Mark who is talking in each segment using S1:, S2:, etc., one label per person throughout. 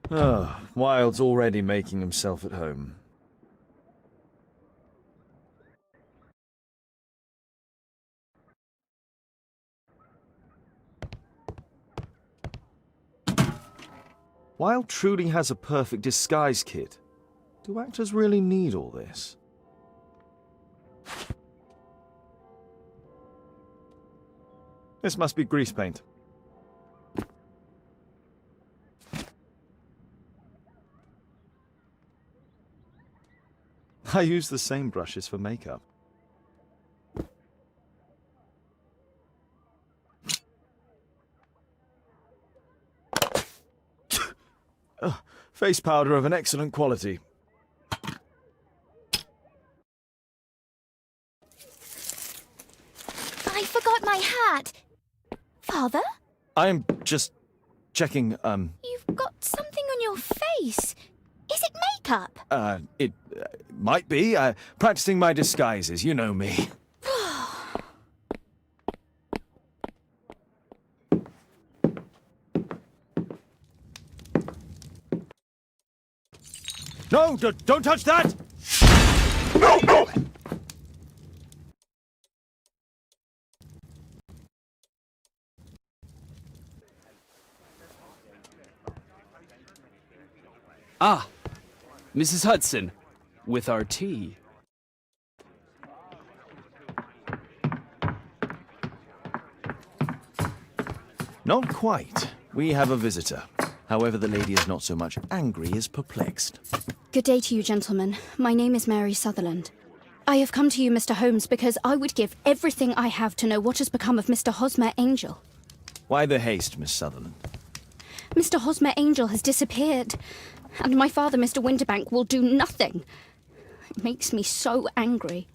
S1: Oh, Wilde's already making himself at home. Wilde truly has a perfect disguise kit. Do actors really need all this? This must be grease paint. I use the same brushes for makeup. Face powder of an excellent quality.
S2: I forgot my hat. Father?
S1: I'm just checking,
S2: You've got something on your face. Is it makeup?
S1: It might be. Practicing my disguises, you know me. No, don't touch that! No, no!
S3: Ah, Mrs. Hudson, with our tea.
S1: Not quite. We have a visitor. However, the lady is not so much angry as perplexed.
S2: Good day to you, gentlemen. My name is Mary Sutherland. I have come to you, Mr. Holmes, because I would give everything I have to know what has become of Mr. Hosmer Angel.
S1: Why the haste, Miss Sutherland?
S2: Mr. Hosmer Angel has disappeared, and my father, Mr. Winterbank, will do nothing. It makes me so angry.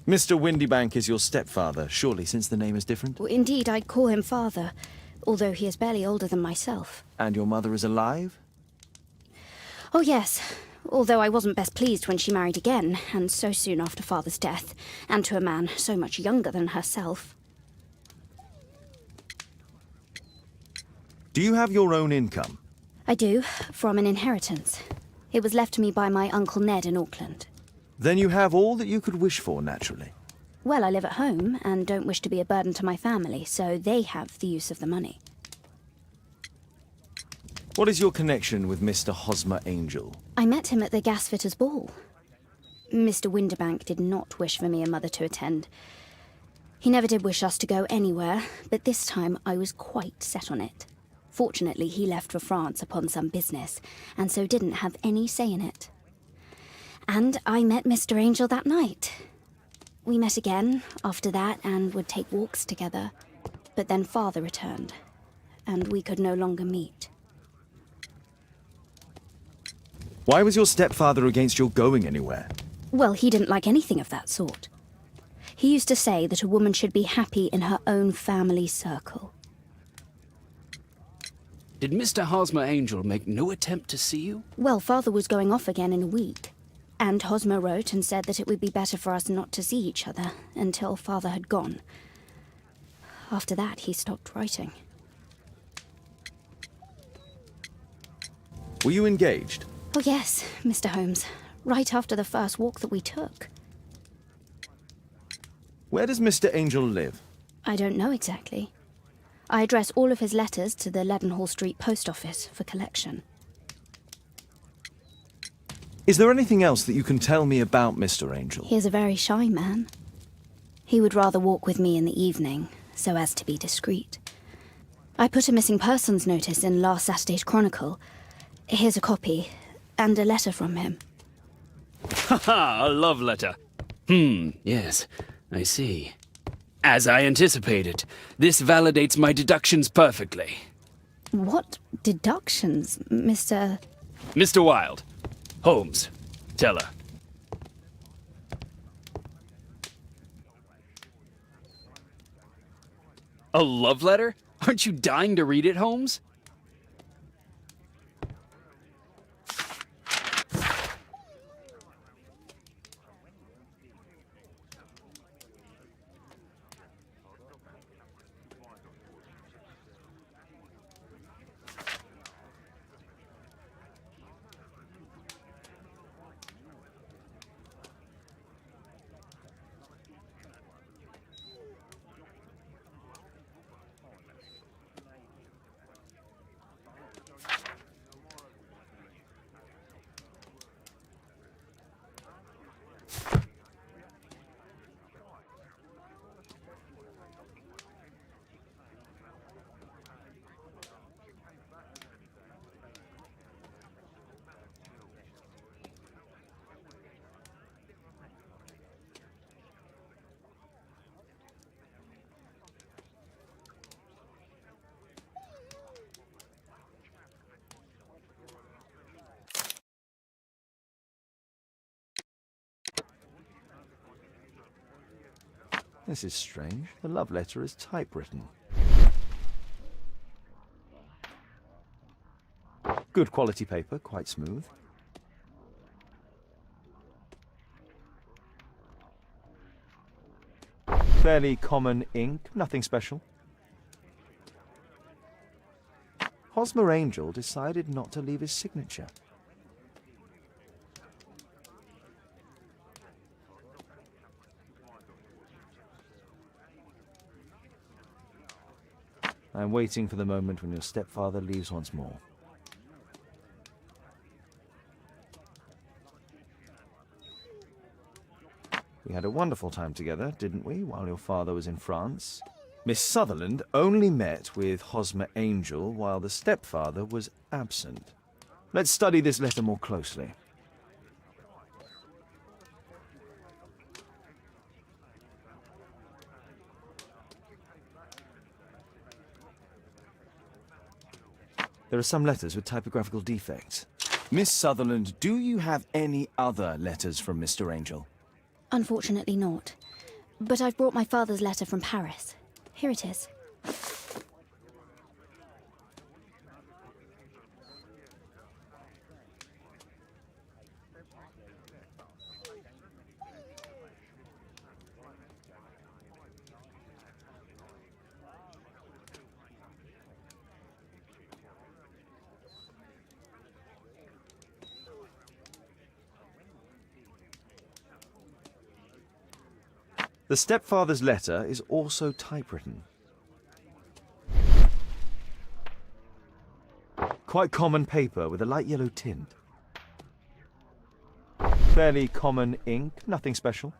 S1: Mr. Windybank is your stepfather, surely, since the name is different?
S2: Well, indeed, I call him father, although he is barely older than myself.
S1: And your mother is alive?
S2: Oh, yes. Although I wasn't best pleased when she married again, and so soon after father's death, and to a man so much younger than herself.
S1: Do you have your own income?
S2: I do, from an inheritance. It was left to me by my Uncle Ned in Auckland.
S1: Then you have all that you could wish for, naturally.
S2: Well, I live at home, and don't wish to be a burden to my family, so they have the use of the money.
S1: What is your connection with Mr. Hosmer Angel?
S2: I met him at the gasfitters' ball. Mr. Winterbank did not wish for me and Mother to attend. He never did wish us to go anywhere, but this time I was quite set on it. Fortunately, he left for France upon some business, and so didn't have any say in it. And I met Mr. Angel that night. We met again after that and would take walks together. But then Father returned, and we could no longer meet.
S1: Why was your stepfather against your going anywhere?
S2: Well, he didn't like anything of that sort. He used to say that a woman should be happy in her own family circle.
S3: Did Mr. Hosmer Angel make no attempt to see you?
S2: Well, Father was going off again in a week. And Hosmer wrote and said that it would be better for us not to see each other until Father had gone. After that, he stopped writing.
S1: Were you engaged?
S2: Oh yes, Mr. Holmes. right after the first walk that we took.
S1: Where does Mr. Angel live?
S2: I don't know exactly. I address all of his letters to the Leadenhall Street post office for collection.
S1: Is there anything else that you can tell me about Mr. Angel?
S2: He is a very shy man. He would rather walk with me in the evening, so as to be discreet. I put a missing persons notice in last Saturday's Chronicle. Here's a copy, and a letter from him.
S3: Haha, a love letter. Yes, I see. As I anticipated, this validates my deductions perfectly.
S2: What deductions, Mr.
S3: Mr. Wilde. Holmes. Tell her. A love letter? Aren't you dying to read it, Holmes?
S1: This is strange. The love letter is typewritten. Good quality paper, quite smooth. Fairly common ink, nothing special. Hosmer Angel decided not to leave his signature. I'm waiting for the moment when your stepfather leaves once more. We had a wonderful time together, didn't we, while your father was in France? Miss Sutherland only met with Hosmer Angel while the stepfather was absent. Let's study this letter more closely. There are some letters with typographical defects. Miss Sutherland, do you have any other letters from Mr. Angel?
S2: Unfortunately not. But I've brought my father's letter from Paris. Here it is.
S1: The stepfather's letter is also typewritten. Quite common paper with a light yellow tint. Fairly common ink, nothing special.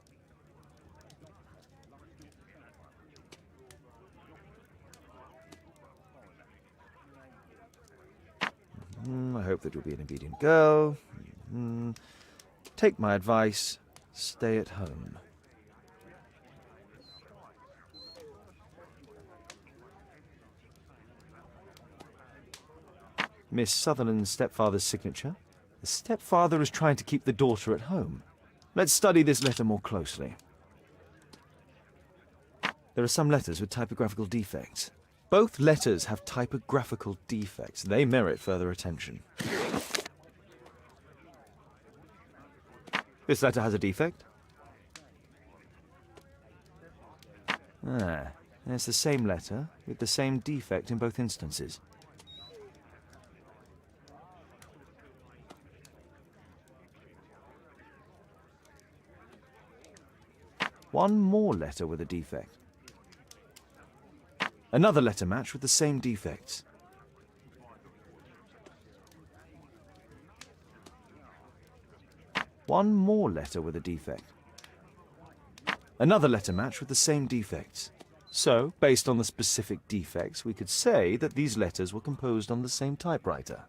S1: I hope that you'll be an obedient girl. Take my advice, stay at home. Miss Sutherland's stepfather's signature. The stepfather is trying to keep the daughter at home. Let's study this letter more closely. There are some letters with typographical defects. Both letters have typographical defects. They merit further attention. This letter has a defect. It's the same letter with the same defect in both instances. One more letter with a defect. Another letter match with the same defects. One more letter with a defect. Another letter match with the same defects. So, based on the specific defects, we could say that these letters were composed on the same typewriter.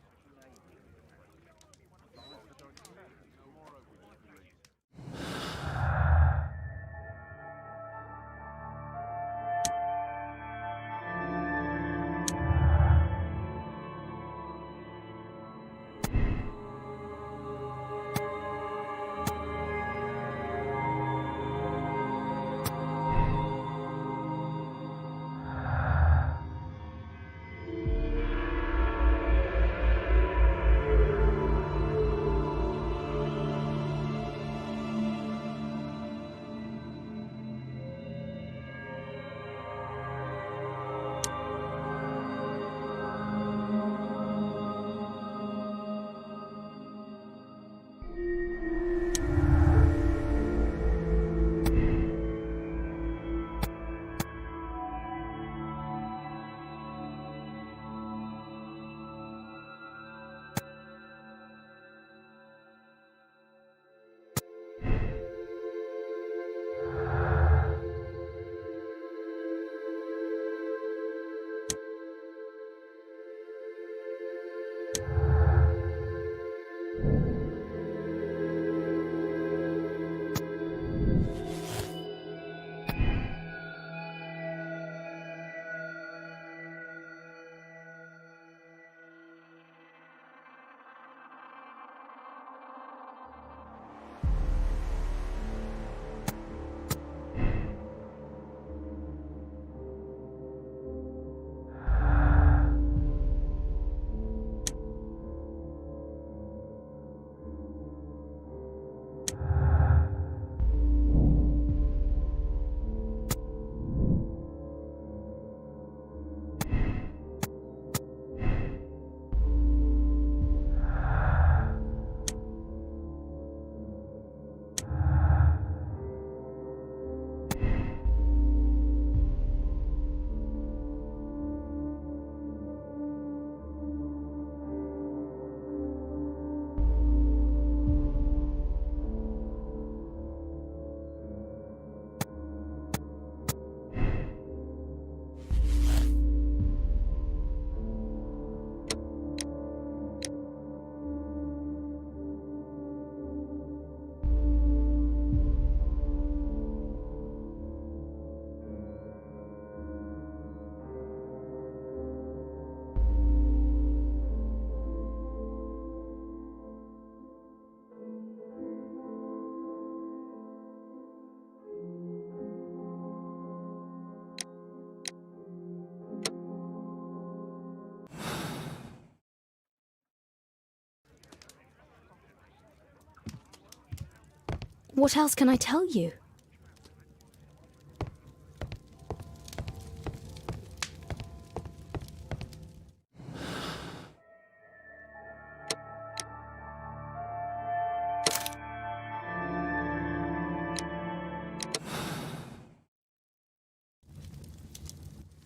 S2: What else can I tell you?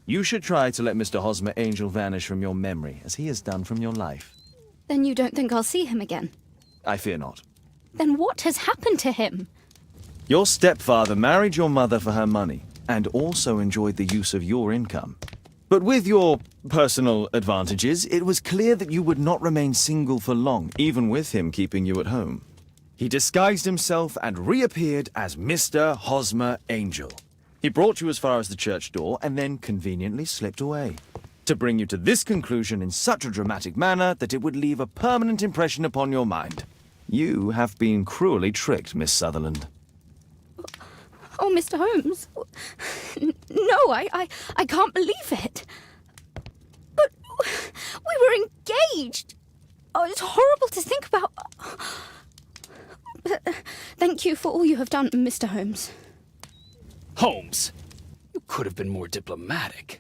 S1: You should try to let Mr. Hosmer Angel vanish from your memory, as he has done from your life.
S2: Then you don't think I'll see him again?
S1: I fear not.
S2: Then what has happened to him?
S1: Your stepfather married your mother for her money, and also enjoyed the use of your income. But with your personal advantages, it was clear that you would not remain single for long, even with him keeping you at home. He disguised himself and reappeared as Mr. Hosmer Angel. He brought you as far as the church door and then conveniently slipped away, to bring you to this conclusion in such a dramatic manner that it would leave a permanent impression upon your mind. You have been cruelly tricked, Miss Sutherland.
S2: Oh, Mr. Holmes. No, I can't believe it. But we were engaged. Oh, it's horrible to think about. But thank you for all you have done, Mr. Holmes.
S3: Holmes, you could have been more diplomatic.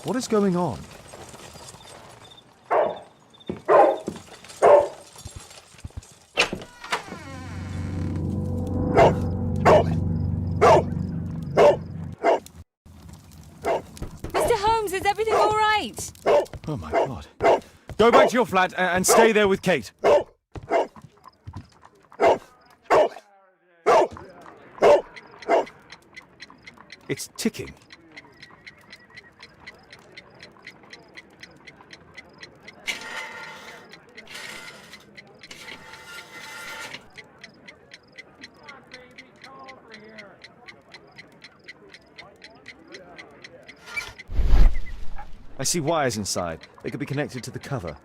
S1: What is going on?
S4: Mr. Holmes, is everything all right?
S1: Oh my god. Go back to your flat and stay there with Kate. It's ticking. I see wires inside. They could be connected to the cover.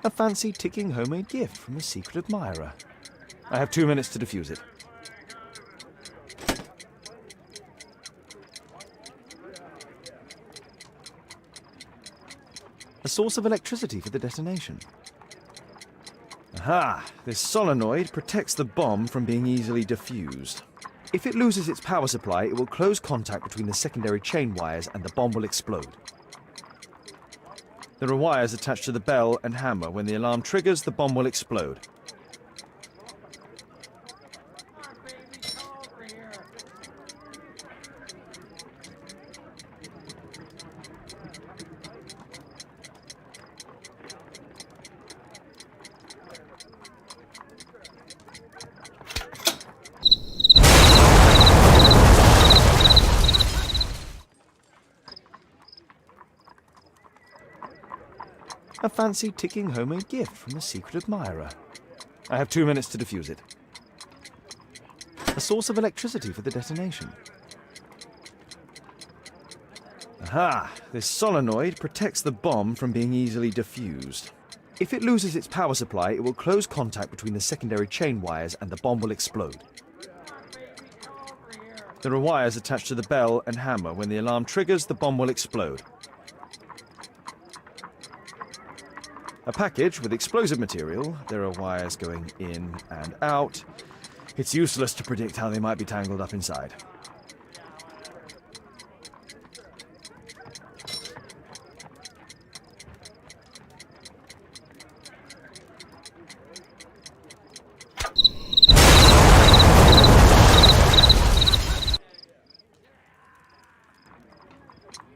S1: A fancy ticking homemade gift from a secret admirer. I have 2 minutes to defuse it. A source of electricity for the detonation. Aha! This solenoid protects the bomb from being easily diffused. If it loses its power supply, it will close contact between the secondary chain wires and the bomb will explode. There are wires attached to the bell and hammer. When the alarm triggers, the bomb will explode. A fancy ticking homemade gift from a secret admirer. I have 2 minutes to defuse it. A source of electricity for the detonation. Aha! This solenoid protects the bomb from being easily diffused. If it loses its power supply, it will close contact between the secondary chain wires and the bomb will explode. There are wires attached to the bell and hammer. When the alarm triggers, the bomb will explode. A package with explosive material. There are wires going in and out. It's useless to predict how they might be tangled up inside.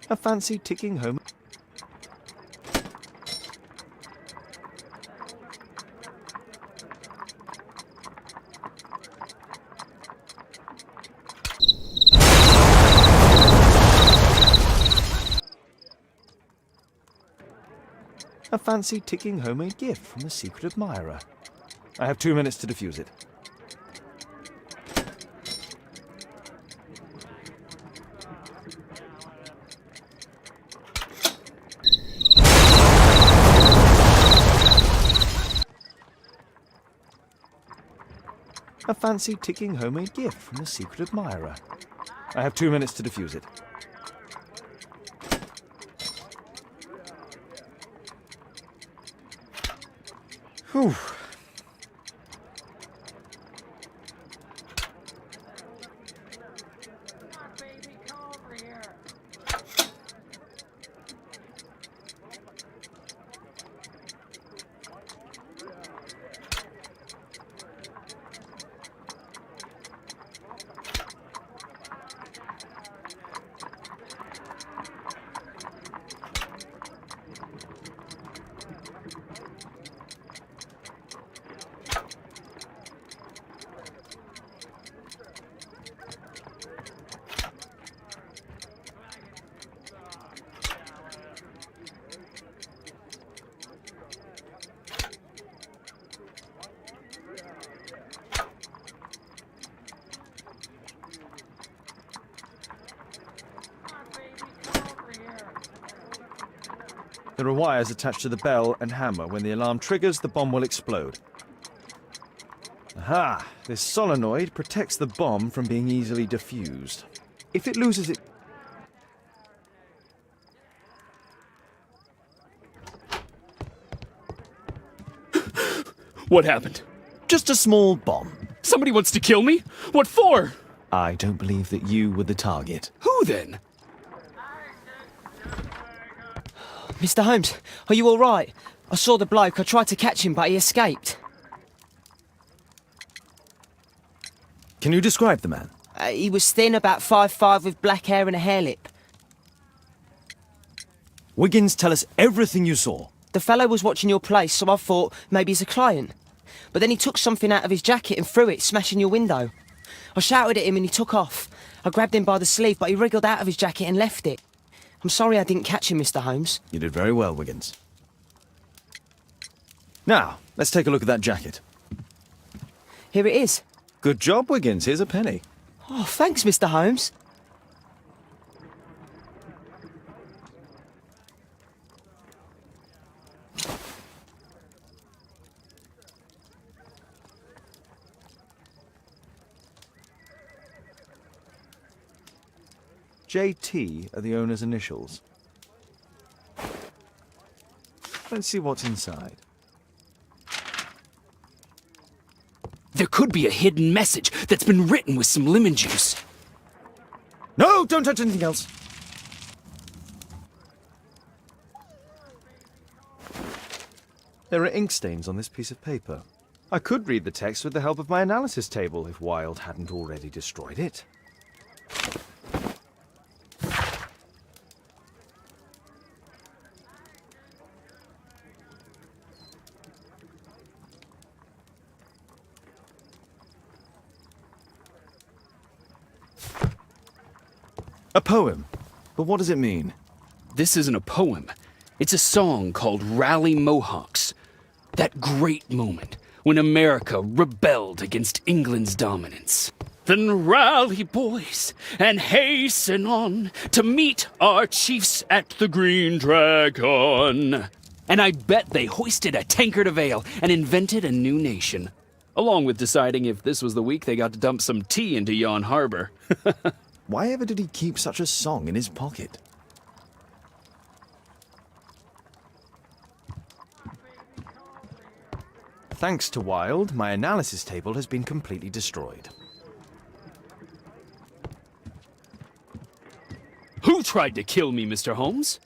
S1: A fancy ticking home. A fancy ticking homemade gift from a secret admirer. I have 2 minutes to defuse it. A fancy ticking homemade gift from a secret admirer. I have 2 minutes to defuse it. Whew. There are wires attached to the bell and hammer. When the alarm triggers, the bomb will explode. Aha! This solenoid protects the bomb from being easily diffused. If it loses it...
S3: What happened?
S1: Just a small bomb.
S3: Somebody wants to kill me? What for?
S1: I don't believe that you were the target.
S3: Who then?
S5: Mr. Holmes, are you all right? I saw the bloke. I tried to catch him, but he escaped.
S1: Can you describe the man?
S5: He was thin, about 5'5", with black hair and a hair lip.
S1: Wiggins, tell us everything you saw.
S5: The fellow was watching your place, so I thought maybe he's a client. But then he took something out of his jacket and threw it, smashing your window. I shouted at him and he took off. I grabbed him by the sleeve, but he wriggled out of his jacket and left it. I'm sorry I didn't catch him, Mr. Holmes.
S1: You did very well, Wiggins. Now, let's take a look at that jacket.
S5: Here it is.
S1: Good job, Wiggins. Here's a penny.
S5: Oh, thanks, Mr. Holmes.
S1: JT are the owner's initials. Let's see what's inside.
S3: There could be a hidden message that's been written with some lemon juice.
S1: No, don't touch anything else. There are ink stains on this piece of paper. I could read the text with the help of my analysis table if Wilde hadn't already destroyed it. A poem. But what does it mean?
S3: This isn't a poem. It's a song called Rally Mohawks. That great moment when America rebelled against England's dominance. Then rally, boys, and hasten on to meet our chiefs at the Green Dragon. And I bet they hoisted a tankard of ale and invented a new nation. Along with deciding if this was the week they got to dump some tea into yon harbor.
S1: Why ever did he keep such a song in his pocket? Thanks to Wilde, my analysis table has been completely destroyed.
S3: Who tried to kill me, Mr. Holmes?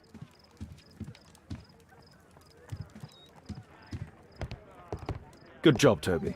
S1: Good job, Toby.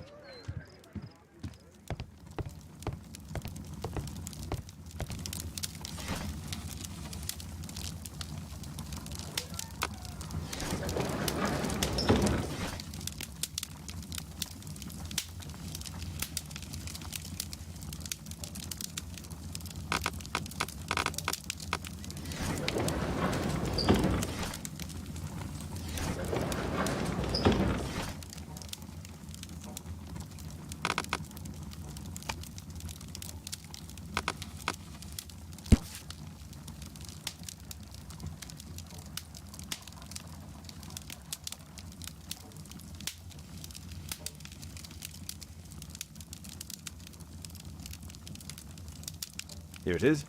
S1: Here it is.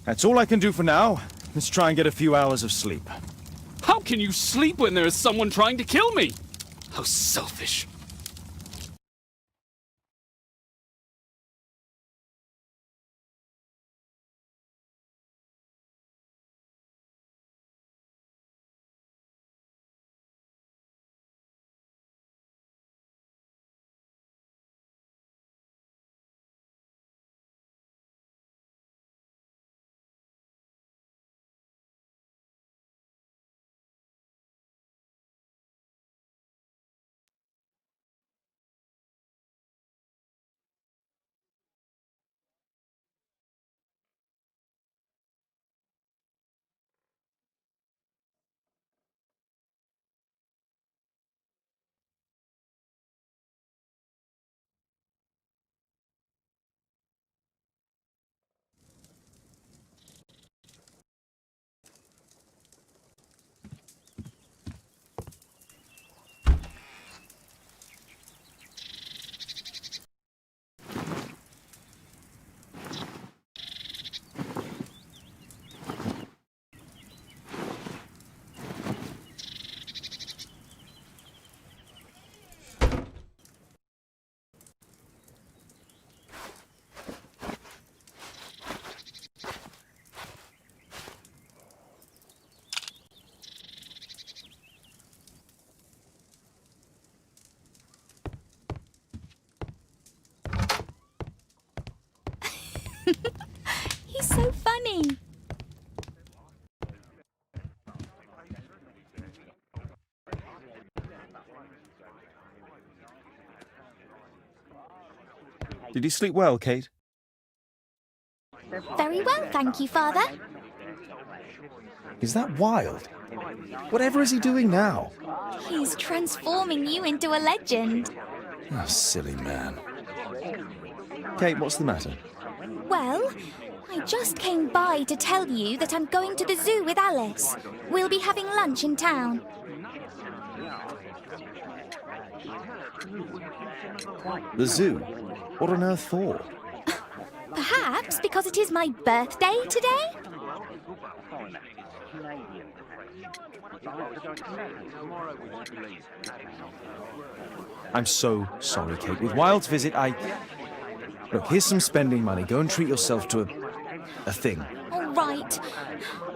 S1: That's all I can do for now. Let's try and get a few hours of sleep.
S3: How can you sleep when there is someone trying to kill me? How selfish.
S1: Did you sleep well, Kate?
S6: Very well, thank you, Father.
S1: Is that Wilde? Whatever is he doing now?
S6: He's transforming you into a legend.
S1: Oh, silly man. Kate, what's the matter?
S6: Well, I just came by to tell you that I'm going to the zoo with Alice. We'll be having lunch in town.
S1: The zoo? What on earth for?
S6: Perhaps because it is my birthday today?
S1: I'm so sorry, Kate. With Wilde's visit, Look, here's some spending money. Go and treat yourself to a thing.
S6: All right.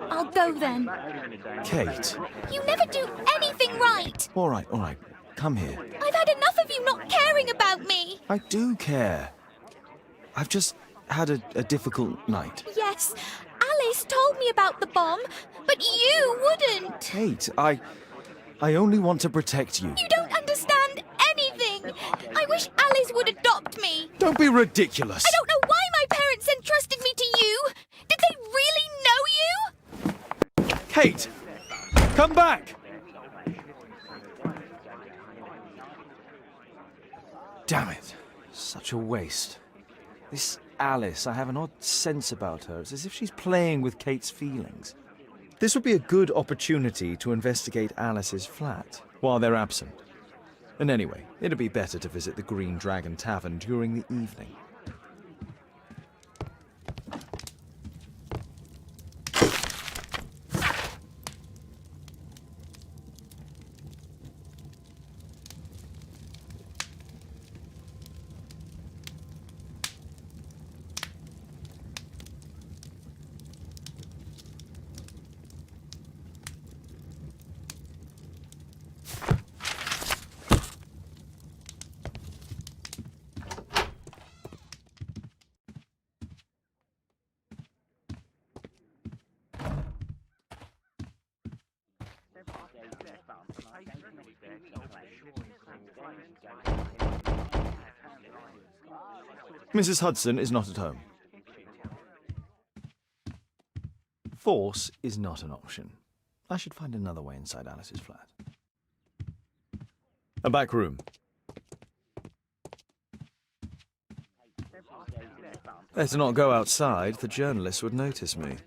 S6: I'll go then.
S1: Kate.
S6: You never do anything right.
S1: All right. Come here.
S6: I've had enough of you not caring about me.
S1: I do care. I've just had a difficult night.
S6: Yes, Alice told me about the bomb, but you wouldn't.
S1: Kate, I only want to protect you.
S6: You don't understand anything. I wish Alice would adopt me.
S1: Don't be ridiculous.
S6: I don't know why my parents entrusted me to you. Did they really know you?
S1: Kate! Come back! Damn it. Such a waste. This Alice, I have an odd sense about her. It's as if she's playing with Kate's feelings. This would be a good opportunity to investigate Alice's flat while they're absent. And anyway, it'd be better to visit the Green Dragon Tavern during the evening. Mrs. Hudson is not at home. Force is not an option. I should find another way inside Alice's flat. A back room. Better not go outside. The journalists would notice me.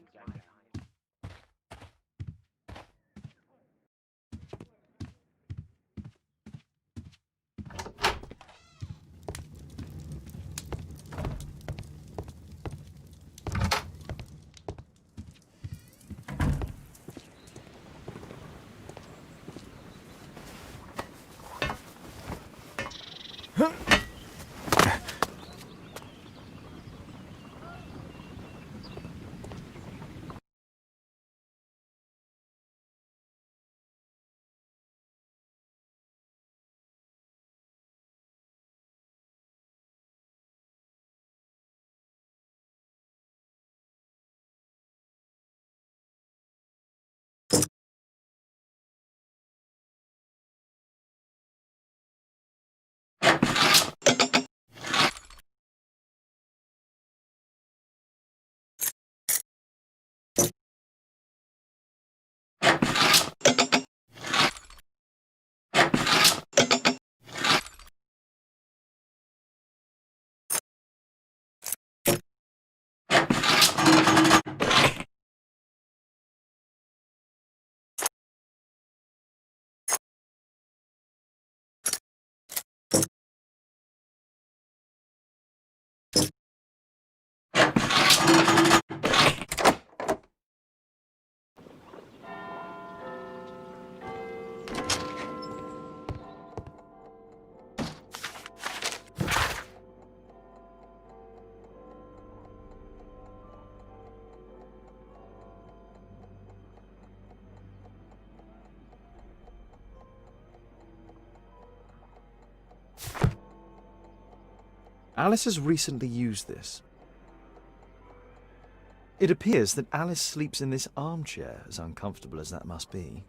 S1: Alice has recently used this. It appears that Alice sleeps in this armchair, as uncomfortable as that must be.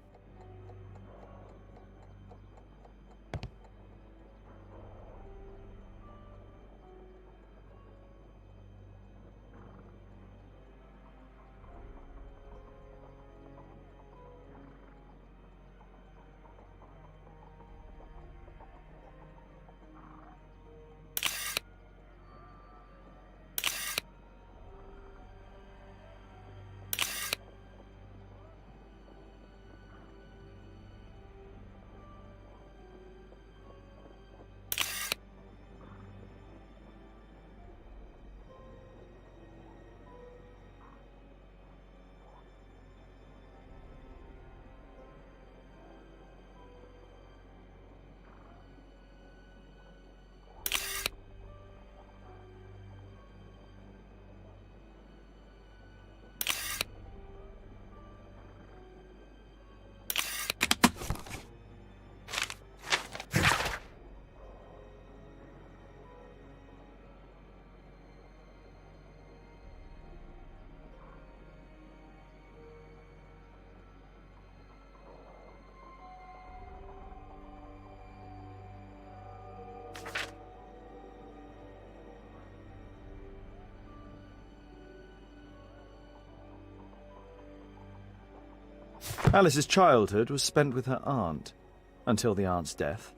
S1: Alice's childhood was spent with her aunt, until the aunt's death.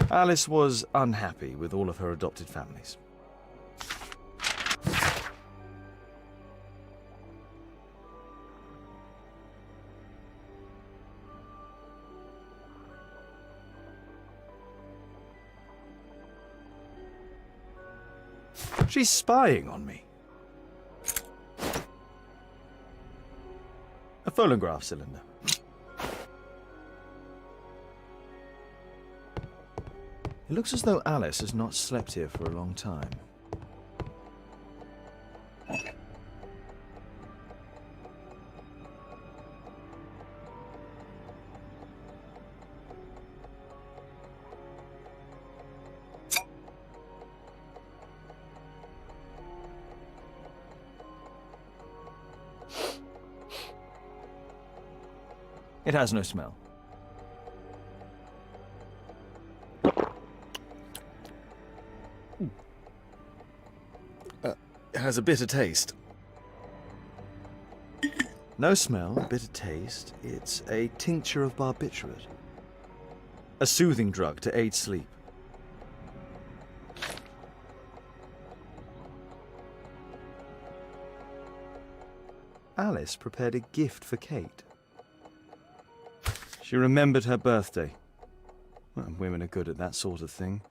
S1: Alice was unhappy with all of her adopted families. She's spying on me. A phonograph cylinder. It looks as though Alice has not slept here for a long time. It has no smell. It has a bitter taste. No smell, a bitter taste. It's a tincture of barbiturate. A soothing drug to aid sleep. Alice prepared a gift for Kate. She remembered her birthday. Well, women are good at that sort of thing.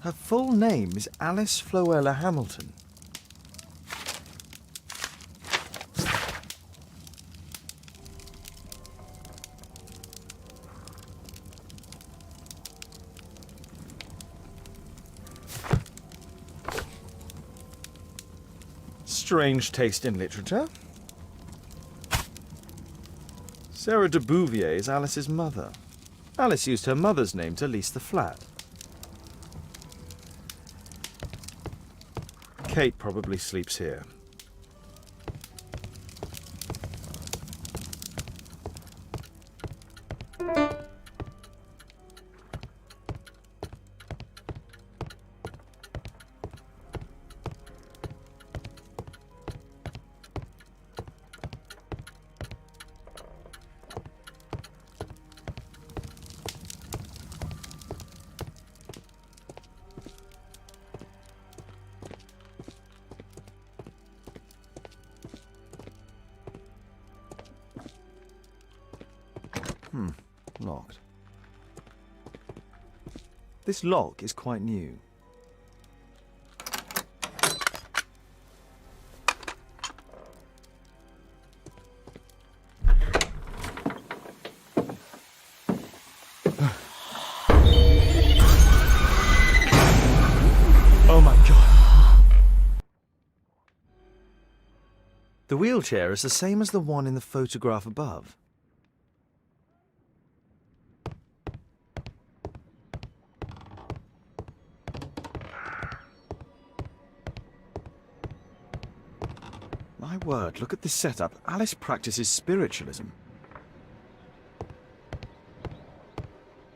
S1: Her full name is Alice Floella Hamilton. Strange taste in literature. Sarah de Bouvier is Alice's mother. Alice used her mother's name to lease the flat. Kate probably sleeps here. Locked. This lock is quite new. Oh my God. The wheelchair is the same as the one in the photograph above. My word, look at this setup. Alice practices spiritualism.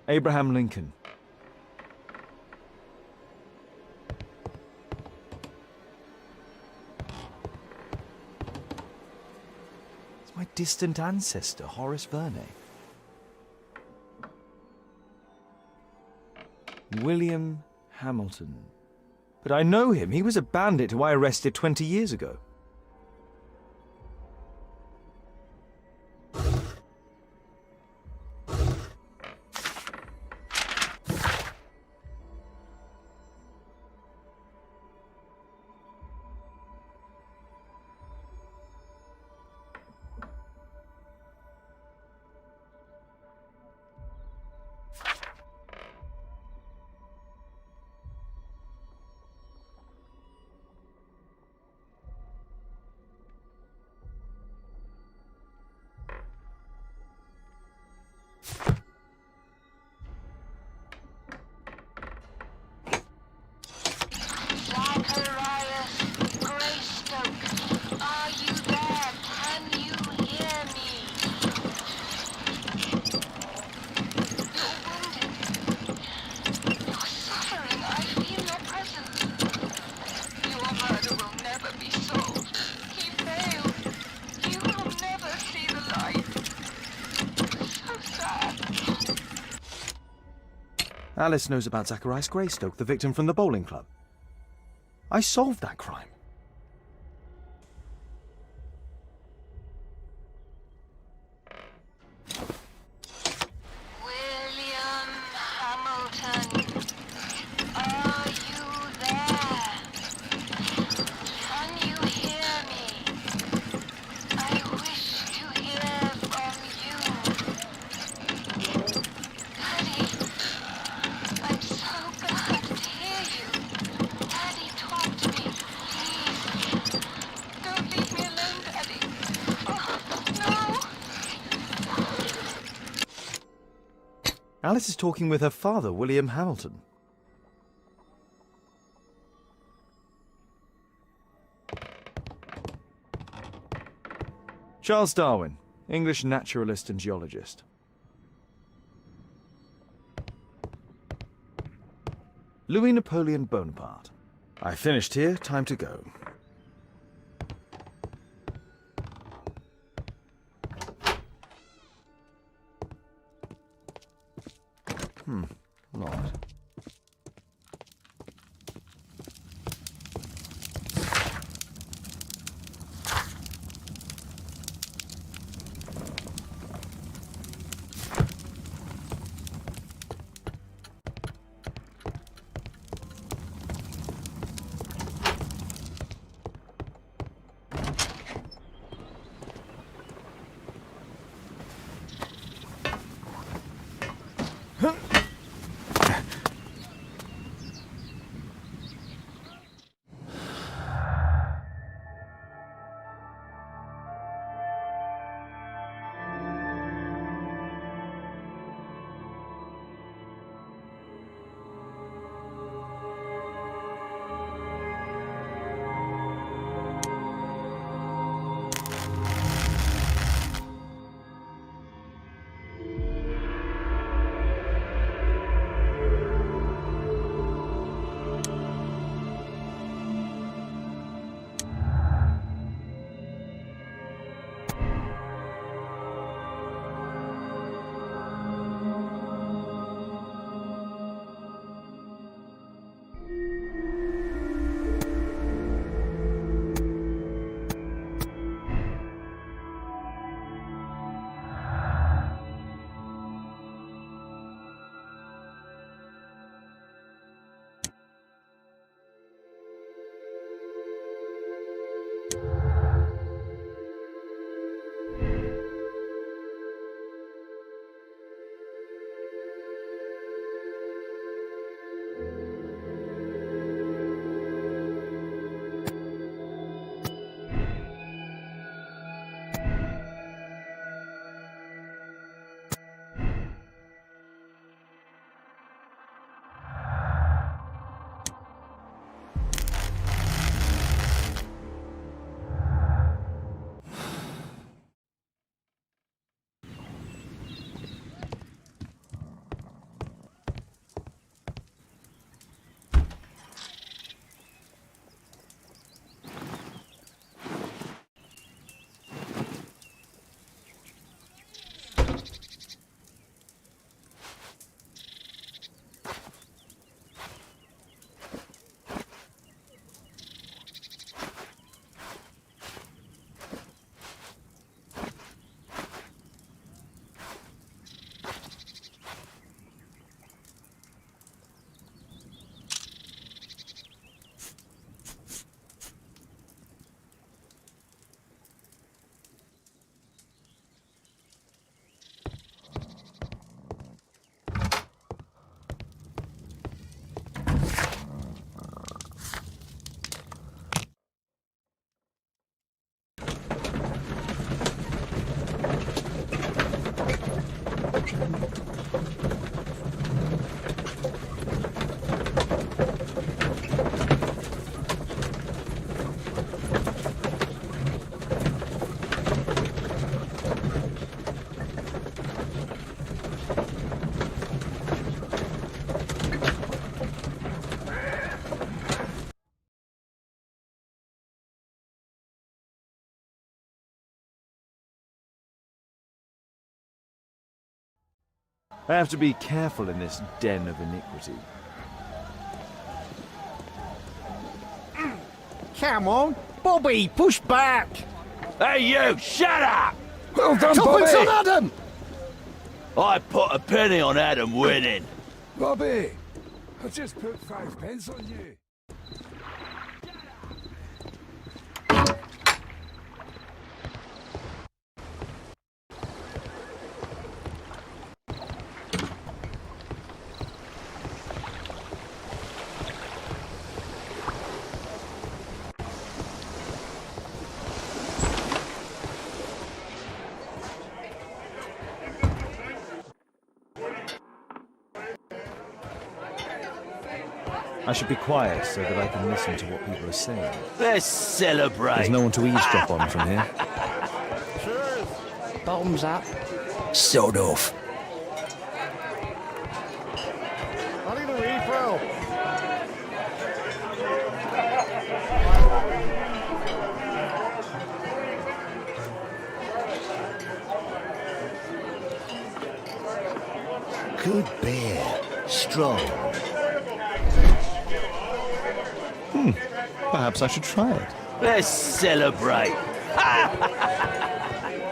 S1: Abraham Lincoln. It's my distant ancestor, Horace Verne. William Hamilton. But I know him. He was a bandit who I arrested 20 years ago. Alice knows about Zacharias Greystoke, the victim from the bowling club. I solved that crime.
S7: William Hamilton, are you there? Can you hear me? I wish to hear from you. Daddy, I'm so glad to hear you. Daddy, talk to me, please. Don't leave me alone, Daddy. Oh, no.
S1: Alice is talking with her father, William Hamilton. Charles Darwin, English naturalist and geologist. Louis Napoleon Bonaparte. I finished here, time to go. Locked. I have to be careful in this den of iniquity.
S8: Come on, Bobby, push back.
S9: Hey, you, shut up!
S8: Well done, Bobby. On Adam.
S9: I put a penny on Adam winning.
S10: Bobby, I just put 5 pence on you.
S1: I should be quiet so that I can listen to what people are saying.
S9: Let's celebrate.
S1: There's no one to eavesdrop on from here.
S5: Bottoms up.
S9: Sod off.
S8: I need a refill.
S9: Good beer. Strong.
S1: Perhaps I should try it.
S9: Let's celebrate.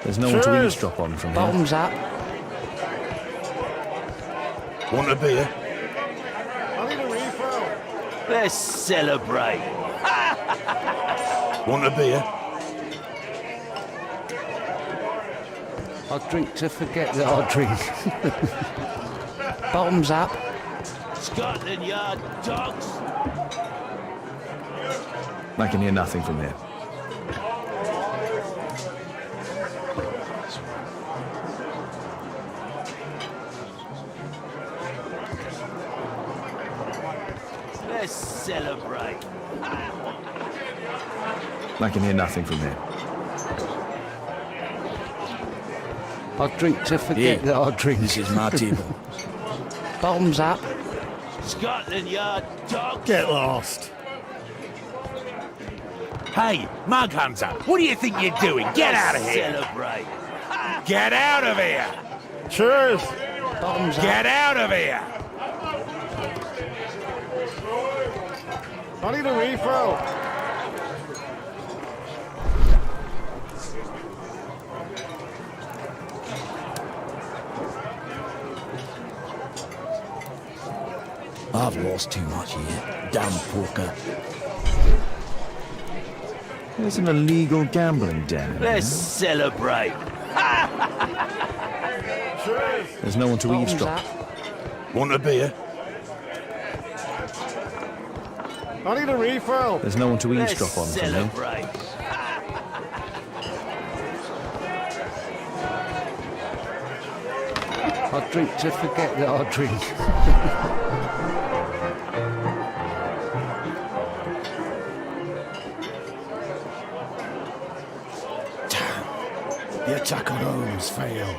S1: There's no one to eavesdrop on from here.
S5: Bottoms up.
S9: Want a beer?
S8: I need a refill.
S9: Let's celebrate. Want a beer?
S5: I'll drink to forget that I drink. Bottoms up.
S9: Scotland Yard dogs.
S1: I can hear nothing from here.
S9: Let's celebrate.
S1: I can hear nothing from here.
S5: I'll drink to forget that I drink.
S9: This is my table.
S5: Bottoms up.
S9: Scotland Yard dogs.
S8: Get lost.
S9: Hey, Mug Hunter, what do you think you're doing? Get out of here! Celebrate! Get out of here!
S8: Cheers.
S5: Bottoms up.
S9: Get out of here!
S8: I need a refill.
S9: I've lost too much here. Damn poker.
S1: There's an illegal gambling den.
S9: Let's celebrate!
S1: There's no one to
S5: Bottoms
S1: eavesdrop.
S5: up.
S9: Want a beer?
S8: I need a refill.
S1: There's no one to
S9: Let's
S1: eavesdrop on from here.
S9: celebrate!
S5: I'll drink to forget that I drink.
S8: The attack on Holmes failed.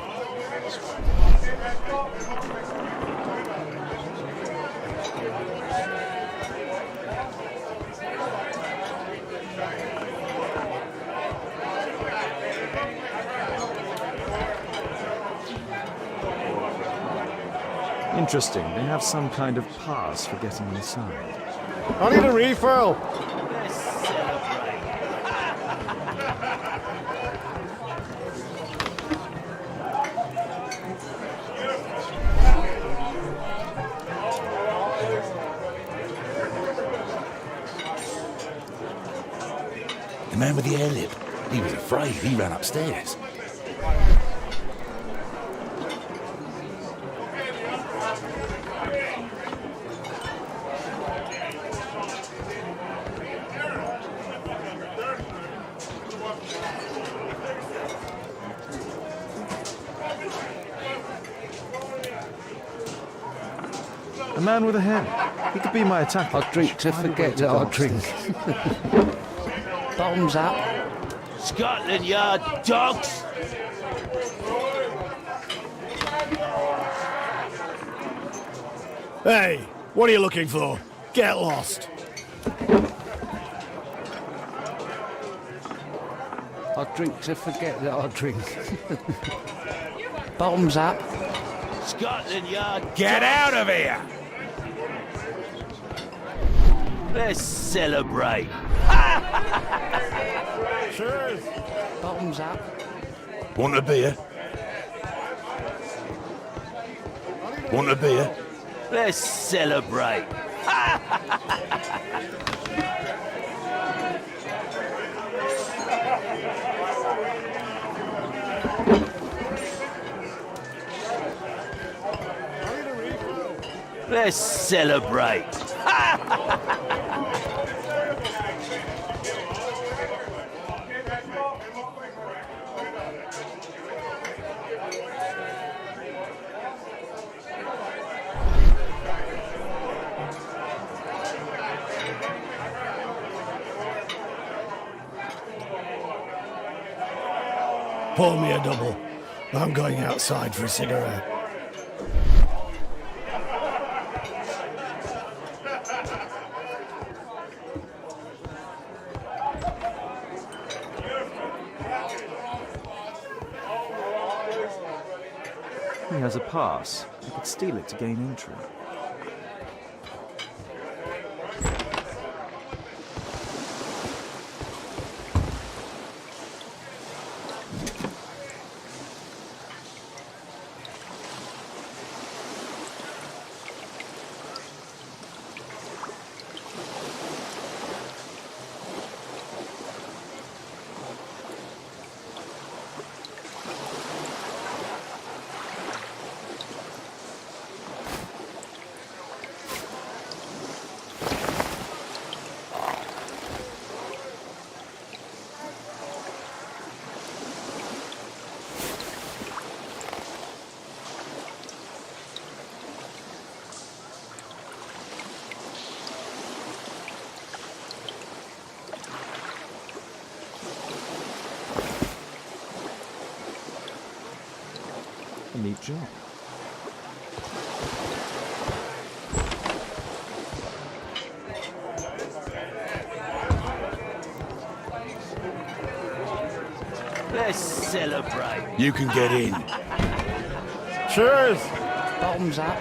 S1: Interesting. They have some kind of pass for getting inside.
S8: I need a refill.
S9: Let's celebrate!
S11: The man with the air lip. He was afraid. He ran upstairs.
S1: A man with a head. He could be my attacker.
S5: I'll drink to forget that I drink. Bottoms up.
S9: Scotland Yard dogs!
S8: Hey, what are you looking for? Get lost.
S5: I'll drink to forget that I drink. Bottoms up.
S9: Scotland Yard. Get out of here! Let's celebrate.
S8: Cheers!
S5: Bottoms up.
S11: Want a beer? Want a beer?
S9: Let's celebrate. Let's celebrate.
S8: Pour me a double. I'm going outside for a cigarette.
S1: He has a pass. I could steal it to gain entry. A neat job.
S9: Let's celebrate.
S11: You can get in.
S8: Cheers!
S5: Bottoms up.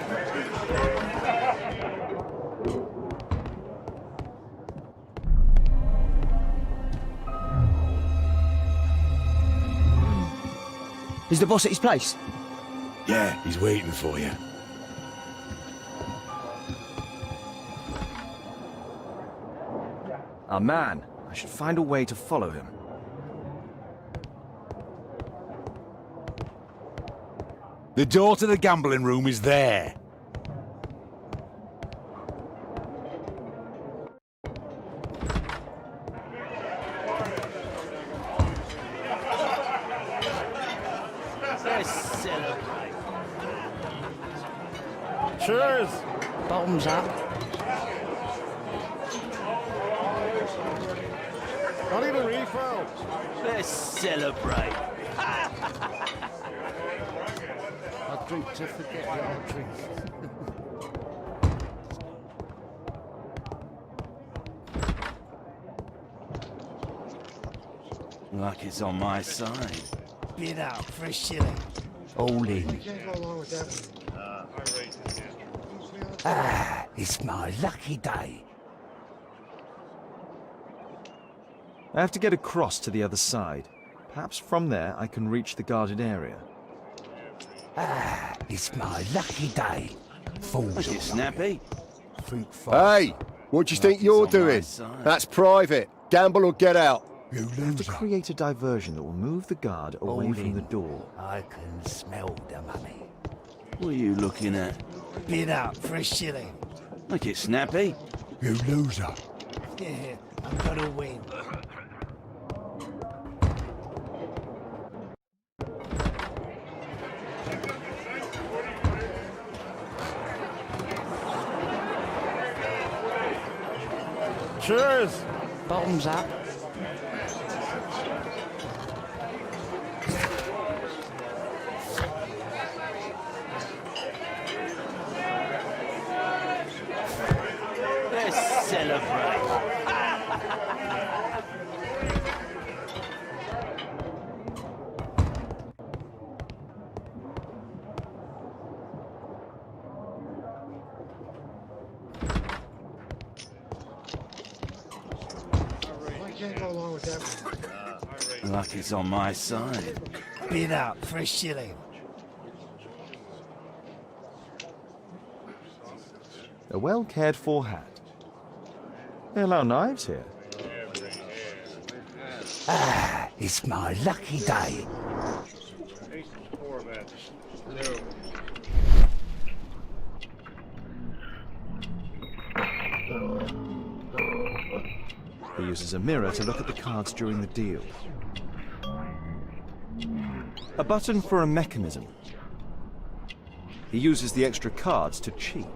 S5: Is the boss at his place?
S11: Yeah, he's waiting for you.
S1: Our man. I should find a way to follow him.
S11: The door to the gambling room is there.
S9: Let's celebrate.
S8: Cheers!
S5: Bottoms up.
S8: I need a refill.
S9: Let's celebrate.
S10: I drink to forget that I drink.
S9: Like it's on my side.
S10: Bid out for a shilling.
S9: All in.
S10: It's my lucky day.
S1: I have to get across to the other side. Perhaps from there I can reach the guarded area.
S10: It's my lucky day. Fools.
S9: Look it, Snappy.
S10: Think fast.
S12: Hey, what do you think you're
S9: It's on my
S12: doing?
S9: side.
S12: That's private. Gamble or get out.
S10: You
S1: I have to
S10: loser.
S1: create a diversion that will move the guard away
S10: All
S1: from
S10: in.
S1: the door.
S10: I can smell the money.
S9: What are you looking at?
S10: Bid out for a shilling.
S9: Look it, Snappy.
S10: You loser. Yeah, I'm gonna win.
S8: Cheers!
S5: Bottoms up.
S9: Let's celebrate.
S11: Luck it's on my side.
S8: Bid up for a shilling.
S1: A well cared for hat. They allow knives here.
S11: Ah, it's my lucky day.
S1: He uses a mirror to look at the cards during the deal. A button for a mechanism. He uses the extra cards to cheat.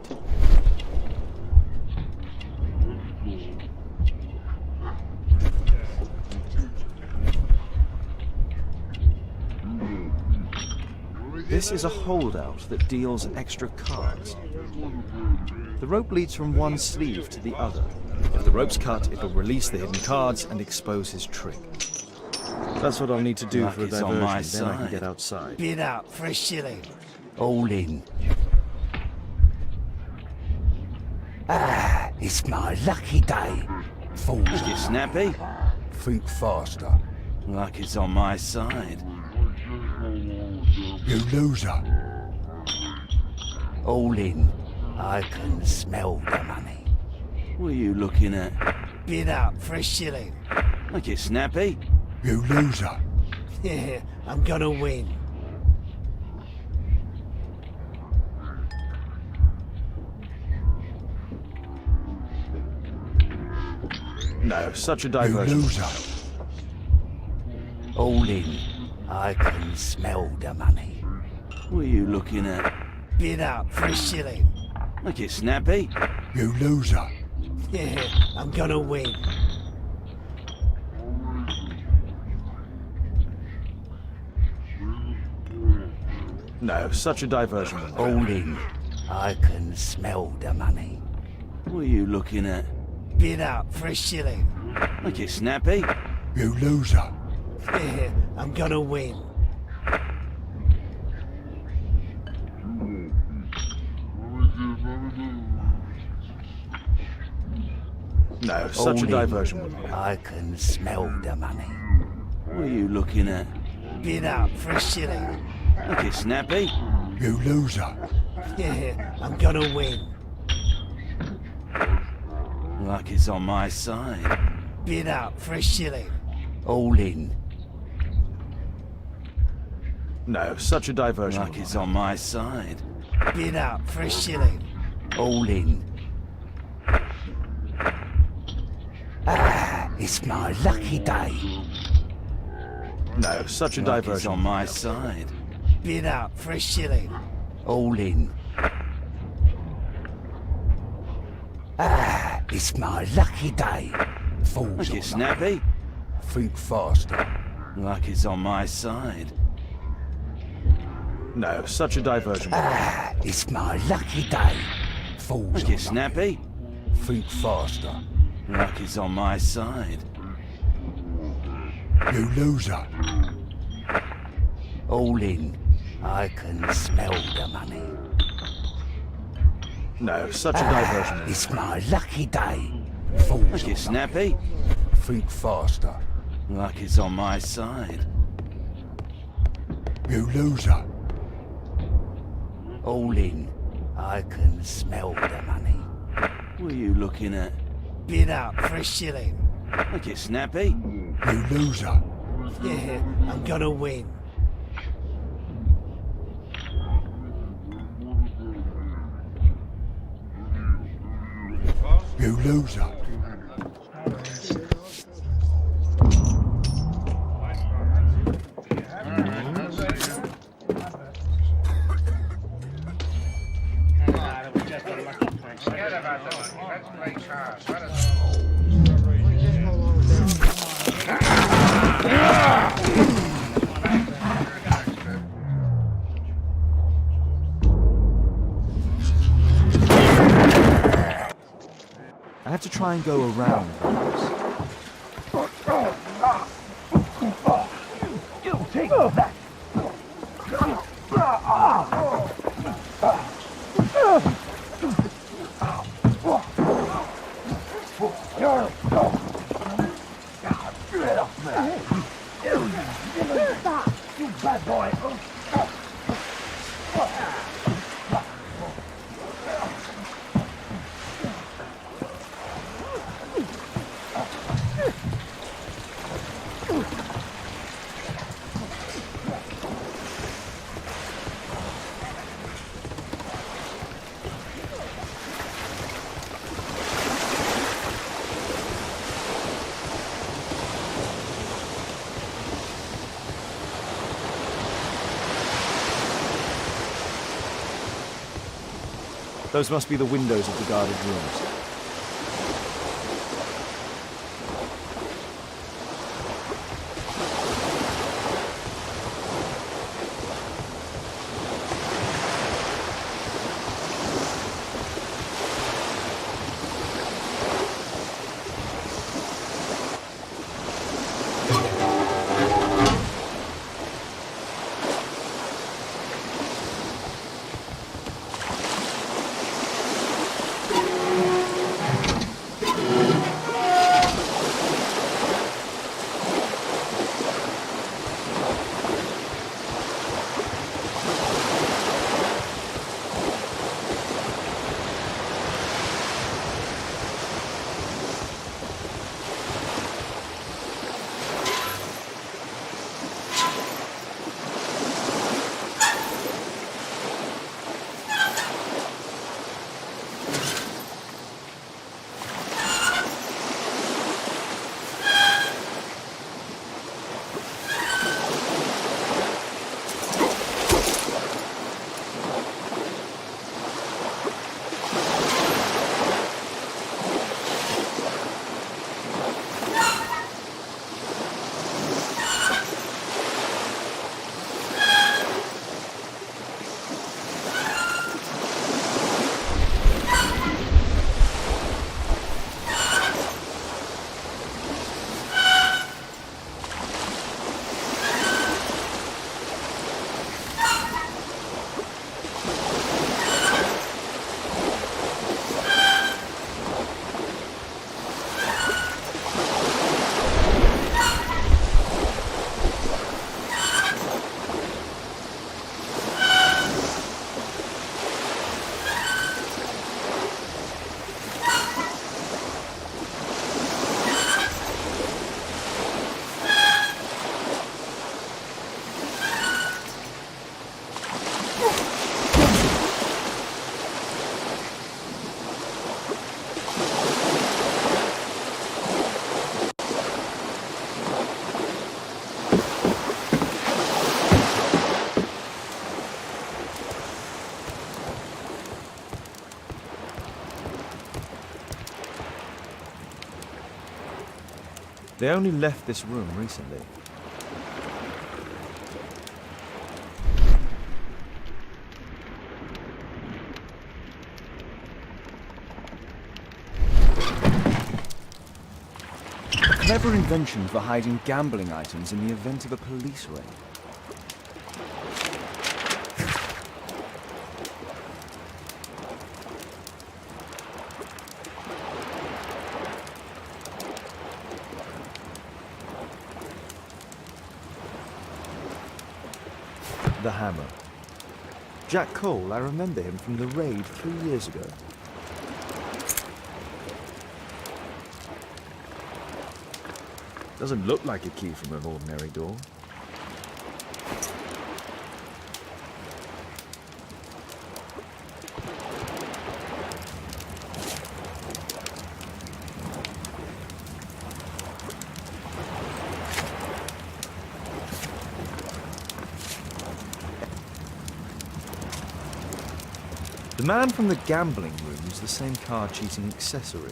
S1: This is a holdout that deals extra cards. The rope leads from one sleeve to the other. If the rope's cut, it'll release the hidden cards and expose his trick. That's what I'll need to do
S11: Luck
S1: for a
S11: it's on my
S1: diversion, then I can
S11: side.
S1: get outside.
S8: Bid up for a shilling.
S11: All in. Ah, it's my lucky day. Fools get snappy. Think faster. Luck it's on my side. You loser. All in. I can smell the money. What are you looking at?
S8: Bid up for a shilling.
S11: I get snappy. You loser.
S8: Yeah, I'm gonna win.
S1: No, such a diversion.
S11: You loser. All in. I can smell the money. What are you looking at?
S8: Bid up for a shilling.
S11: I get snappy. You loser.
S8: Yeah, I'm gonna win.
S1: No, such a diversion.
S11: All in. I can smell the money. What are you looking at?
S8: Bid up for a shilling.
S11: I get snappy. You loser.
S8: Yeah, I'm gonna win.
S1: No, such a diversion.
S11: I can smell the money. What are you looking at?
S8: Bid up for a shilling.
S11: I get snappy. You loser.
S8: Yeah, I'm gonna win.
S11: Luck is on my side.
S8: Bid up for a shilling.
S11: All in.
S1: No, such a diversion.
S11: Luck is on my side.
S8: Bid up for a shilling.
S11: All in. Ah, it's my lucky day.
S1: No, such a
S11: Luck is
S1: diversion.
S11: on my side.
S8: Bid up for a shilling.
S11: All in. Ah, it's my lucky day. Fools. I get snappy. Think faster. Luck is on my side.
S1: No, such a diversion.
S11: Ah, it's my lucky day. Fools. I get snappy. Think faster. Luck is on my side. You loser. All in. I can smell the money.
S1: No, such a diversion.
S11: It's my lucky day. Fools. I get snappy. Think faster. Luck is on my side. You loser. All in. I can smell the money. What are you looking at?
S8: Bid up for a shilling.
S11: I get snappy. You loser.
S8: Yeah, I'm gonna win.
S11: You loser.
S1: I have to try and go around those.
S9: You take that. bad boy.
S1: Those must be the windows of the guarded rooms. They only left this room recently. A clever invention for hiding gambling items in the event of a police raid. The hammer. Jack Cole, I remember him from the raid 3 years ago. Doesn't look like a key from an ordinary door. The man from the gambling room was the same card cheating accessory.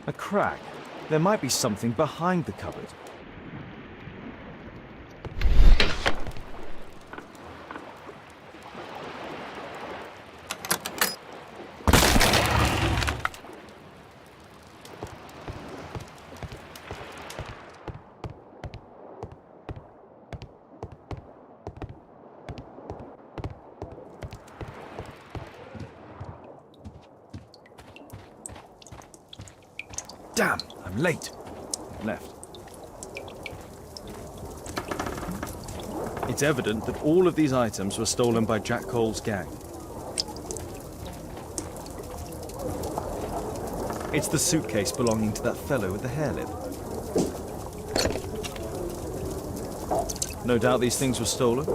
S1: A crack. There might be something behind the cupboard. Damn, I'm late. Left. It's evident that all of these items were stolen by Jack Cole's gang. It's the suitcase belonging to that fellow with the hairlip. No doubt these things were stolen.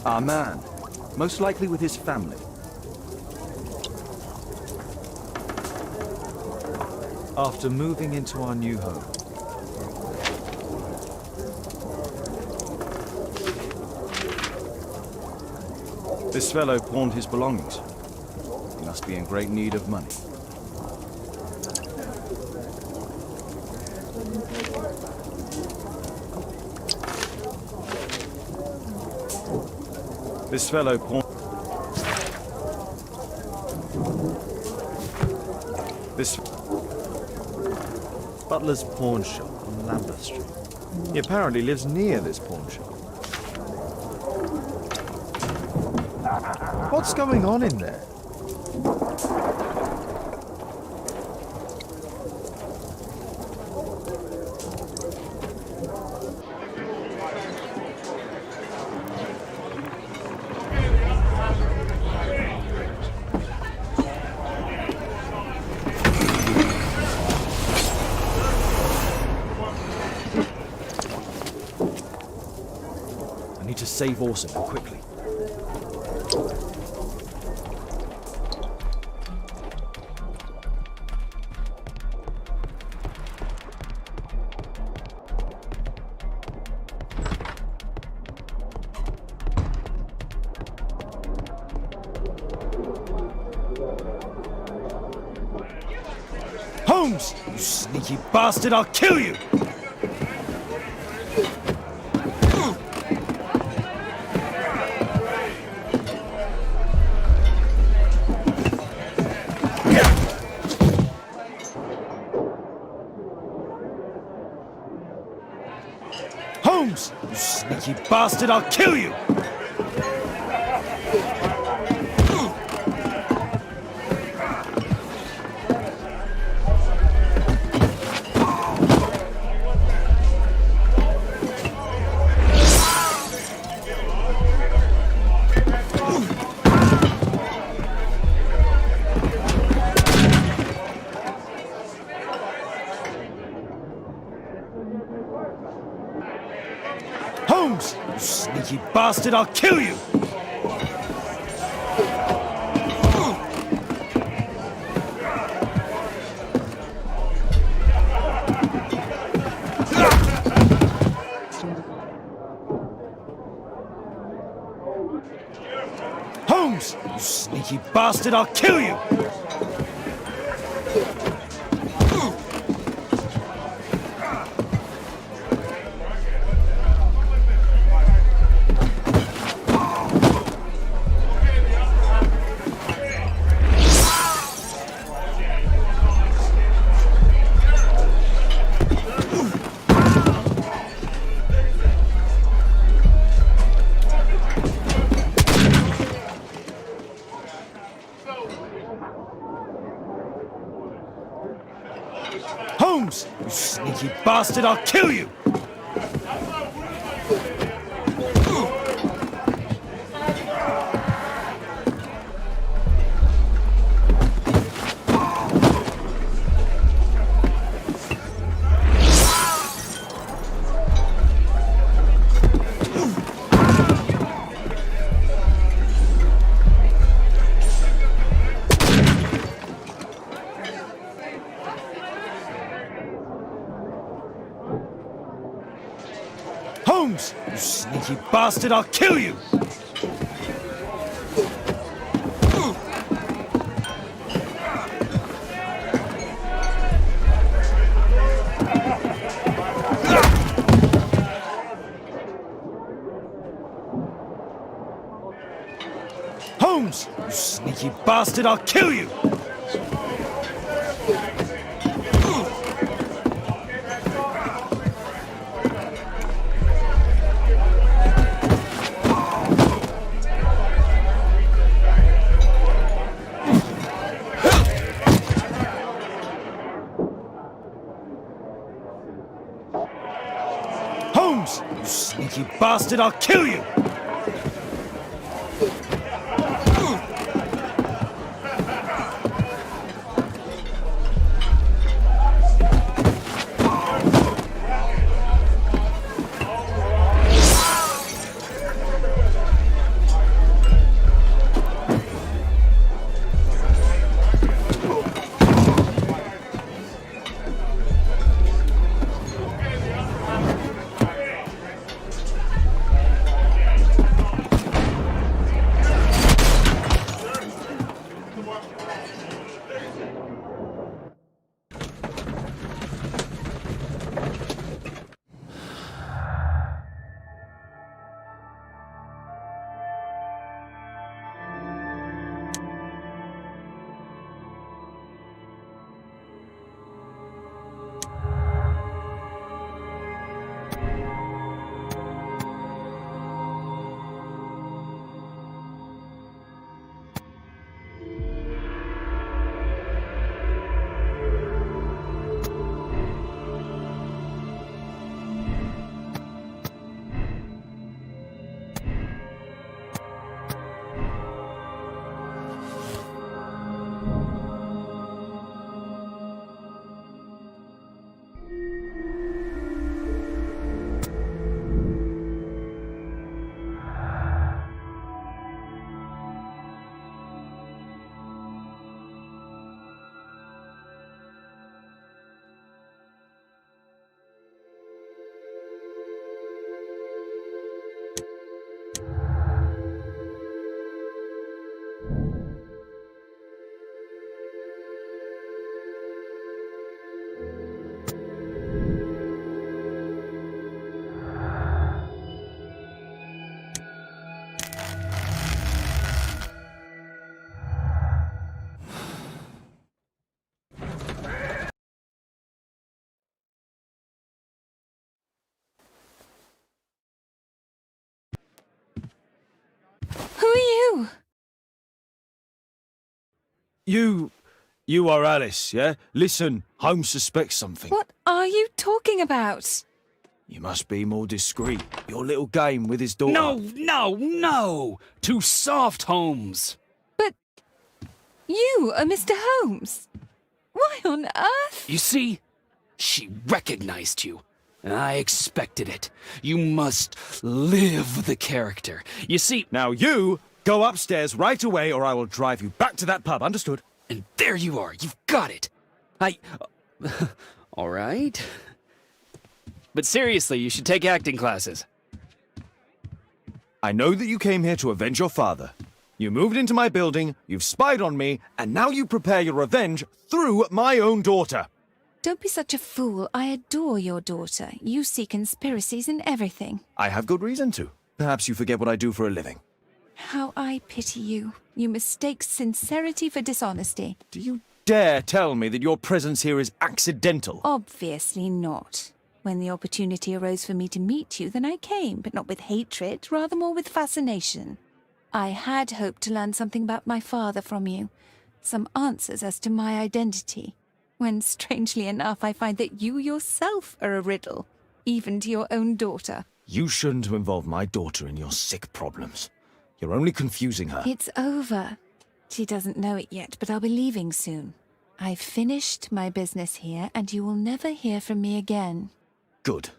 S1: Our man, most likely with his family. After moving into our new home. This fellow pawned his belongings. He must be in great need of money. This fellow pawned... This... Butler's pawn shop on Lambeth Street. He apparently lives near this pawn shop. What's going on in there? I need to save Orson quickly. Holmes! You sneaky bastard, I'll kill you! Holmes! You sneaky bastard, I'll kill you! Holmes! You sneaky bastard, I'll kill you! Holmes! You sneaky bastard, I'll kill you! Holmes! You sneaky bastard, I'll kill you! Holmes! You sneaky bastard, I'll kill you! Holmes! You sneaky bastard, I'll kill you! you bastard! I'll kill you!
S4: Who are you?
S1: You are Alice, yeah? Listen, Holmes suspects something.
S4: What are you talking about?
S1: You must be more discreet. Your little game with his daughter.
S3: No! Too soft, Holmes.
S4: But you are Mr. Holmes. Why on earth?
S3: You see, she recognized you. And I expected it. You must live the character. You see...
S1: Now you go upstairs right away or I will drive you back to that pub, understood?
S3: And there you are. You've got it. All right. But seriously, you should take acting classes.
S1: I know that you came here to avenge your father. You moved into my building, you've spied on me, and now you prepare your revenge through my own daughter.
S4: Don't be such a fool. I adore your daughter. You see conspiracies in everything.
S1: I have good reason to. Perhaps you forget what I do for a living.
S4: How I pity you. You mistake sincerity for dishonesty.
S1: Do you dare tell me that your presence here is accidental?
S4: Obviously not. When the opportunity arose for me to meet you, then I came, but not with hatred, rather more with fascination. I had hoped to learn something about my father from you, some answers as to my identity, when, strangely enough, I find that you yourself are a riddle, even to your own daughter.
S1: You shouldn't have involved my daughter in your sick problems. You're only confusing her.
S4: It's over. She doesn't know it yet, but I'll be leaving soon. I've finished my business here, and you will never hear from me again.
S1: Good.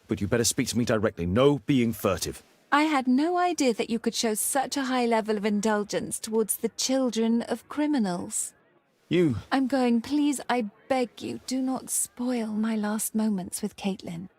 S1: But you better speak to me directly. No being furtive.
S4: I had no idea that you could show such a high level of indulgence towards the children of criminals. I'm going. Please, I beg you, do not spoil my last moments with Caitlin.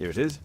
S1: Here it is.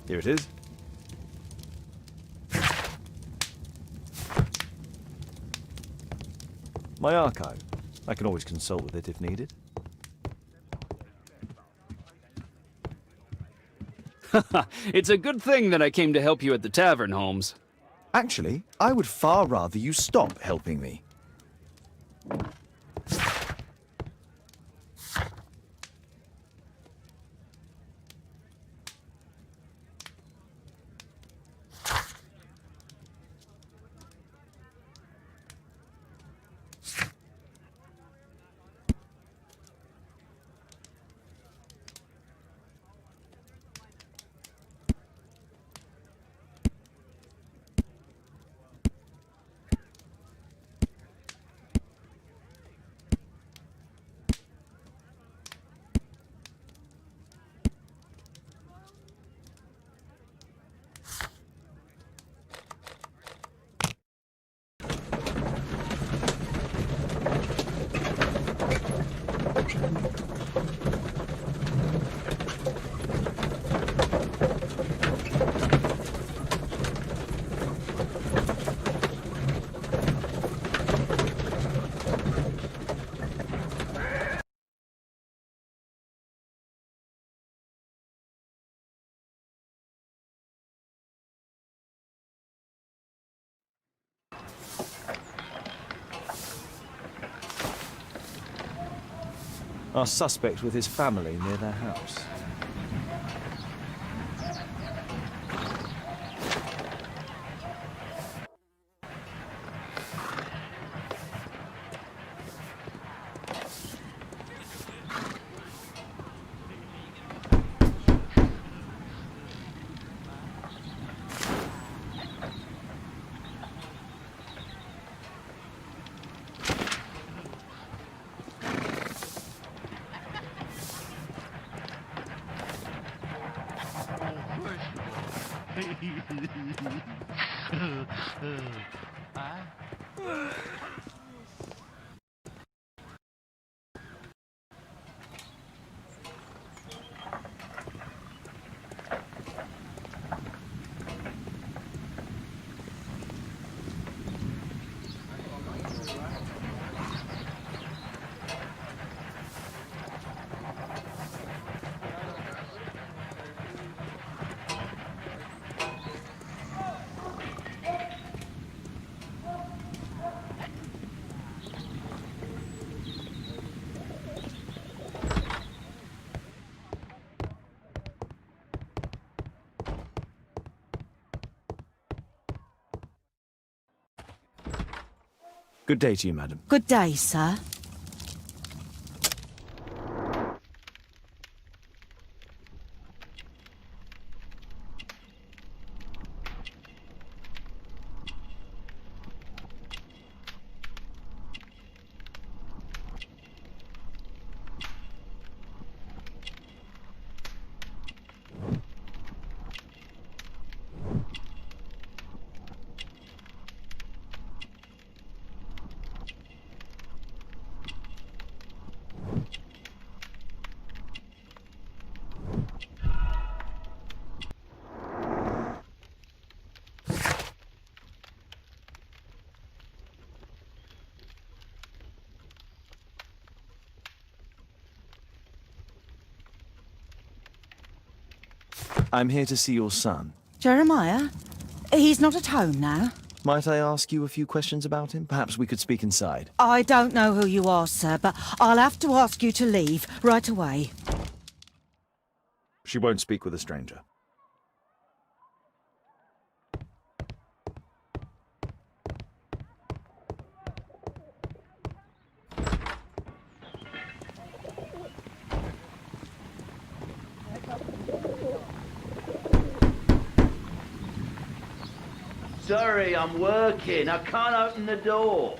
S1: Here it is. My archive. I can always consult with it if needed.
S3: It's a good thing that I came to help you at the tavern, Holmes.
S1: Actually, I would far rather you stop helping me. Our suspect with his family near their house. Good day to you, madam.
S13: Good day, sir.
S1: I'm here to see your son.
S13: Jeremiah? He's not at home now.
S1: Might I ask you a few questions about him? Perhaps we could speak inside.
S13: I don't know who you are, sir, but I'll have to ask you to leave right away.
S1: She won't speak with a stranger.
S11: Sorry, I'm working. I can't open the door.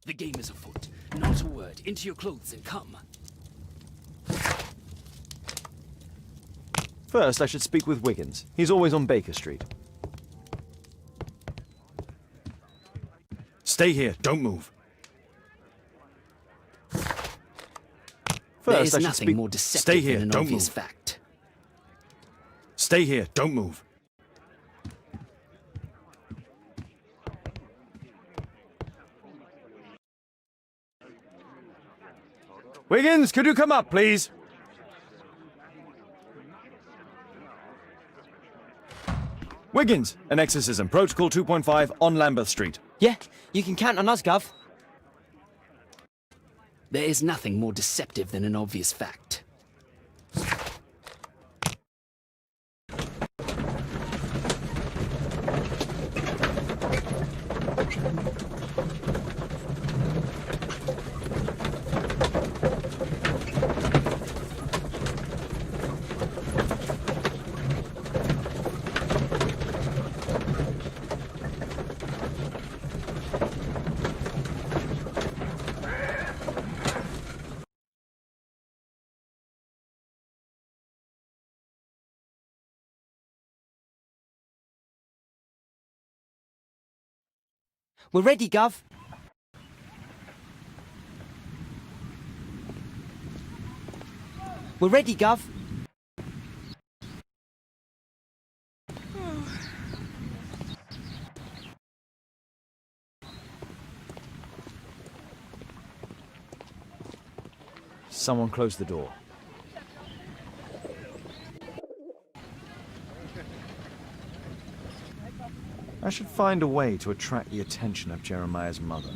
S3: The game is afoot. Not a word. Into your clothes and come.
S1: First, I should speak with Wiggins. He's always on Baker Street. Stay here. Don't move.
S3: There is
S1: First, I should
S3: nothing
S1: speak...
S3: more deceptive
S1: Stay here.
S3: than an
S1: Don't
S3: obvious
S1: move.
S3: fact.
S1: Stay here. Don't move. Wiggins, could you come up, please? Wiggins, an exorcism. Protocol 2.5 on Lambeth Street.
S5: Yeah, you can count on us, Gov.
S3: There is nothing more deceptive than an obvious fact.
S5: We're ready, Gov. We're ready, Gov.
S1: Someone close the door. I should find a way to attract the attention of Jeremiah's mother.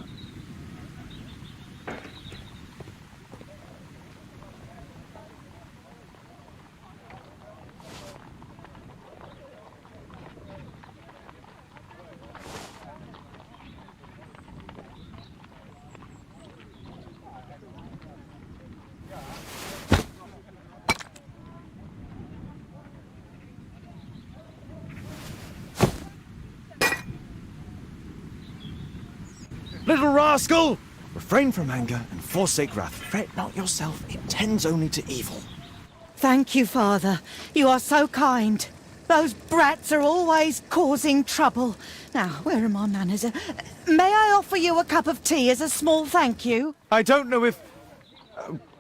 S1: Little rascal! Refrain from anger and forsake wrath. Fret not yourself, it tends only to evil.
S13: Thank you, Father. You are so kind. Those brats are always causing trouble. Now, where are my manners? May I offer you a cup of tea as a small thank you?
S1: I don't know if...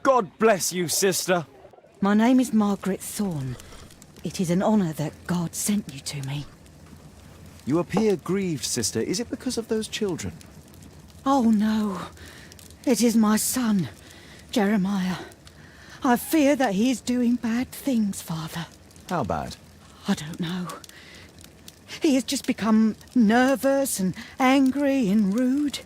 S1: God bless you, sister.
S13: My name is Margaret Thorne. It is an honour that God sent you to me.
S1: You appear grieved, sister. Is it because of those children?
S13: Oh, no. It is my son, Jeremiah. I fear that he is doing bad things, Father.
S1: How bad?
S13: I don't know. He has just become nervous and angry and rude.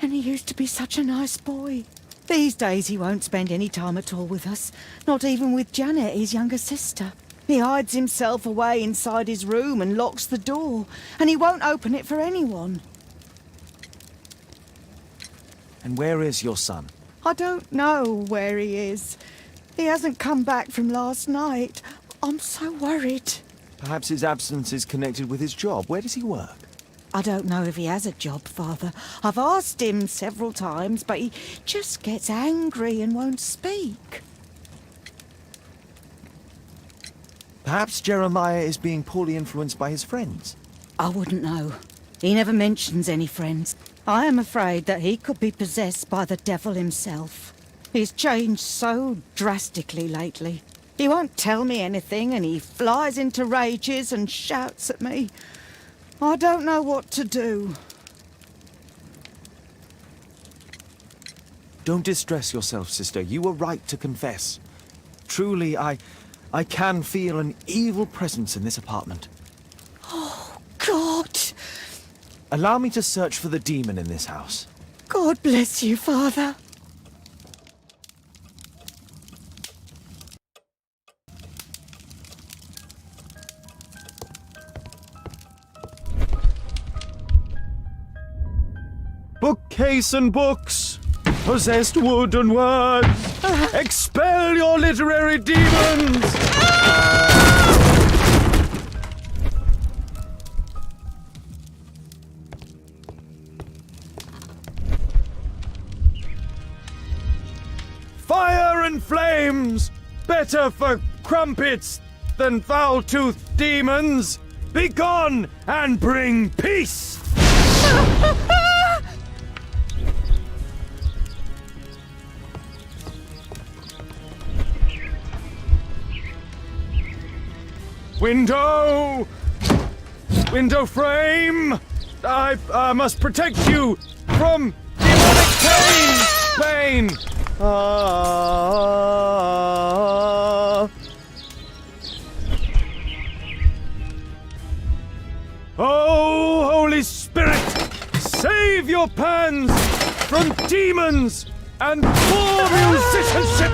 S13: And he used to be such a nice boy. These days he won't spend any time at all with us. Not even with Janet, his younger sister. He hides himself away inside his room and locks the door. And he won't open it for anyone.
S1: And where is your son?
S13: I don't know where he is. He hasn't come back from last night. I'm so worried.
S1: Perhaps his absence is connected with his job. Where does he work?
S13: I don't know if he has a job, Father. I've asked him several times, but he just gets angry and won't speak.
S1: Perhaps Jeremiah is being poorly influenced by his friends.
S13: I wouldn't know. He never mentions any friends. I am afraid that he could be possessed by the devil himself. He's changed so drastically lately. He won't tell me anything, and he flies into rages and shouts at me. I don't know what to do.
S1: Don't distress yourself, sister. You were right to confess. Truly, I can feel an evil presence in this apartment.
S13: Oh, God!
S1: Allow me to search for the demon in this house.
S13: God bless you, Father.
S1: Bookcase and books, possessed wood and words, expel your literary demons! Fire and flames, better for crumpets than foul-toothed demons! Begone and bring peace! Window frame! I must protect you from demonic pain! Oh, Holy Spirit, save your pans from demons and poor musicianship!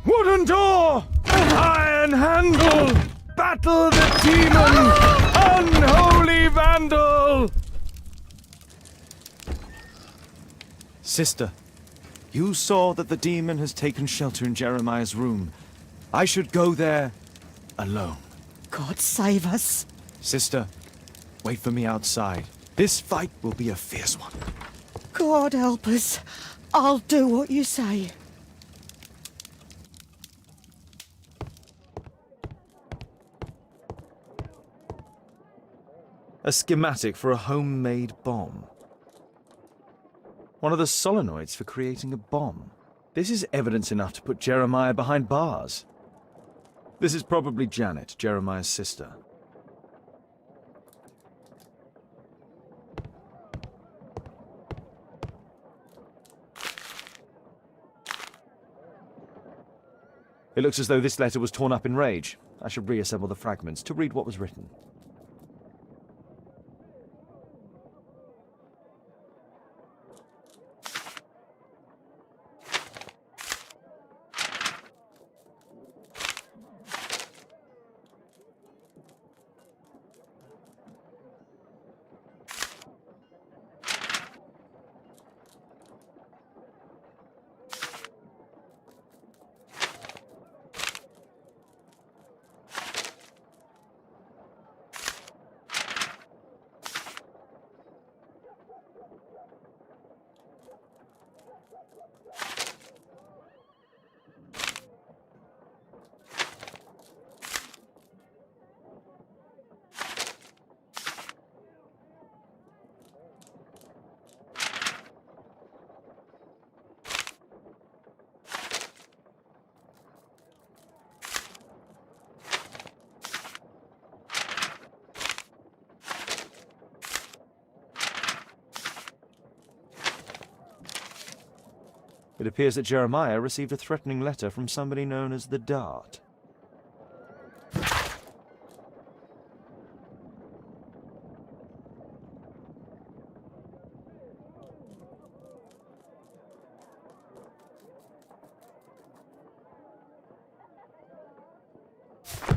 S1: Wooden door! Iron handle! Battle the demon! Unholy vandal! Sister, you saw that the demon has taken shelter in Jeremiah's room. I should go there alone.
S13: God save us.
S1: Sister, wait for me outside. This fight will be a fierce one.
S13: God help us. I'll do what you say.
S1: A schematic for a homemade bomb. One of the solenoids for creating a bomb. This is evidence enough to put Jeremiah behind bars. This is probably Janet, Jeremiah's sister. It looks as though this letter was torn up in rage. I should reassemble the fragments to read what was written. It appears that Jeremiah received a threatening letter from somebody known as the Dart.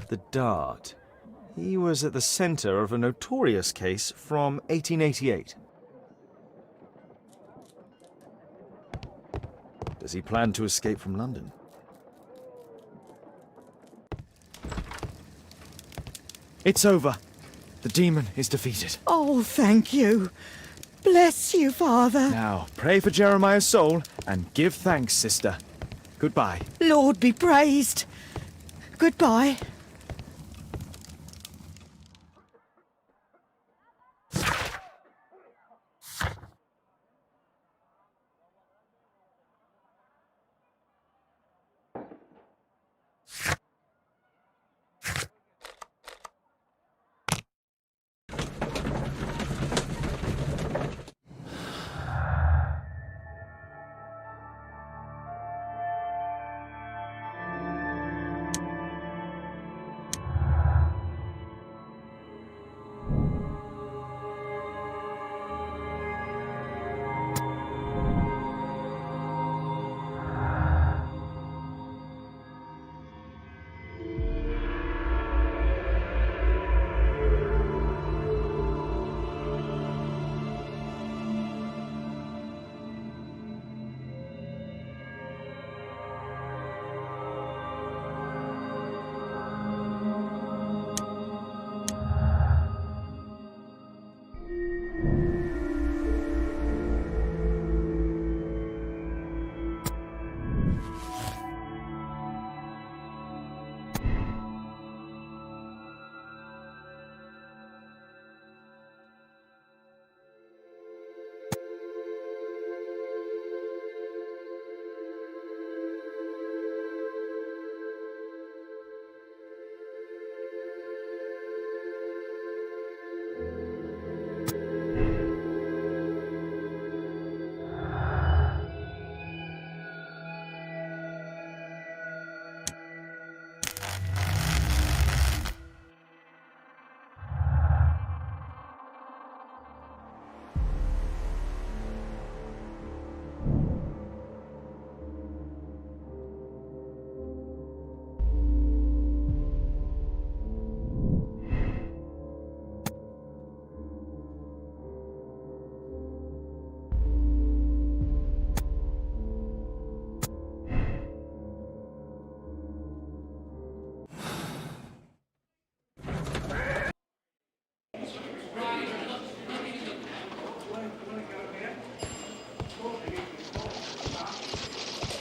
S1: The Dart. He was at the center of a notorious case from 1888. Does he plan to escape from London? It's over. The demon is defeated.
S13: Oh, thank you. Bless you, Father.
S1: Now, pray for Jeremiah's soul and give thanks, sister. Goodbye.
S13: Lord be praised. Goodbye.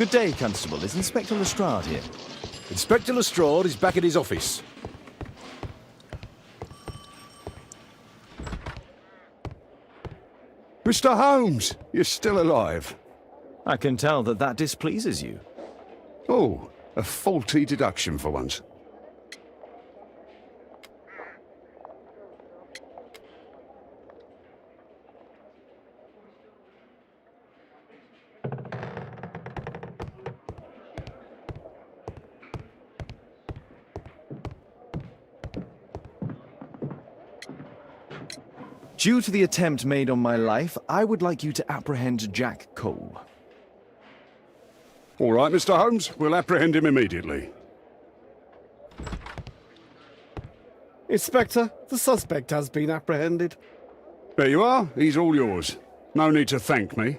S1: Good day, Constable. Is Inspector Lestrade here?
S14: Inspector Lestrade is back at his office. Mr. Holmes, you're still alive.
S1: I can tell that that displeases you.
S14: Oh, a faulty deduction for once.
S1: Due to the attempt made on my life, I would like you to apprehend Jack Cole.
S14: All right, Mr. Holmes, we'll apprehend him immediately.
S15: Inspector, the suspect has been apprehended.
S14: There you are. He's all yours. No need to thank me.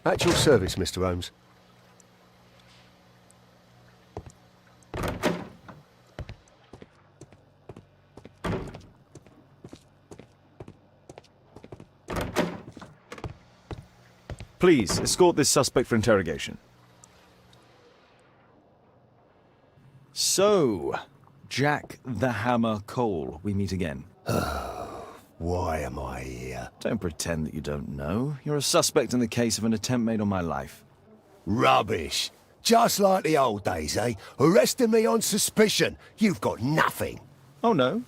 S12: At your service, Mr. Holmes.
S1: Please, escort this suspect for interrogation. So, Jack the Hammer Cole, we meet again.
S16: Why am I here?
S1: Don't pretend that you don't know. You're a suspect in the case of an attempt made on my life.
S16: Rubbish. Just like the old days, eh? Arresting me on suspicion. You've got nothing.
S1: Oh, no?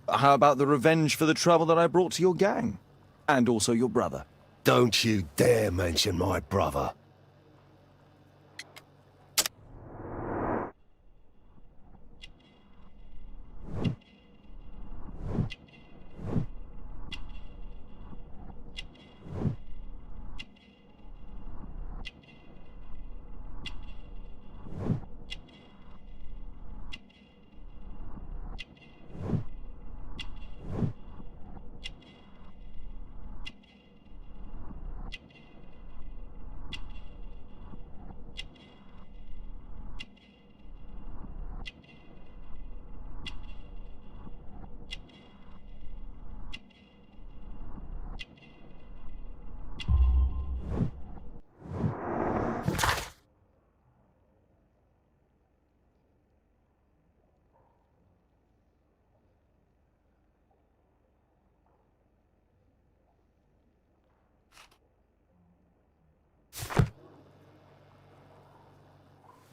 S1: How about the revenge for the trouble that I brought to your gang? And also your brother.
S16: Don't you dare mention my brother.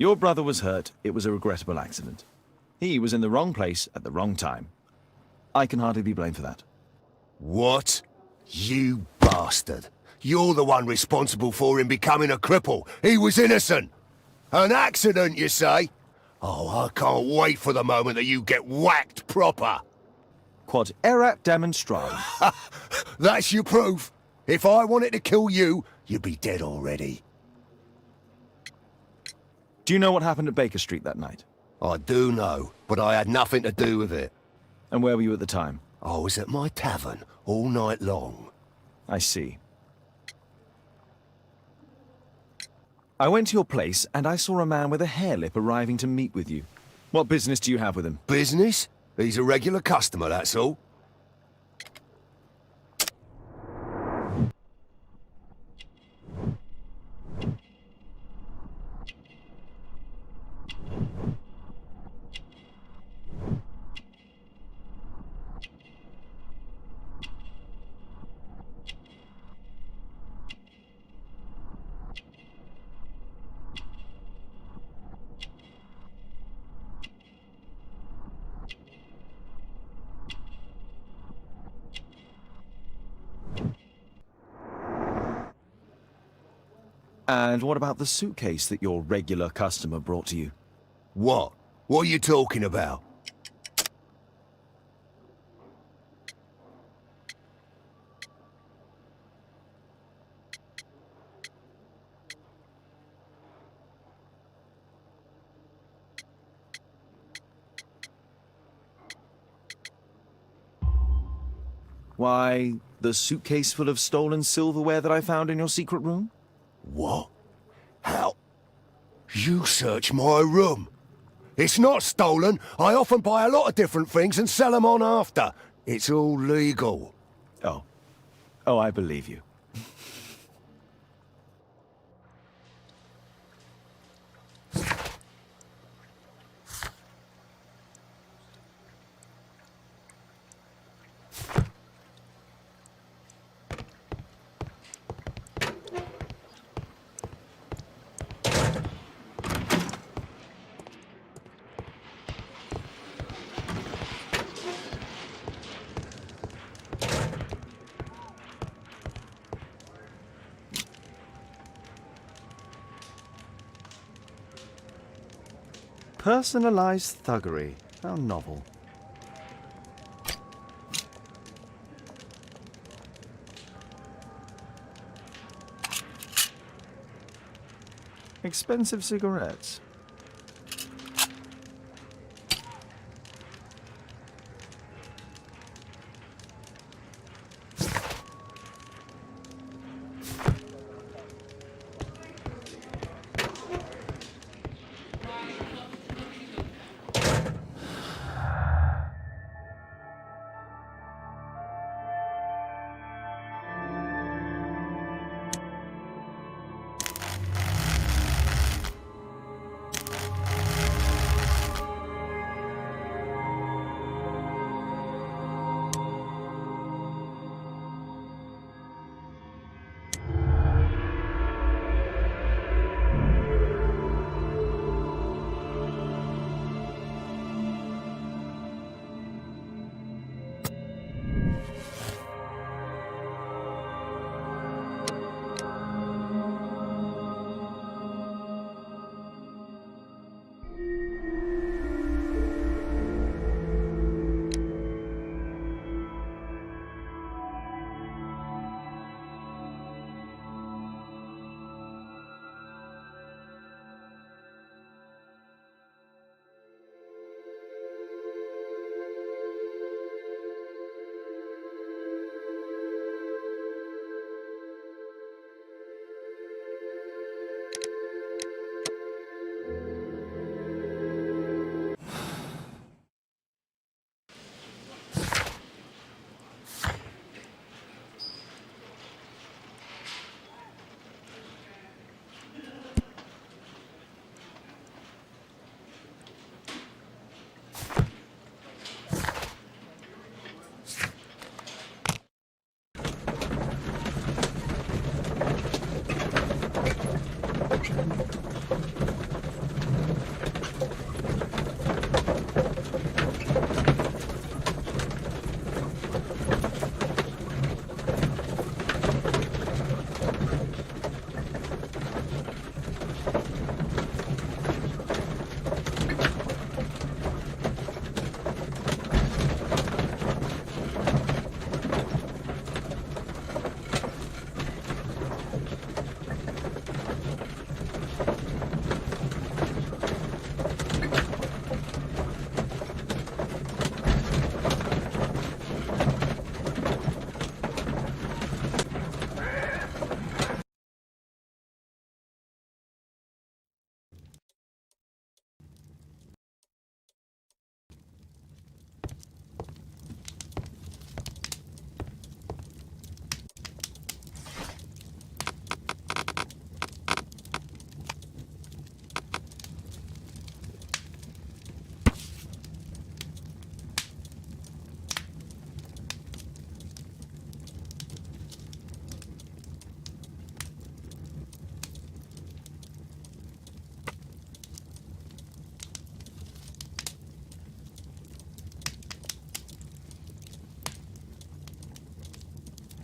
S1: Your brother was hurt. It was a regrettable accident. He was in the wrong place at the wrong time. I can hardly be blamed for that.
S16: What? You bastard. You're the one responsible for him becoming a cripple. He was innocent. An accident, you say? Oh, I can't wait for the moment that you get whacked proper.
S1: Quod erat demonstrandum.
S16: That's your proof. If I wanted to kill you, you'd be dead already.
S1: Do you know what happened at Baker Street that night?
S16: I do know, but I had nothing to do with it.
S1: And where were you at the time?
S16: I was at my tavern all night long.
S1: I see. I went to your place and I saw a man with a hairlip arriving to meet with you. What business do you have with him?
S16: Business? He's a regular customer, that's all.
S1: And what about the suitcase that your regular customer brought to you?
S16: What? What are you talking about?
S1: Why, the suitcase full of stolen silverware that I found in your secret room?
S16: What? How? You search my room. It's not stolen. I often buy a lot of different things and sell them on after. It's all legal.
S1: Oh. Oh, I believe you. Personalized thuggery. How novel. Expensive cigarettes.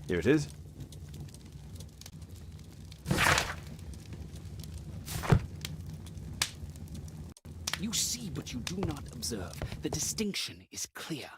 S1: Here it is.
S3: You see, but you do not observe. The distinction is clear.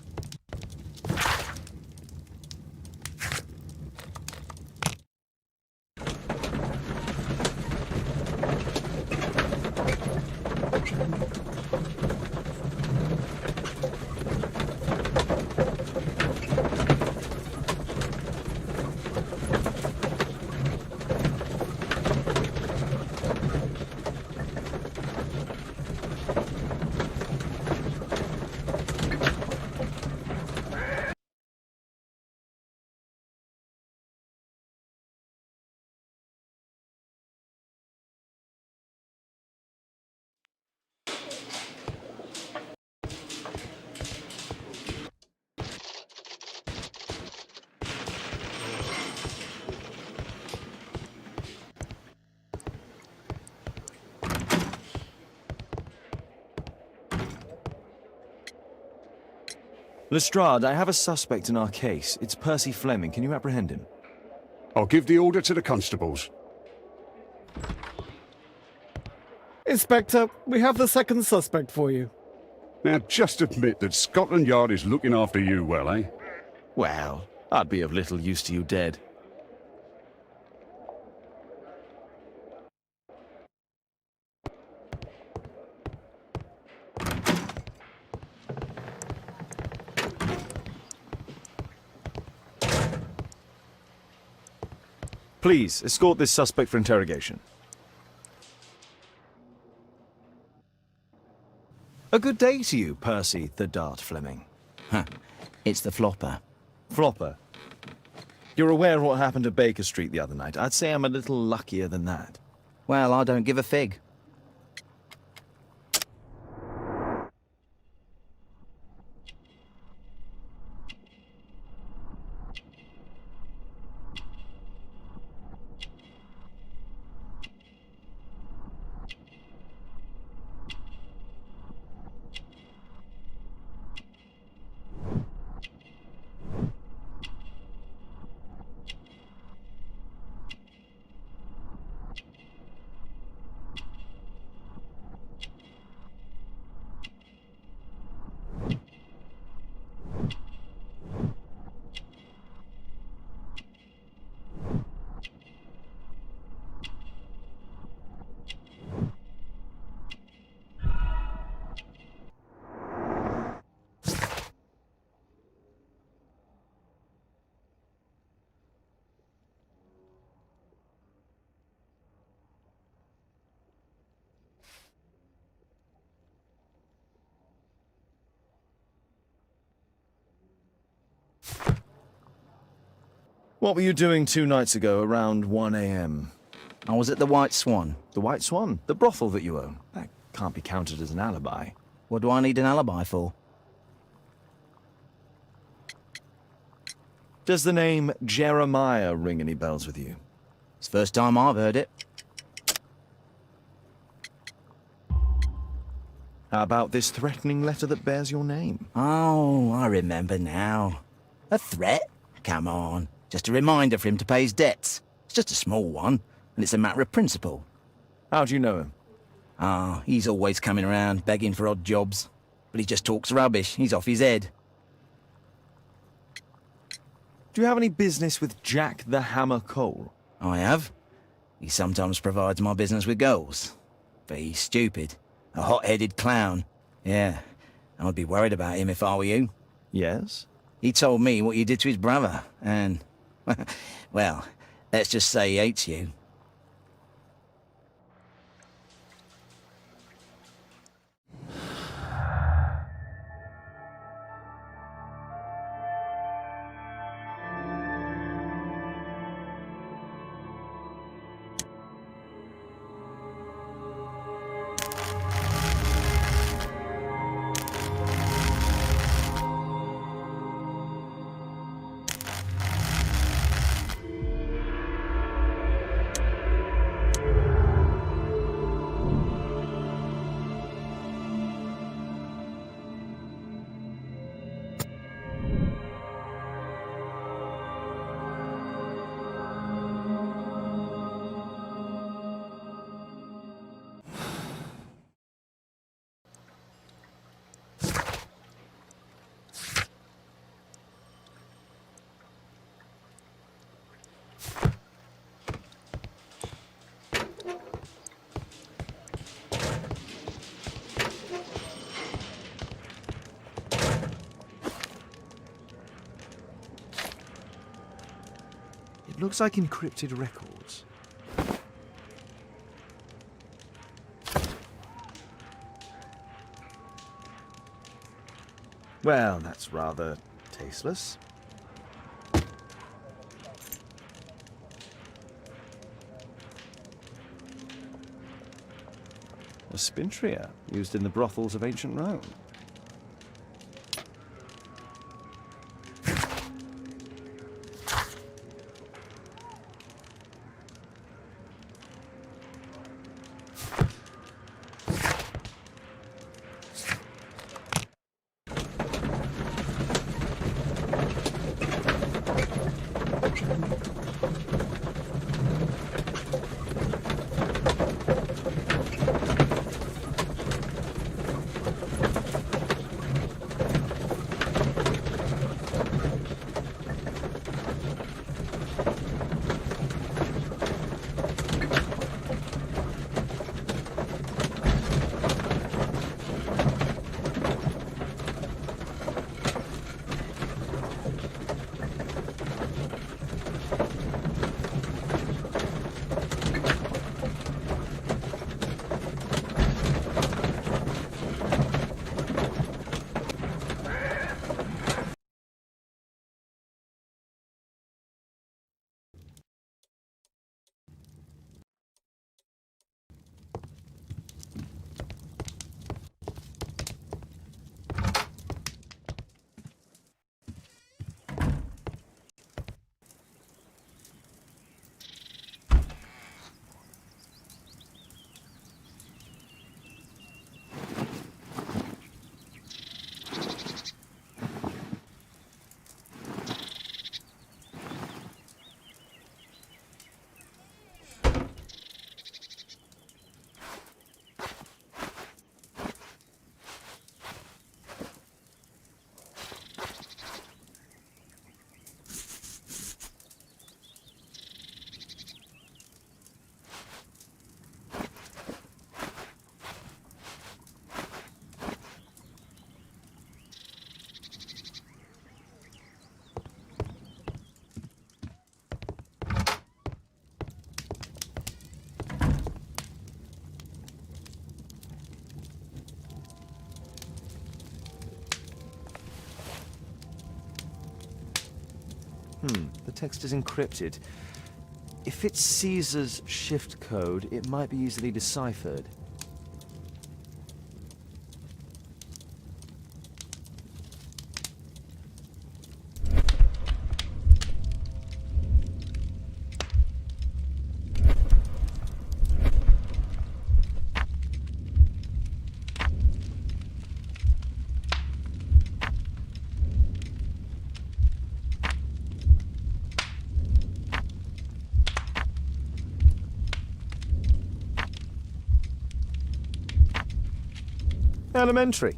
S1: Lestrade, I have a suspect in our case. It's Percy Fleming. Can you apprehend him?
S14: I'll give the order to the constables.
S15: Inspector, we have the second suspect for you.
S14: Now, just admit that Scotland Yard is looking after you well, eh?
S1: Well, I'd be of little use to you dead. Please, escort this suspect for interrogation. A good day to you, Percy the Dart Fleming.
S17: Huh. It's the flopper.
S1: Flopper? You're aware of what happened at Baker Street the other night. I'd say I'm a little luckier than that.
S17: Well, I don't give a fig.
S1: What were you doing 2 nights ago around 1 a.m.?
S17: I was at the White Swan.
S1: The White Swan? The brothel that you own? That can't be counted as an alibi.
S17: What do I need an alibi for?
S1: Does the name Jeremiah ring any bells with you?
S17: It's the first time I've heard it.
S1: How about this threatening letter that bears your name?
S17: Oh, I remember now. A threat? Come on. Just a reminder for him to pay his debts. It's just a small one, and it's a matter of principle.
S1: How do you know him?
S17: Ah, he's always coming around, begging for odd jobs. But he just talks rubbish. He's off his head.
S1: Do you have any business with Jack the Hammer Cole?
S17: I have. He sometimes provides my business with goals. But he's stupid. A hot-headed clown. Yeah, I'd be worried about him if I were you.
S1: Yes?
S17: He told me what you did to his brother, and... well, let's just say he hates you.
S1: Looks like encrypted records. Well, that's rather tasteless. A spintria used in the brothels of ancient Rome. The text is encrypted. If it's Caesar's shift code, it might be easily deciphered. Elementary.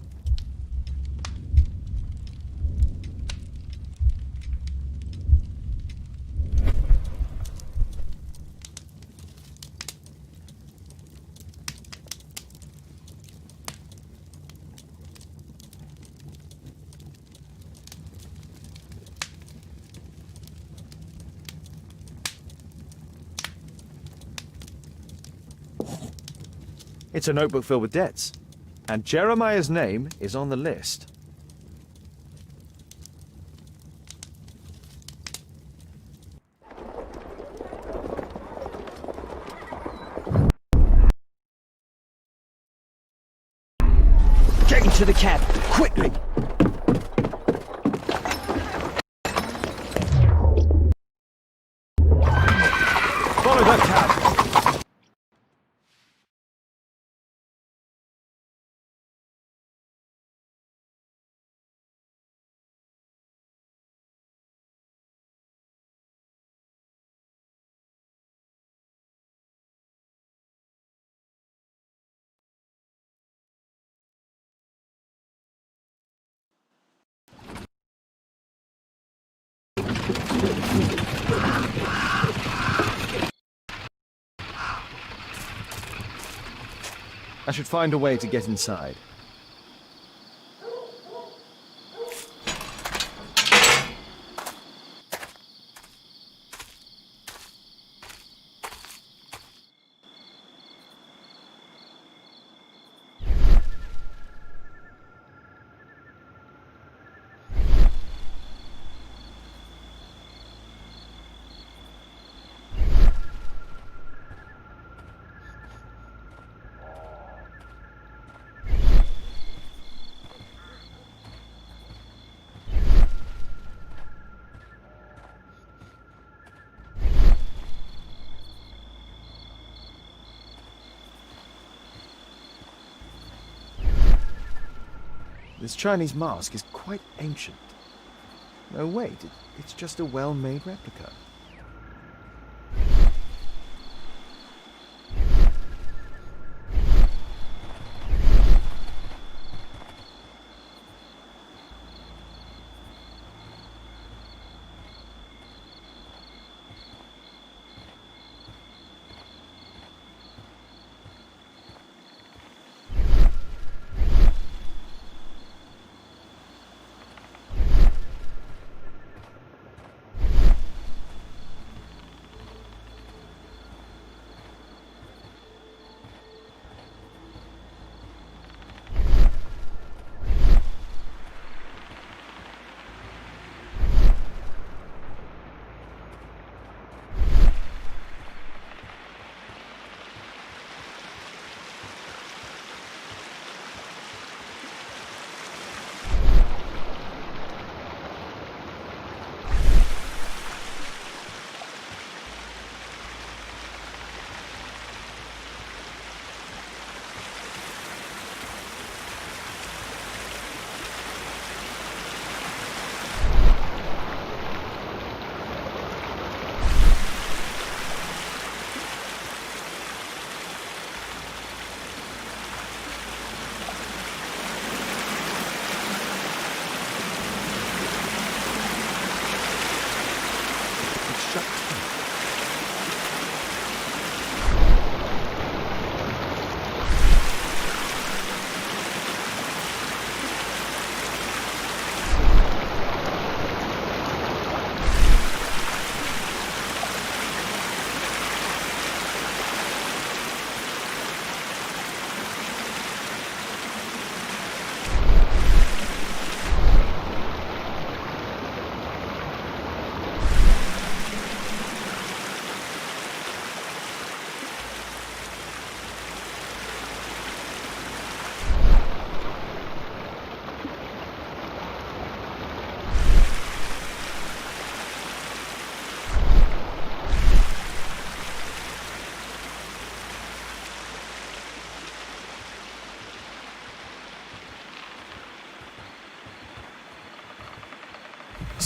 S1: It's a notebook filled with debts. And Jeremiah's name is on the list.
S5: Get into the cab, quickly!
S1: Follow that cab! I should find a way to get inside. This Chinese mask is quite ancient. No, wait, it's just a well-made replica.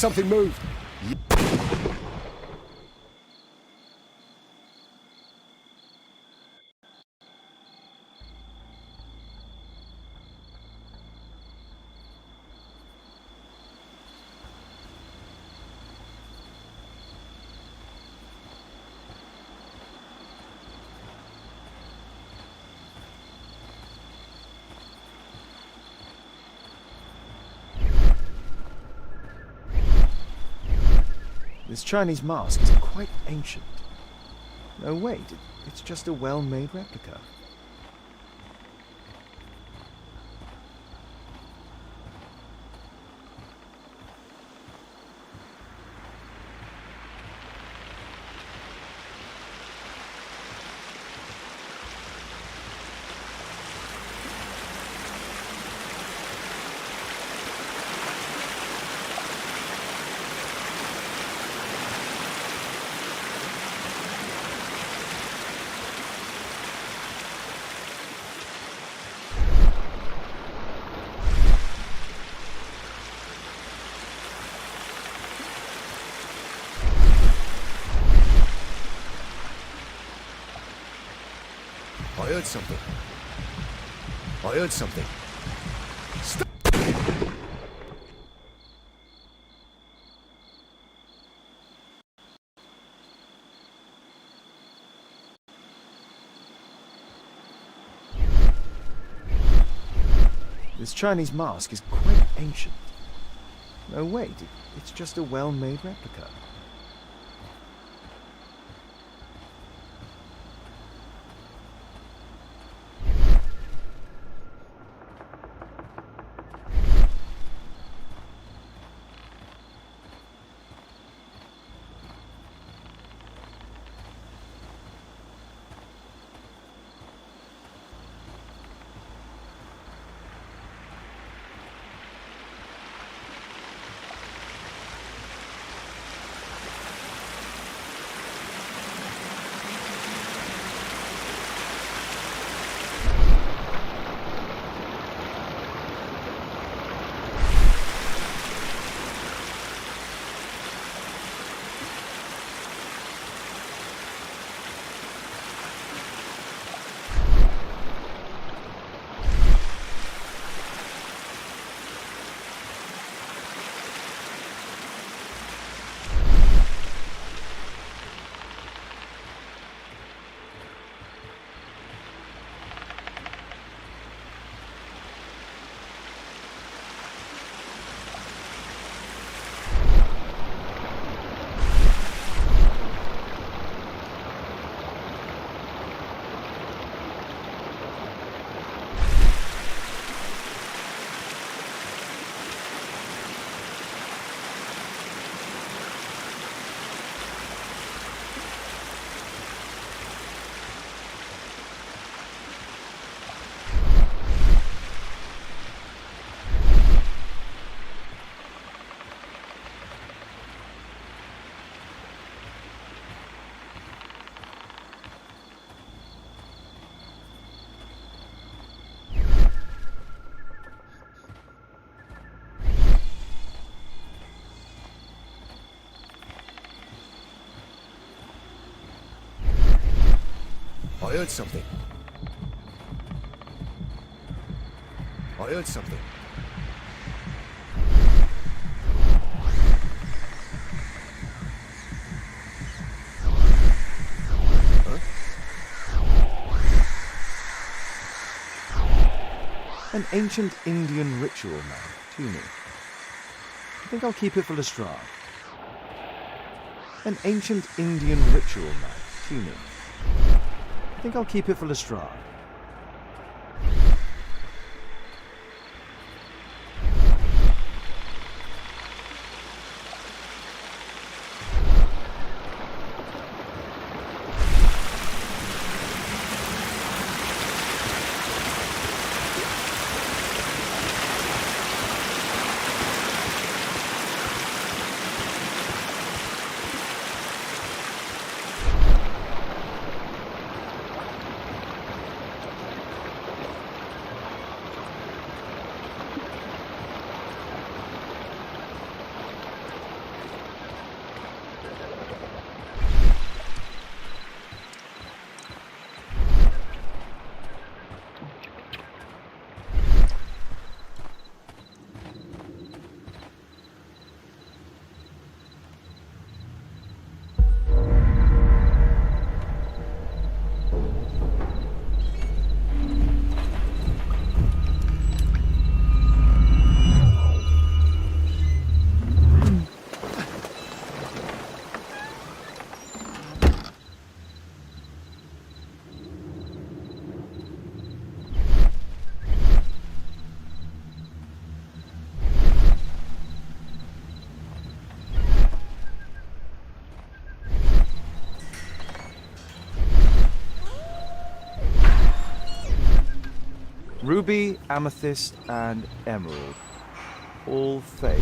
S8: Something moved.
S1: This Chinese mask is quite ancient. No, wait, it's just a well-made replica.
S16: I heard something. I heard something. Stop!
S1: This Chinese mask is quite ancient. No, wait, it's just a well-made replica.
S16: I heard something. I heard something.
S1: An ancient Indian ritual man, tuning. I think I'll keep it for Lestrade. An ancient Indian ritual man, tuning. I think I'll keep it for Lestrade. Ruby, amethyst, and emerald. All fake.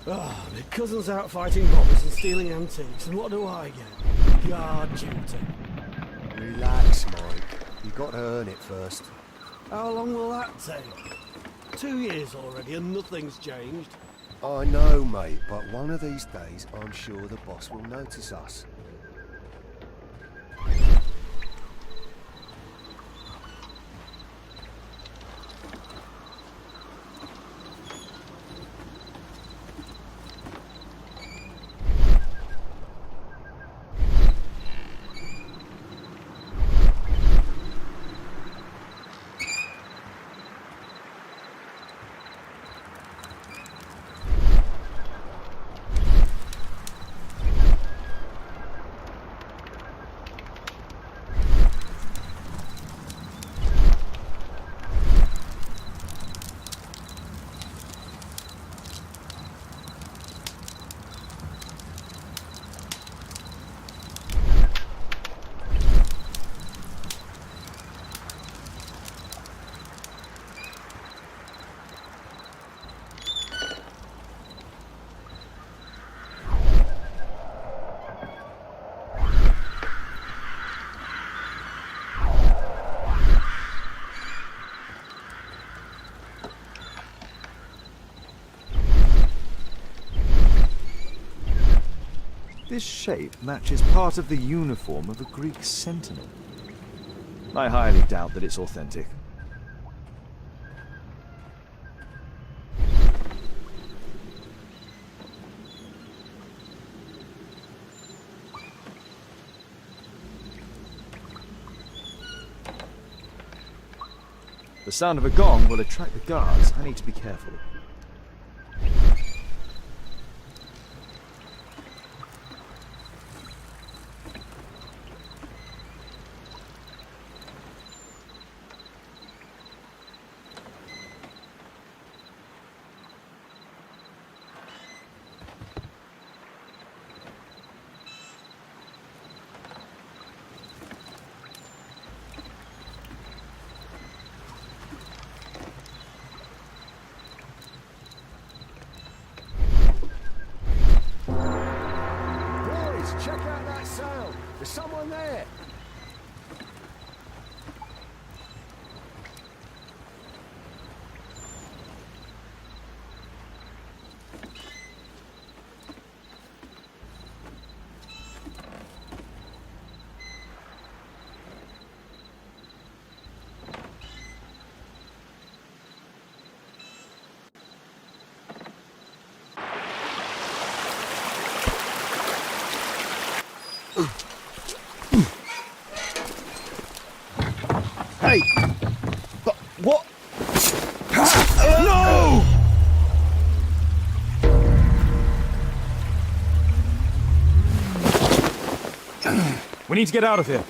S8: Ah, my cousin's out fighting robbers and stealing antiques, and what do I get? Guard duty.
S12: Relax, Mike. You got to earn it first.
S8: How long will that take? 2 years already and nothing's changed.
S12: I know, mate, but one of these days I'm sure the boss will notice us.
S1: This shape matches part of the uniform of a Greek sentinel. I highly doubt that it's authentic. The sound of a gong will attract the guards. I need to be careful.
S16: There's someone there! Hey! But what? No!
S1: We need to get out of here.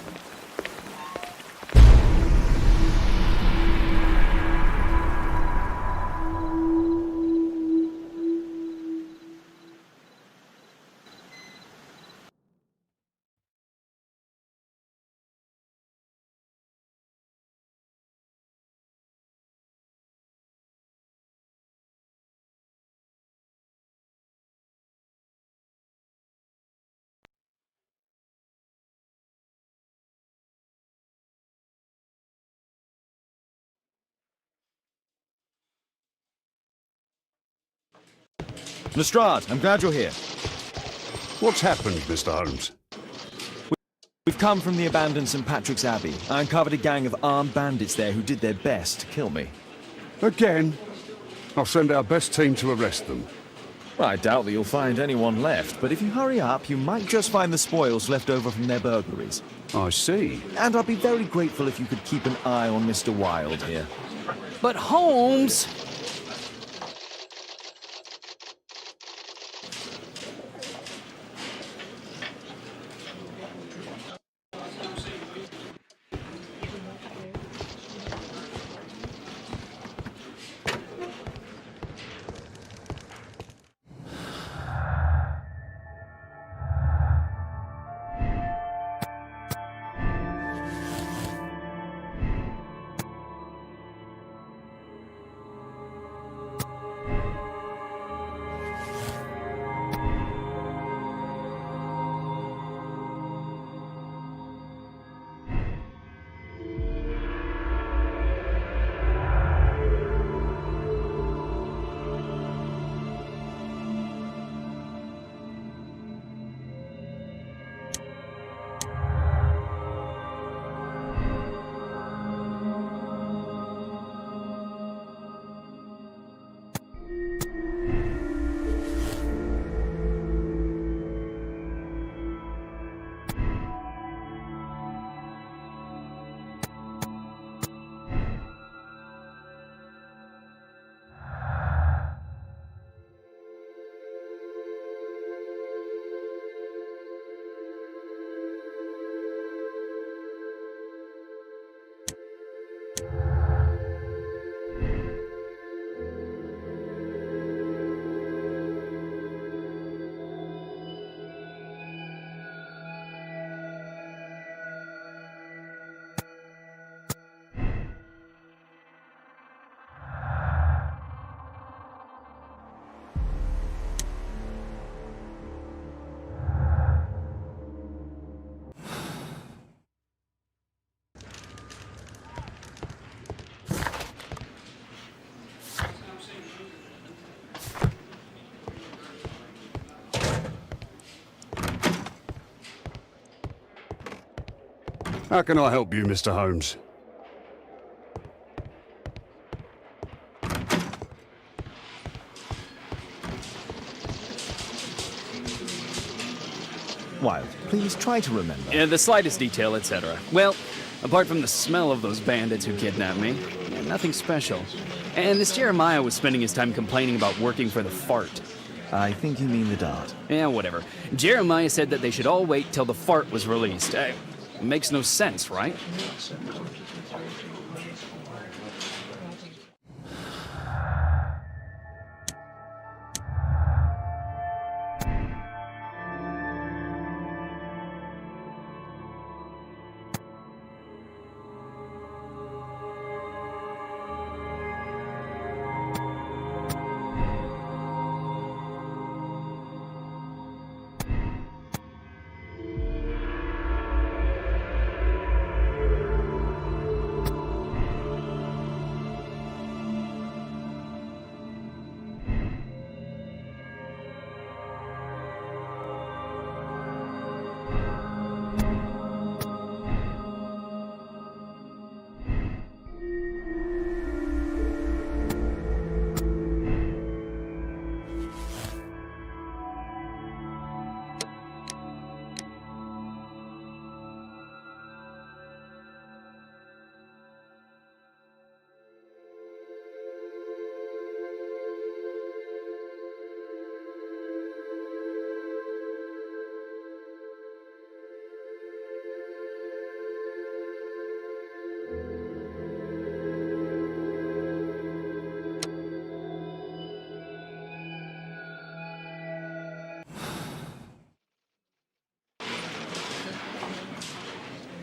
S1: Lestrade, I'm glad you're here.
S14: What's happened, Mr. Holmes?
S1: We've come from the abandoned St. Patrick's Abbey. I uncovered a gang of armed bandits there who did their best to kill me.
S14: Again? I'll send our best team to arrest them.
S1: Well, I doubt that you'll find anyone left, but if you hurry up, you might just find the spoils left over from their burglaries.
S14: I see.
S1: And I'd be very grateful if you could keep an eye on Mr. Wilde here.
S3: But Holmes...
S14: How can I help you, Mr. Holmes?
S1: Wilde, please try to remember.
S3: Yeah, the slightest detail, etc. Well, apart from the smell of those bandits who kidnapped me, yeah, nothing special. And this Jeremiah was spending his time complaining about working for the fart.
S1: I think you mean the Dart.
S3: Yeah, whatever. Jeremiah said that they should all wait till the fart was released. Makes no sense, right?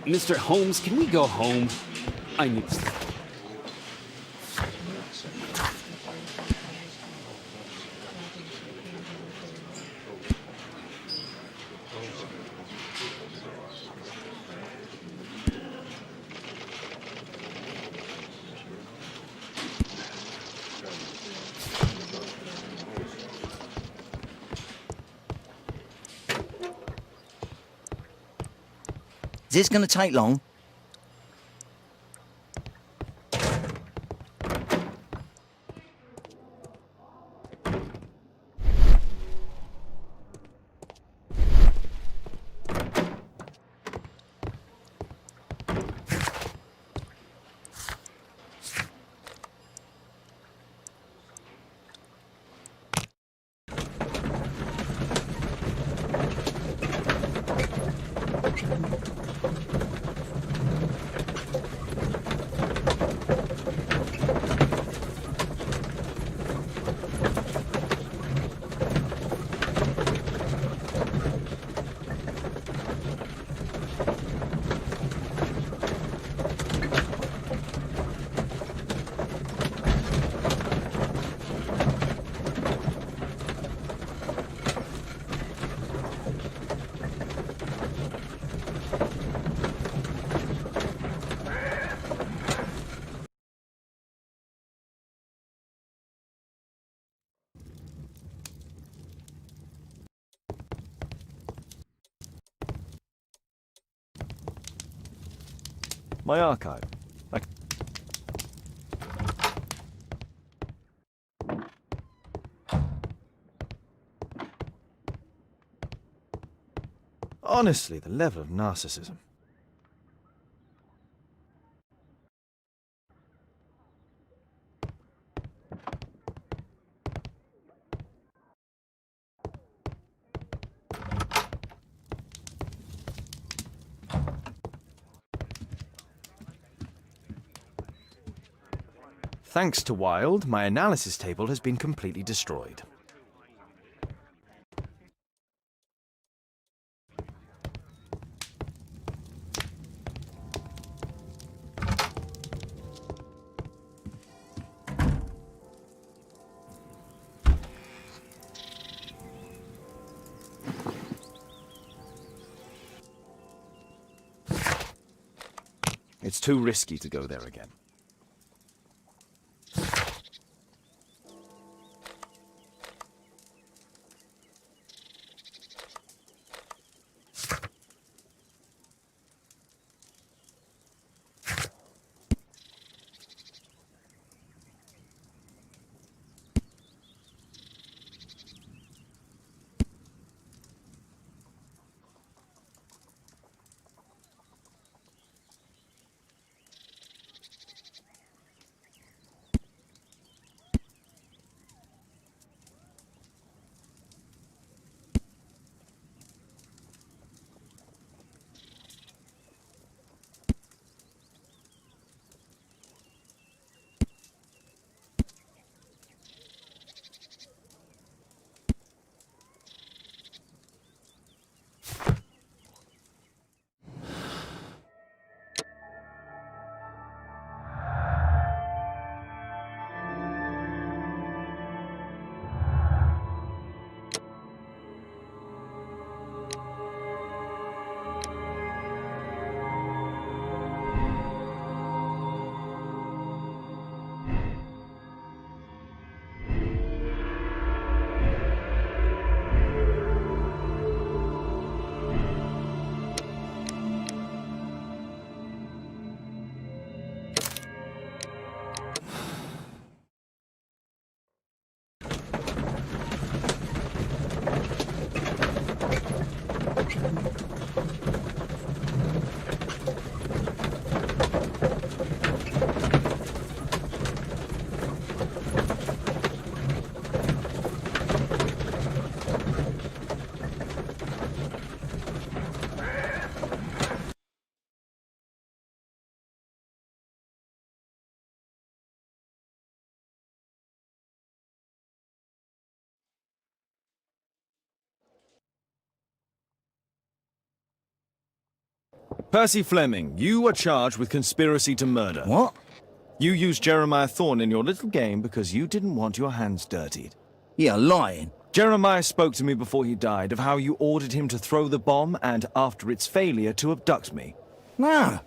S3: Mr. Holmes, can we go home? I need to sleep.
S17: Is this going to take long?
S1: My archive. Honestly, the level of narcissism. Thanks to Wilde, my analysis table has been completely destroyed. It's too risky to go there again. Percy Fleming, you are charged with conspiracy to murder.
S17: What?
S1: You used Jeremiah Thorne in your little game because you didn't want your hands dirtied.
S17: You're lying.
S1: Jeremiah spoke to me before he died of how you ordered him to throw the bomb and, after its failure, to abduct me.
S17: No,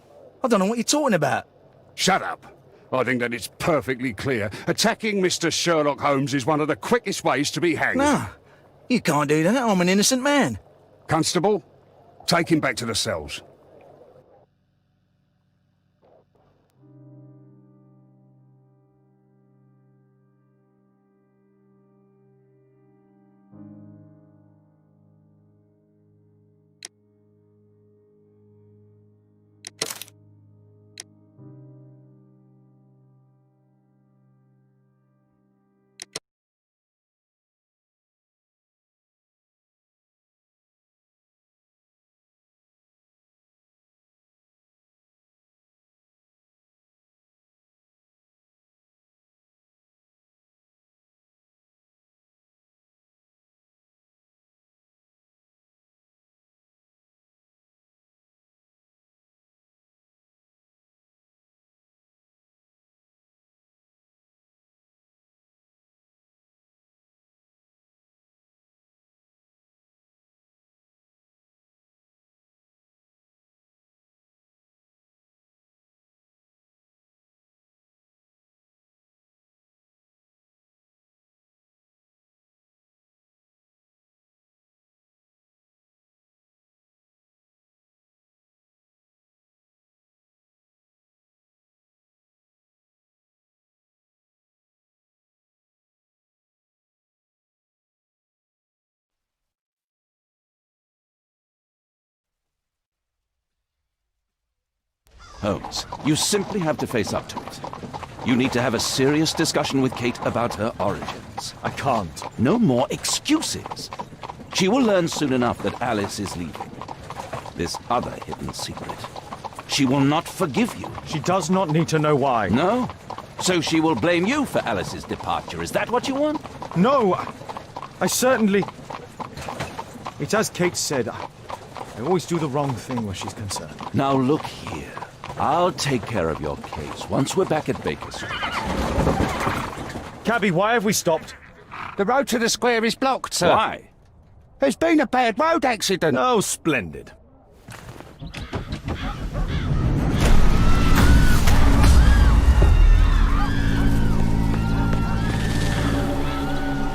S17: I don't know what you're talking about.
S14: Shut up. I think that it's perfectly clear. Attacking Mr. Sherlock Holmes is one of the quickest ways to be hanged.
S17: No, you can't do that. I'm an innocent man.
S14: Constable, take him back to the cells.
S11: Holmes, you simply have to face up to it. You need to have a serious discussion with Kate about her origins.
S1: I can't.
S11: No more excuses. She will learn soon enough that Alice is leaving. This other hidden secret. She will not forgive you.
S1: She does not need to know why.
S11: No? So she will blame you for Alice's departure. Is that what you want?
S1: No! I certainly... It's as Kate said, I always do the wrong thing where she's concerned.
S11: Now look here. I'll take care of your case once we're back at Baker Street.
S1: Cabby, why have we stopped?
S9: The road to the square is blocked, sir.
S11: Why?
S9: There's been a bad road accident.
S1: Oh, splendid.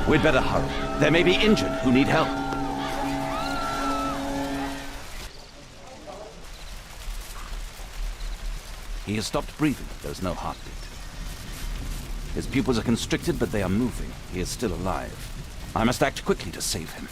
S11: We'd better hurry. There may be injured who need help. He has stopped breathing. There's no heartbeat. His pupils are constricted, but they are moving. He is still alive. I must act quickly to save him.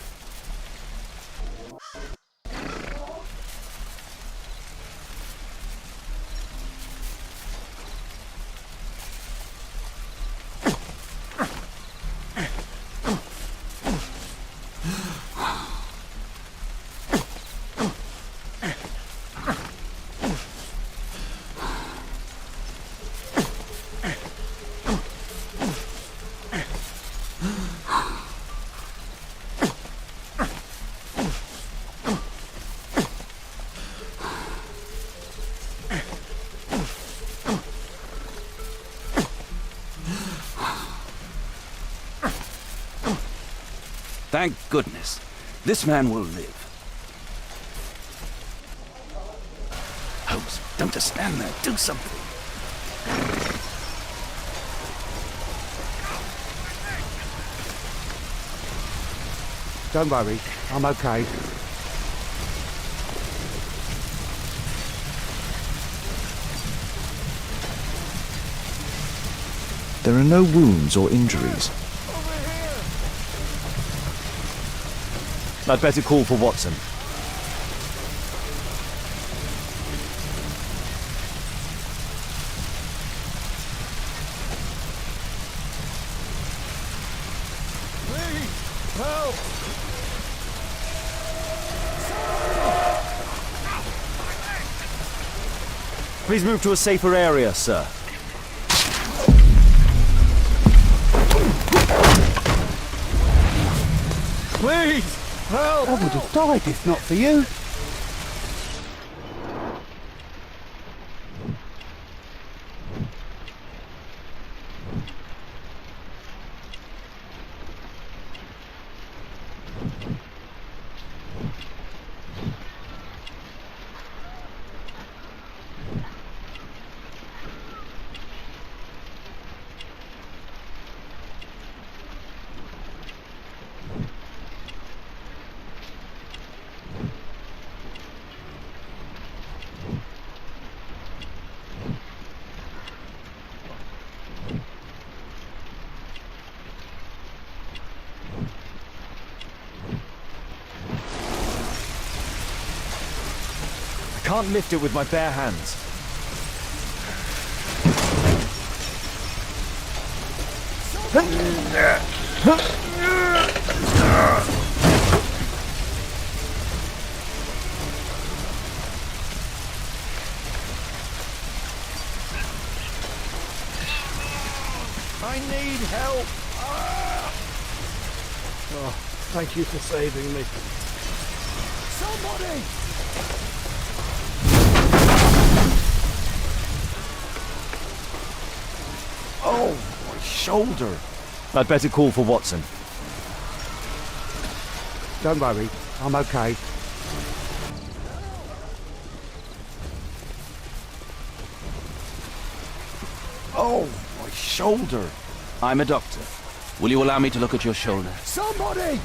S11: Thank goodness. This man will live. Holmes, don't just stand there. Do something.
S9: Don't worry, I'm okay.
S1: There are no wounds or injuries. I'd better call for Watson.
S8: Please, help!
S1: Please move to a safer area, sir.
S8: Please, help!
S9: I would have died if not for you.
S1: can't lift it with my bare hands.
S8: I need help! Oh, thank you for saving me. Somebody!
S1: Oh, my shoulder. I'd better call for Watson.
S14: Don't worry, I'm okay.
S1: Oh, my shoulder.
S11: I'm a doctor. Will you allow me to look at your shoulder?
S8: Somebody!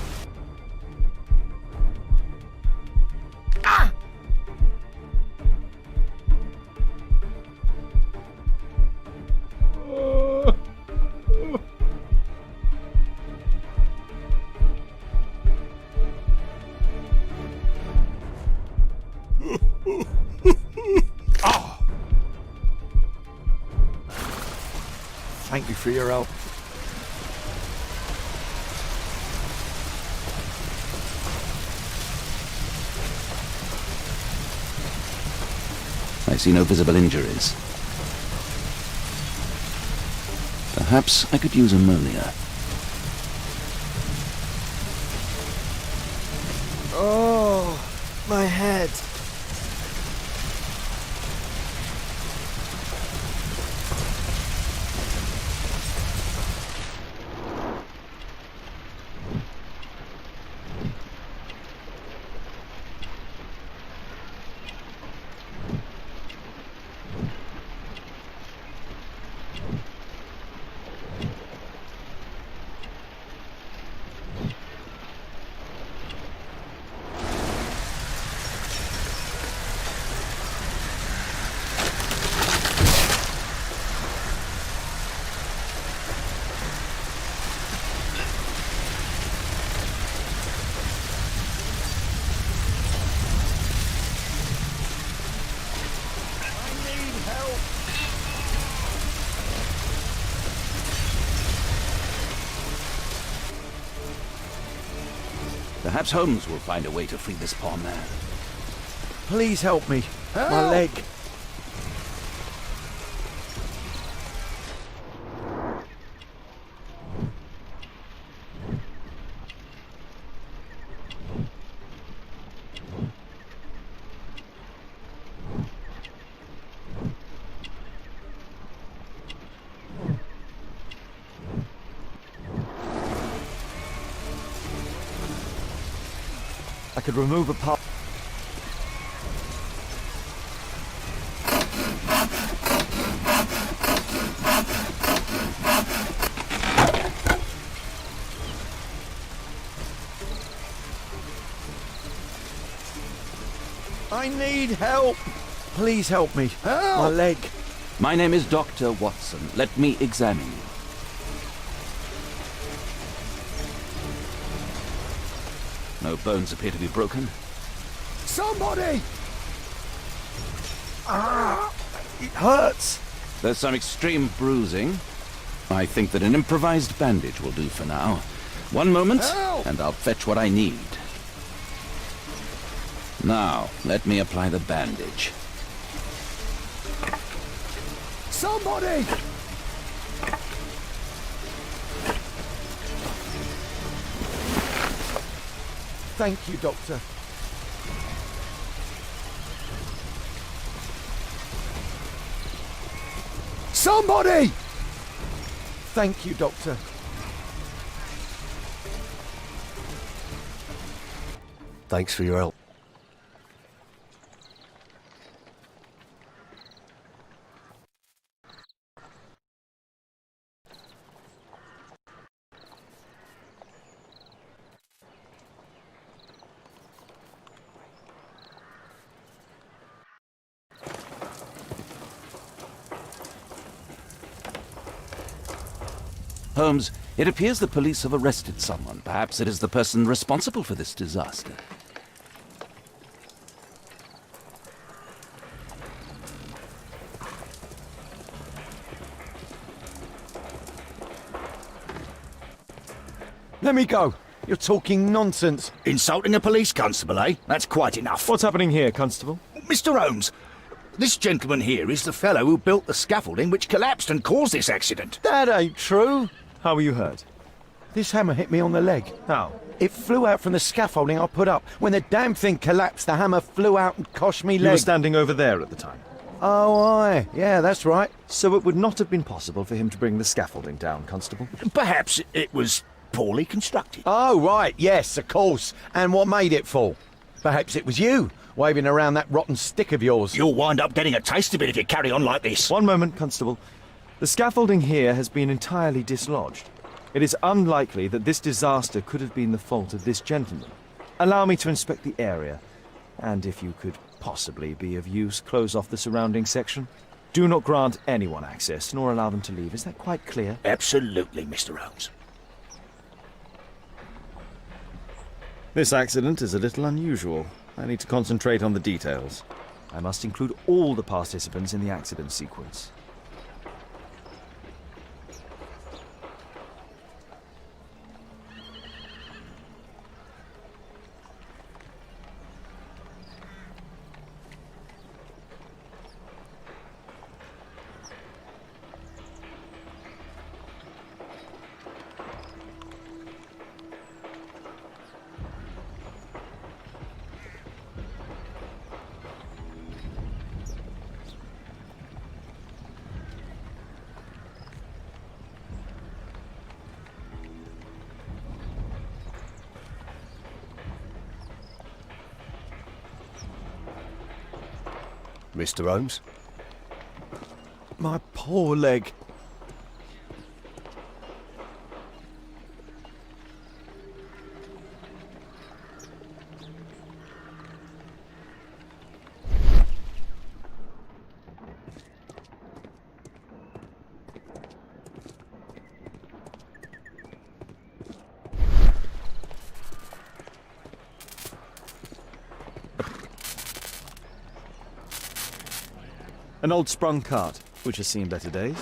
S1: Thank you for your help.
S11: I see no visible injuries. Perhaps I could use ammonia.
S1: Oh, my head.
S11: Perhaps Holmes will find a way to free this poor man.
S1: Please help me. My
S8: Help!
S1: leg. I could remove a part. I need help. Please help me.
S8: Help!
S1: My leg.
S11: My name is Dr. Watson. Let me examine you. No bones appear to be broken.
S8: Somebody!
S1: Ah, it hurts.
S11: There's some extreme bruising. I think that an improvised bandage will do for now. One moment,
S8: Help!
S11: and I'll fetch what I need. Now, let me apply the bandage.
S8: Somebody!
S1: Thank you, Doctor.
S8: Somebody!
S1: Thank you, Doctor.
S12: Thanks for your help.
S11: Holmes, it appears the police have arrested someone. Perhaps it is the person responsible for this disaster.
S18: Let me go. You're talking nonsense.
S9: Insulting a police constable, eh? That's quite enough.
S1: What's happening here, Constable?
S9: Mr. Holmes, this gentleman here is the fellow who built the scaffolding which collapsed and caused this accident.
S18: That ain't true.
S1: How were you hurt?
S18: This hammer hit me on the leg.
S1: How?
S18: It flew out from the scaffolding I put up. When the damn thing collapsed, the hammer flew out and cost me leg.
S1: You were standing over there at the time.
S18: Oh, aye. Yeah, that's right.
S1: So it would not have been possible for him to bring the scaffolding down, Constable?
S9: Perhaps it was poorly constructed.
S18: Oh, right. Yes, of course. And what made it fall? Perhaps it was you, waving around that rotten stick of yours.
S9: You'll wind up getting a taste of it if you carry on like this.
S1: One moment, Constable. The scaffolding here has been entirely dislodged. It is unlikely that this disaster could have been the fault of this gentleman. Allow me to inspect the area, and if you could possibly be of use, close off the surrounding section. Do not grant anyone access, nor allow them to leave. Is that quite clear?
S9: Absolutely, Mr. Holmes.
S1: This accident is a little unusual. I need to concentrate on the details. I must include all the participants in the accident sequence.
S16: Mr. Holmes?
S18: My poor leg.
S1: An old sprung cart, which has seen better days.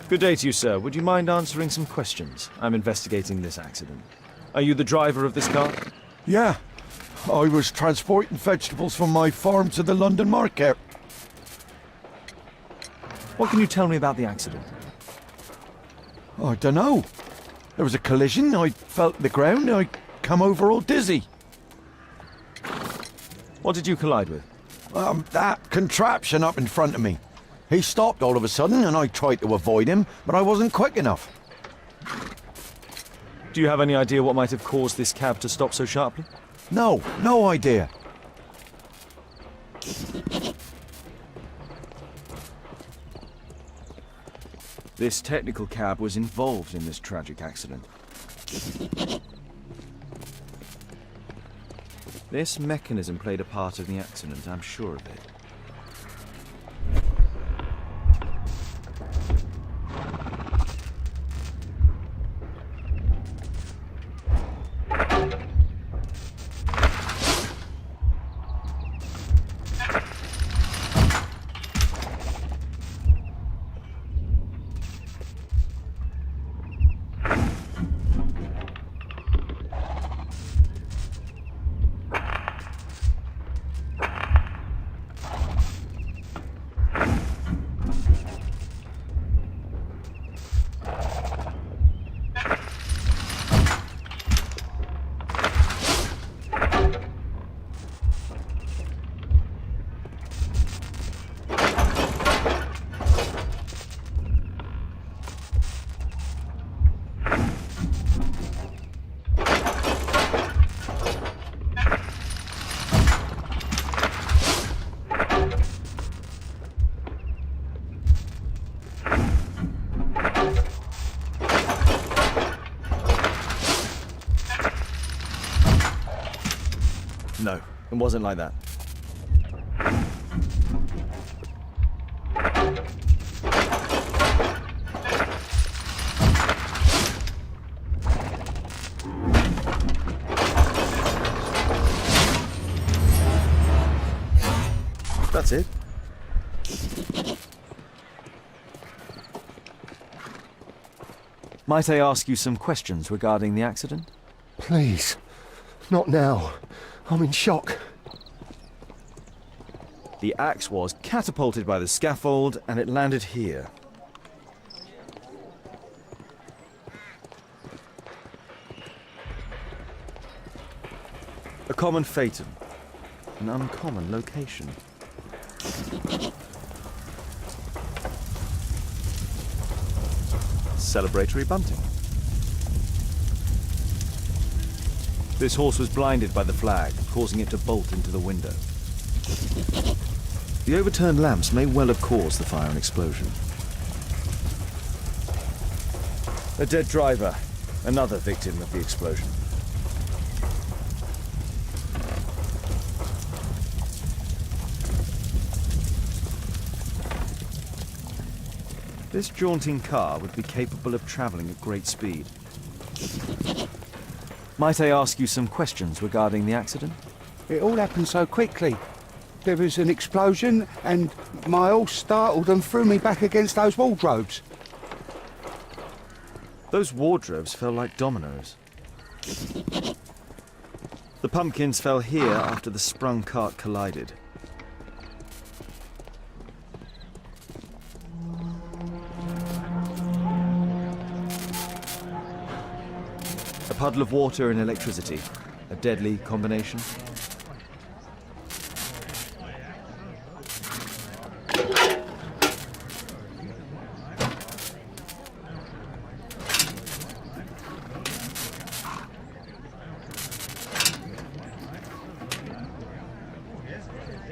S1: Good day to you, sir. Would you mind answering some questions? I'm investigating this accident. Are you the driver of this cart?
S18: Yeah. I was transporting vegetables from my farm to the London market.
S1: What can you tell me about the accident?
S18: I don't know. There was a collision. I felt the ground. I come over all dizzy.
S1: What did you collide with?
S18: That contraption up in front of me. He stopped all of a sudden and I tried to avoid him, but I wasn't quick enough.
S1: Do you have any idea what might have caused this cab to stop so sharply?
S18: No idea.
S1: This technical cab was involved in this tragic accident. This mechanism played a part in the accident, I'm sure of it. No, it wasn't like that. That's it. Might I ask you some questions regarding the accident?
S12: Please. Not now. I'm in shock.
S1: The axe was catapulted by the scaffold and it landed here. A common phaeton. An uncommon location. Celebratory bunting. This horse was blinded by the flag, causing it to bolt into the window. The overturned lamps may well have caused the fire and explosion. A dead driver, another victim of the explosion. This jaunting car would be capable of travelling at great speed. Might I ask you some questions regarding the accident?
S14: It all happened so quickly. There was an explosion and my horse startled and threw me back against those wardrobes.
S1: Those wardrobes fell like dominoes. The pumpkins fell here after the sprung cart collided. A puddle of water and electricity. A deadly combination.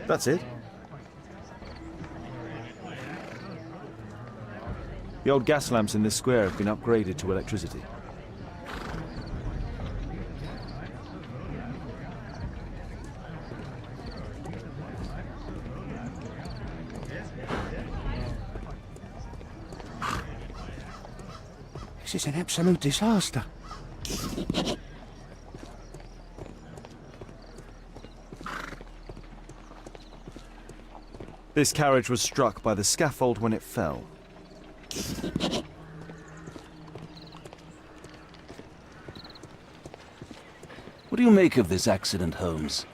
S1: That's it. The old gas lamps in this square have been upgraded to electricity.
S14: This is an absolute disaster.
S1: This carriage was struck by the scaffold when it fell.
S11: What do you make of this accident, Holmes?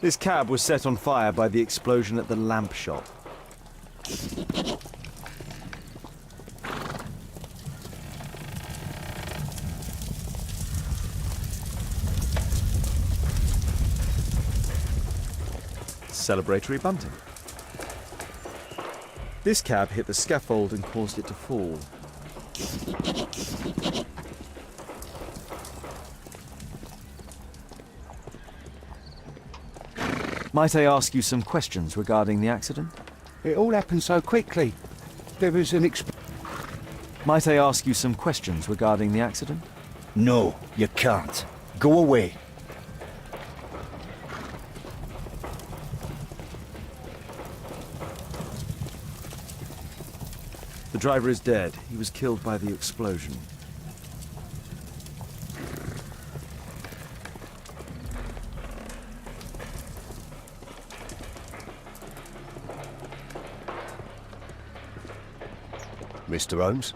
S1: This cab was set on fire by the explosion at the lamp shop. Celebratory bunting. This cab hit the scaffold and caused it to fall. Might I ask you some questions regarding the accident?
S14: It all happened so quickly. There was an
S1: Might I ask you some questions regarding the accident?
S18: No, you can't. Go away.
S1: The driver is dead. He was killed by the explosion.
S12: Mr. Holmes?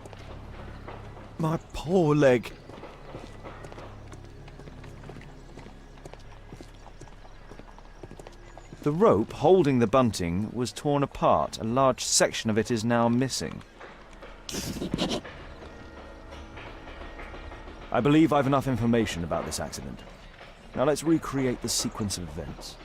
S1: My poor leg. The rope holding the bunting was torn apart. A large section of it is now missing. I believe I've enough information about this accident. Now let's recreate the sequence of events.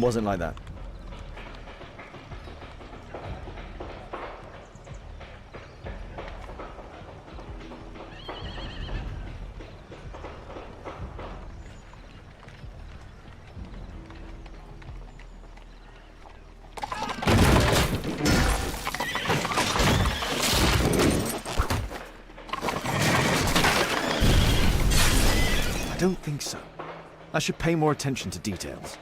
S1: wasn't like that. I don't think so. I should pay more attention to details.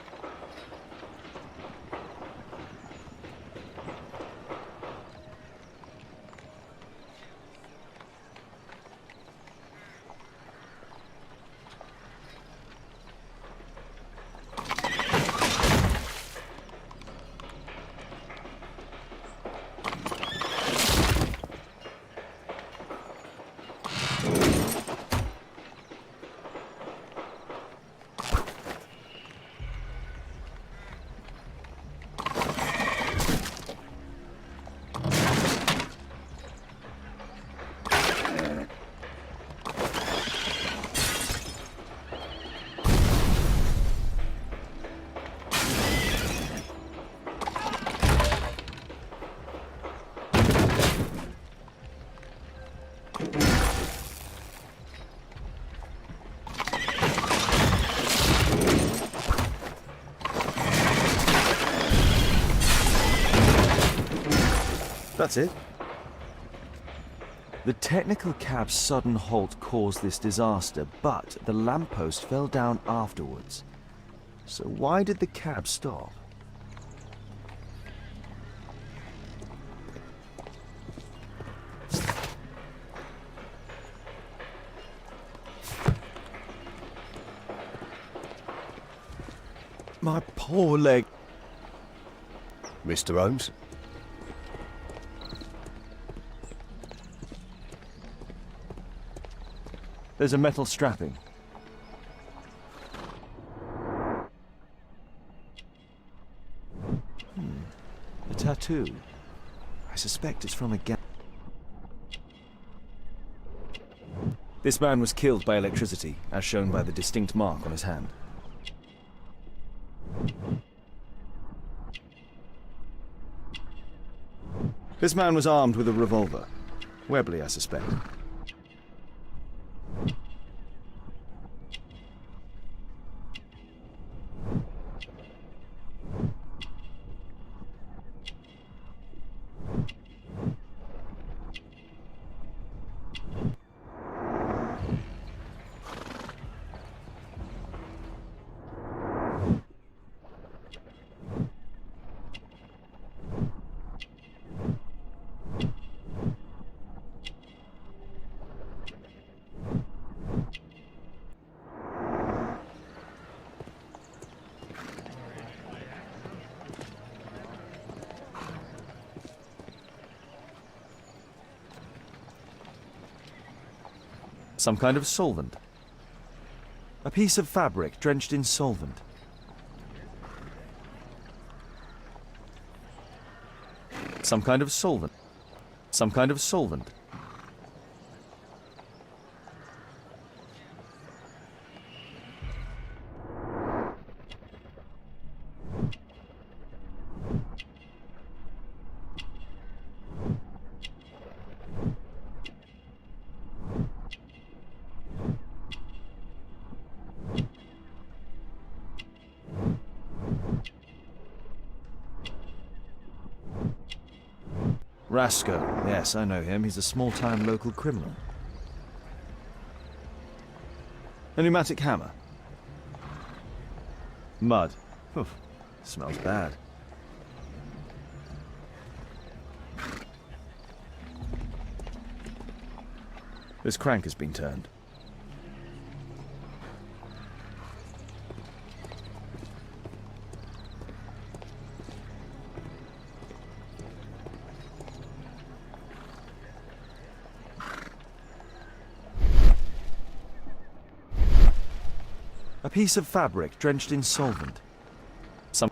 S1: That's it. The technical cab's sudden halt caused this disaster, but the lamppost fell down afterwards. So why did the cab stop? My poor leg.
S16: Mr. Holmes?
S1: There's a metal strapping. A tattoo. I suspect it's from a gang. This man was killed by electricity, as shown by the distinct mark on his hand. This man was armed with a revolver. Webley, I suspect. Some kind of solvent. A piece of fabric drenched in solvent. Some kind of solvent. Some kind of solvent. Rasco. Yes, I know him. He's a small-time local criminal. A pneumatic hammer. Mud. Oof. Smells bad. This crank has been turned. A piece of fabric drenched in solvent. Some...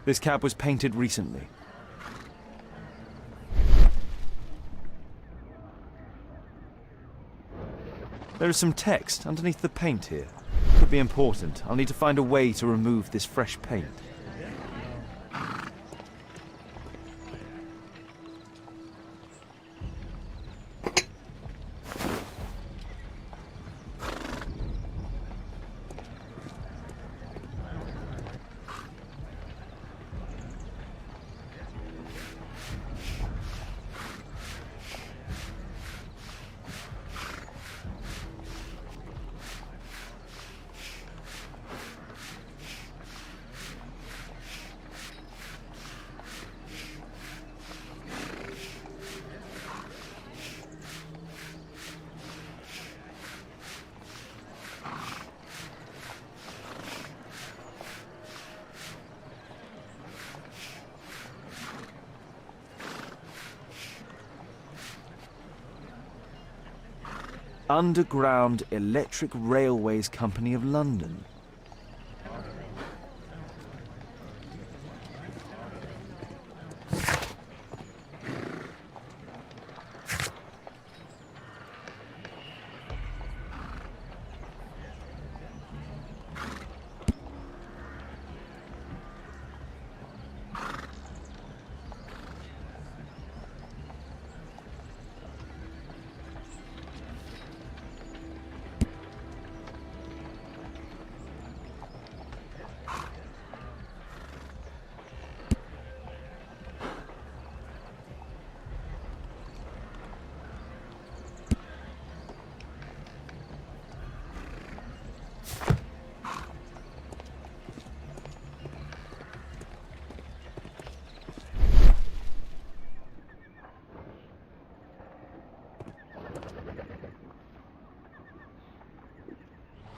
S1: This cab was painted recently. There is some text underneath the paint here. Could be important. I'll need to find a way to remove this fresh paint. Underground Electric Railways Company of London.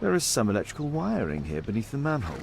S1: There is some electrical wiring here beneath the manhole.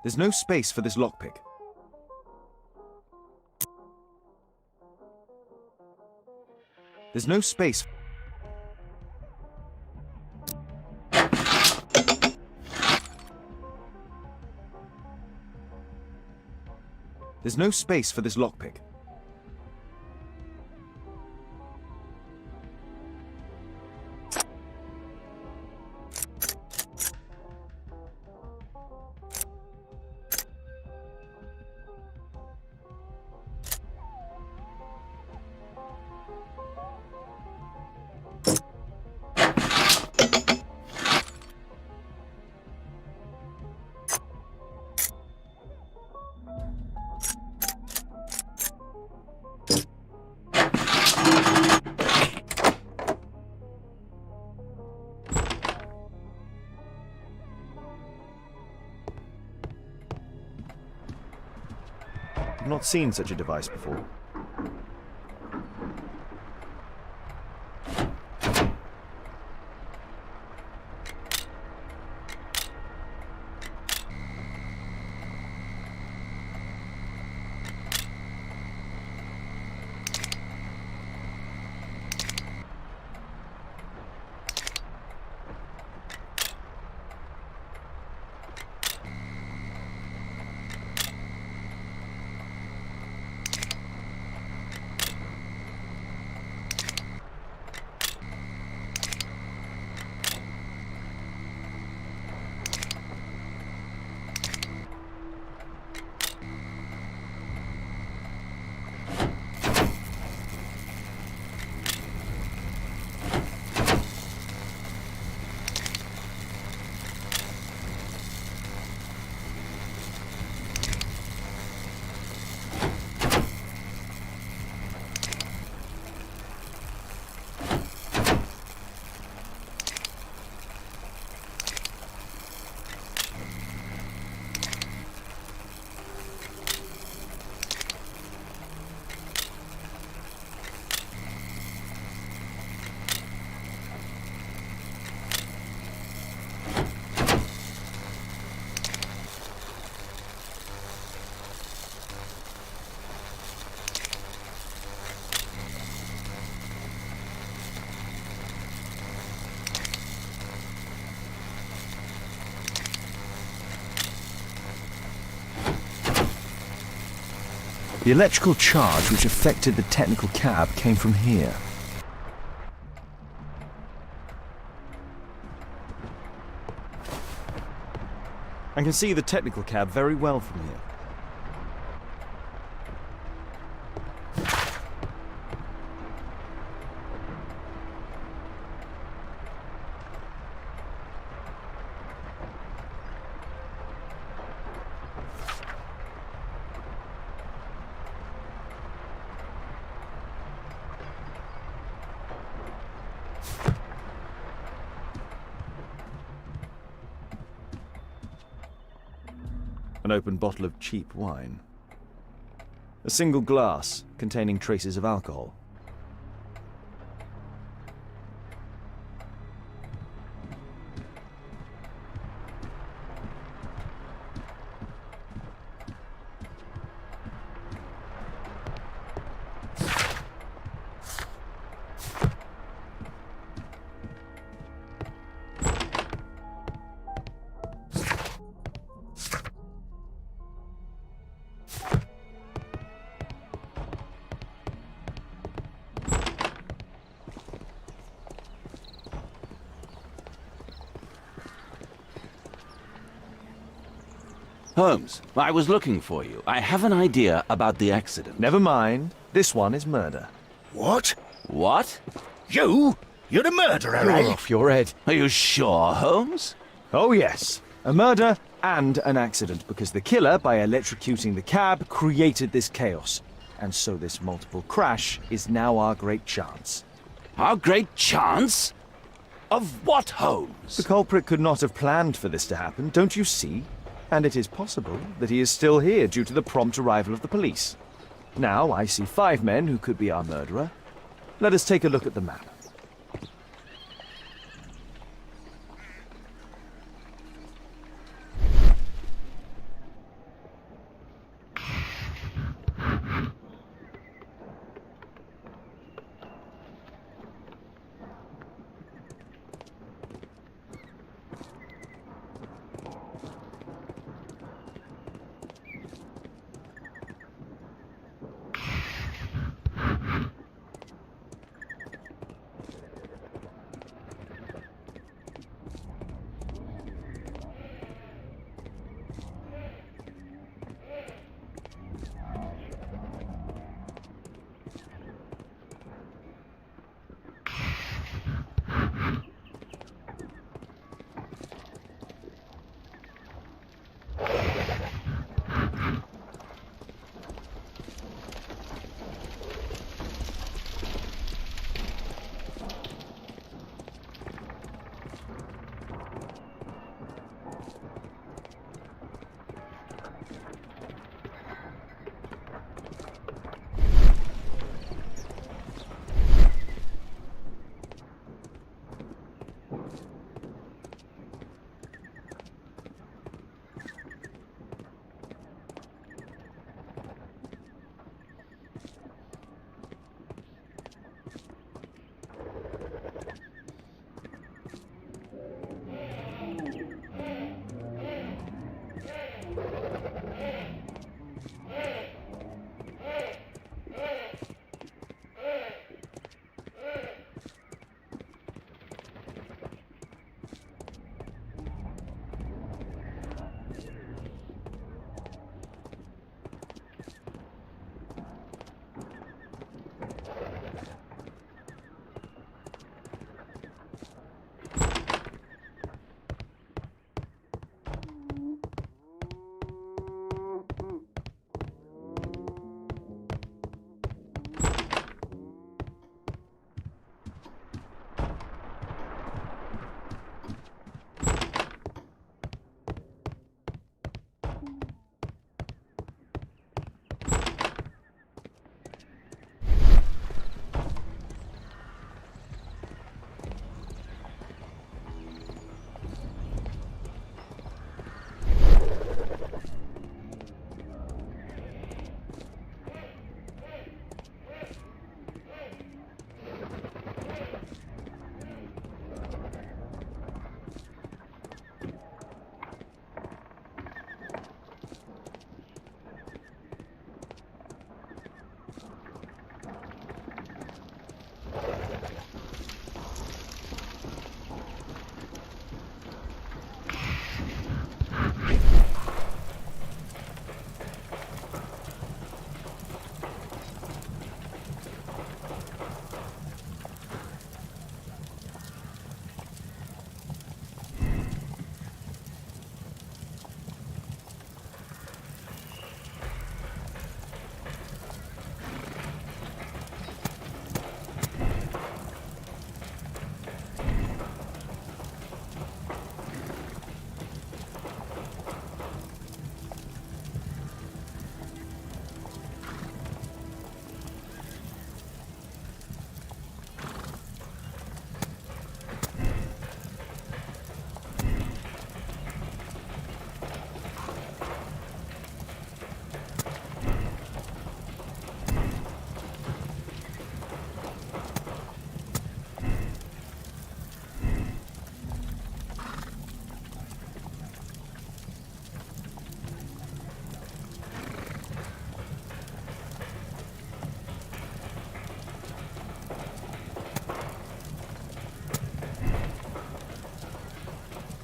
S1: There's no space for this lockpick. There's no space. There's no space for this lockpick. not seen such a device before. The electrical charge which affected the technical cab came from here. I can see the technical cab very well from here. An open bottle of cheap wine. A single glass containing traces of alcohol.
S11: Holmes, I was looking for you. I have an idea about the accident.
S1: Never mind. This one is murder.
S9: What?
S11: What?
S9: You? You're the murderer,
S1: You're
S9: eh?
S1: off your head.
S11: Are you sure, Holmes?
S1: Oh yes. A murder and an accident, because the killer, by electrocuting the cab, created this chaos. And so this multiple crash is now our great chance.
S11: Our great chance? Of what, Holmes?
S1: The culprit could not have planned for this to happen, don't you see? And it is possible that he is still here due to the prompt arrival of the police. Now I see 5 men who could be our murderer. Let us take a look at the map.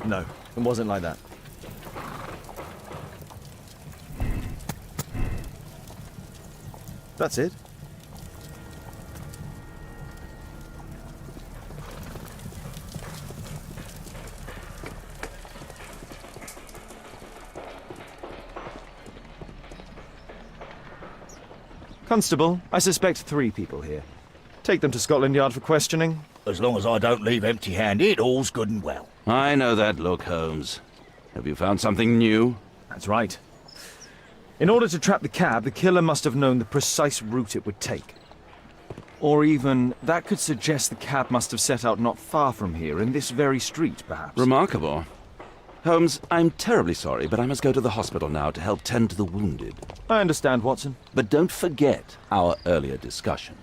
S1: No, it wasn't like that. That's it. Constable, I suspect 3 people here. Take them to Scotland Yard for questioning.
S9: As long as I don't leave empty-handed, all's good and well.
S11: I know that look, Holmes. Have you found something new?
S1: That's right. In order to trap the cab, the killer must have known the precise route it would take. Or even, that could suggest the cab must have set out not far from here, in this very street, perhaps.
S11: Remarkable. Holmes, I'm terribly sorry, but I must go to the hospital now to help tend to the wounded.
S1: I understand, Watson.
S11: But don't forget our earlier discussion.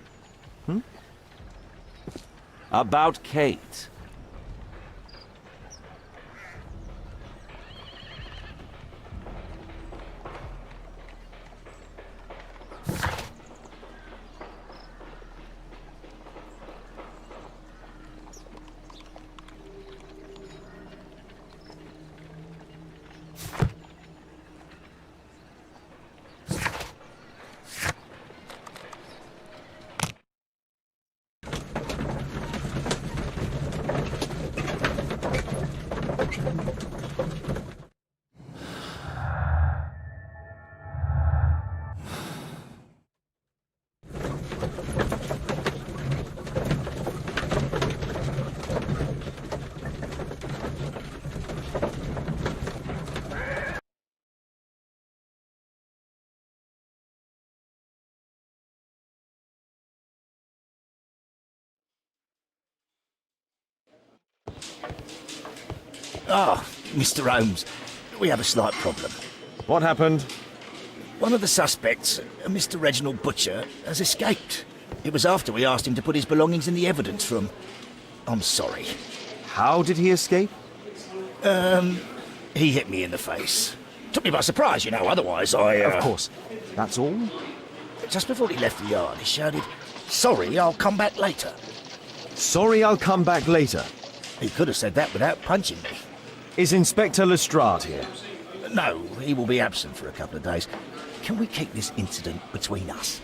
S11: About Kate.
S9: Ah, Mr. Holmes, we have a slight problem.
S1: What happened?
S9: One of the suspects, Mr. Reginald Butcher, has escaped. It was after we asked him to put his belongings in the evidence room. I'm sorry.
S1: How did he escape?
S9: He hit me in the face. Took me by surprise, you know, otherwise I...
S1: Of course. That's all?
S9: Just before he left the yard, he shouted, "Sorry, I'll come back later."
S1: Sorry, I'll come back later.
S9: He could have said that without punching me.
S1: Is Inspector Lestrade here?
S9: No, he will be absent for a couple of days. Can we keep this incident between us?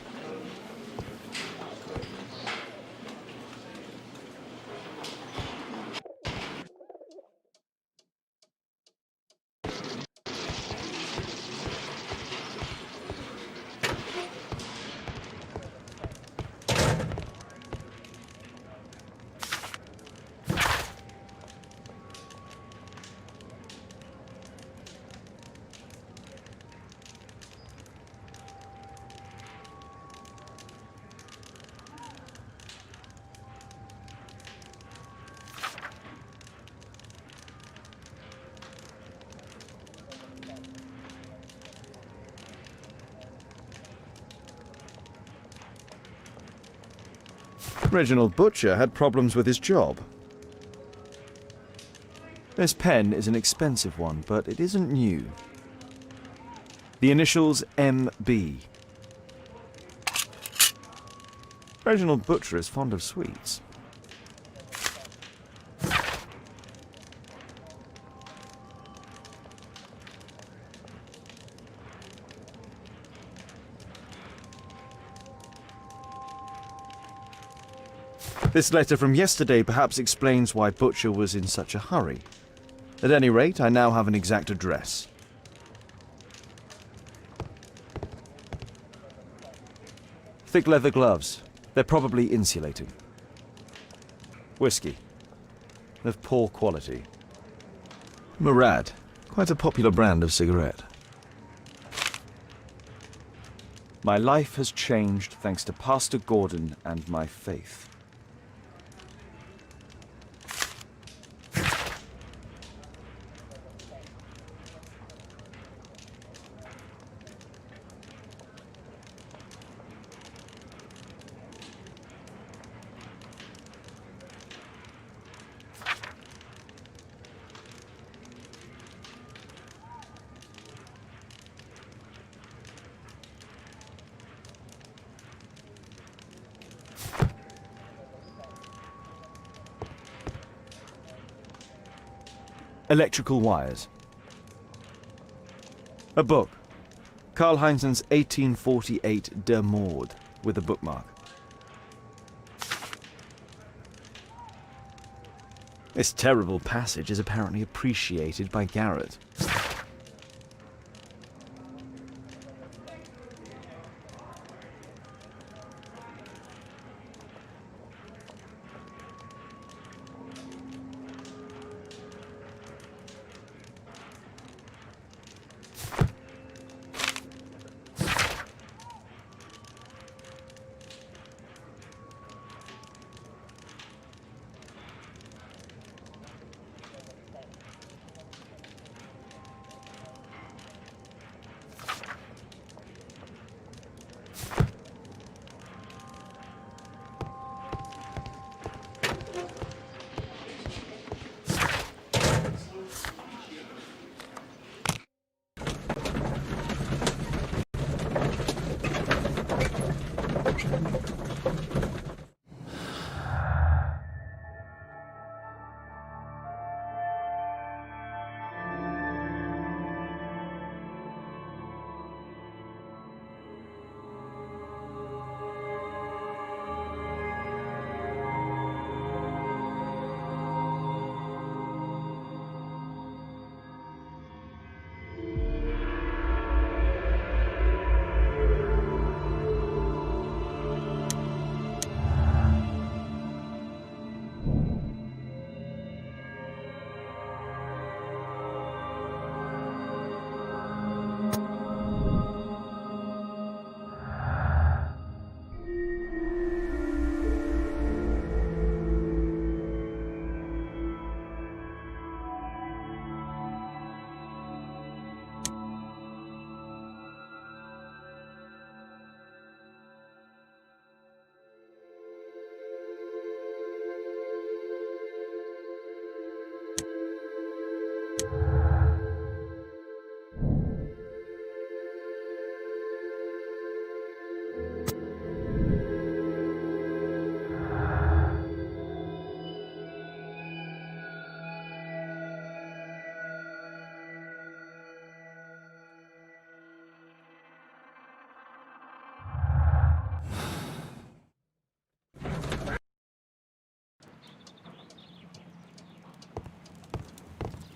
S1: Reginald Butcher had problems with his job. This pen is an expensive one, but it isn't new. The initials MB. Reginald Butcher is fond of sweets. This letter from yesterday perhaps explains why Butcher was in such a hurry. At any rate, I now have an exact address. Thick leather gloves. They're probably insulating. Whiskey. Of poor quality. Murad. Quite a popular brand of cigarette. My life has changed thanks to Pastor Gordon and my faith. Electrical wires. A book. Karl Heinzen's 1848 Der Mord, with a bookmark. This terrible passage is apparently appreciated by Garrett.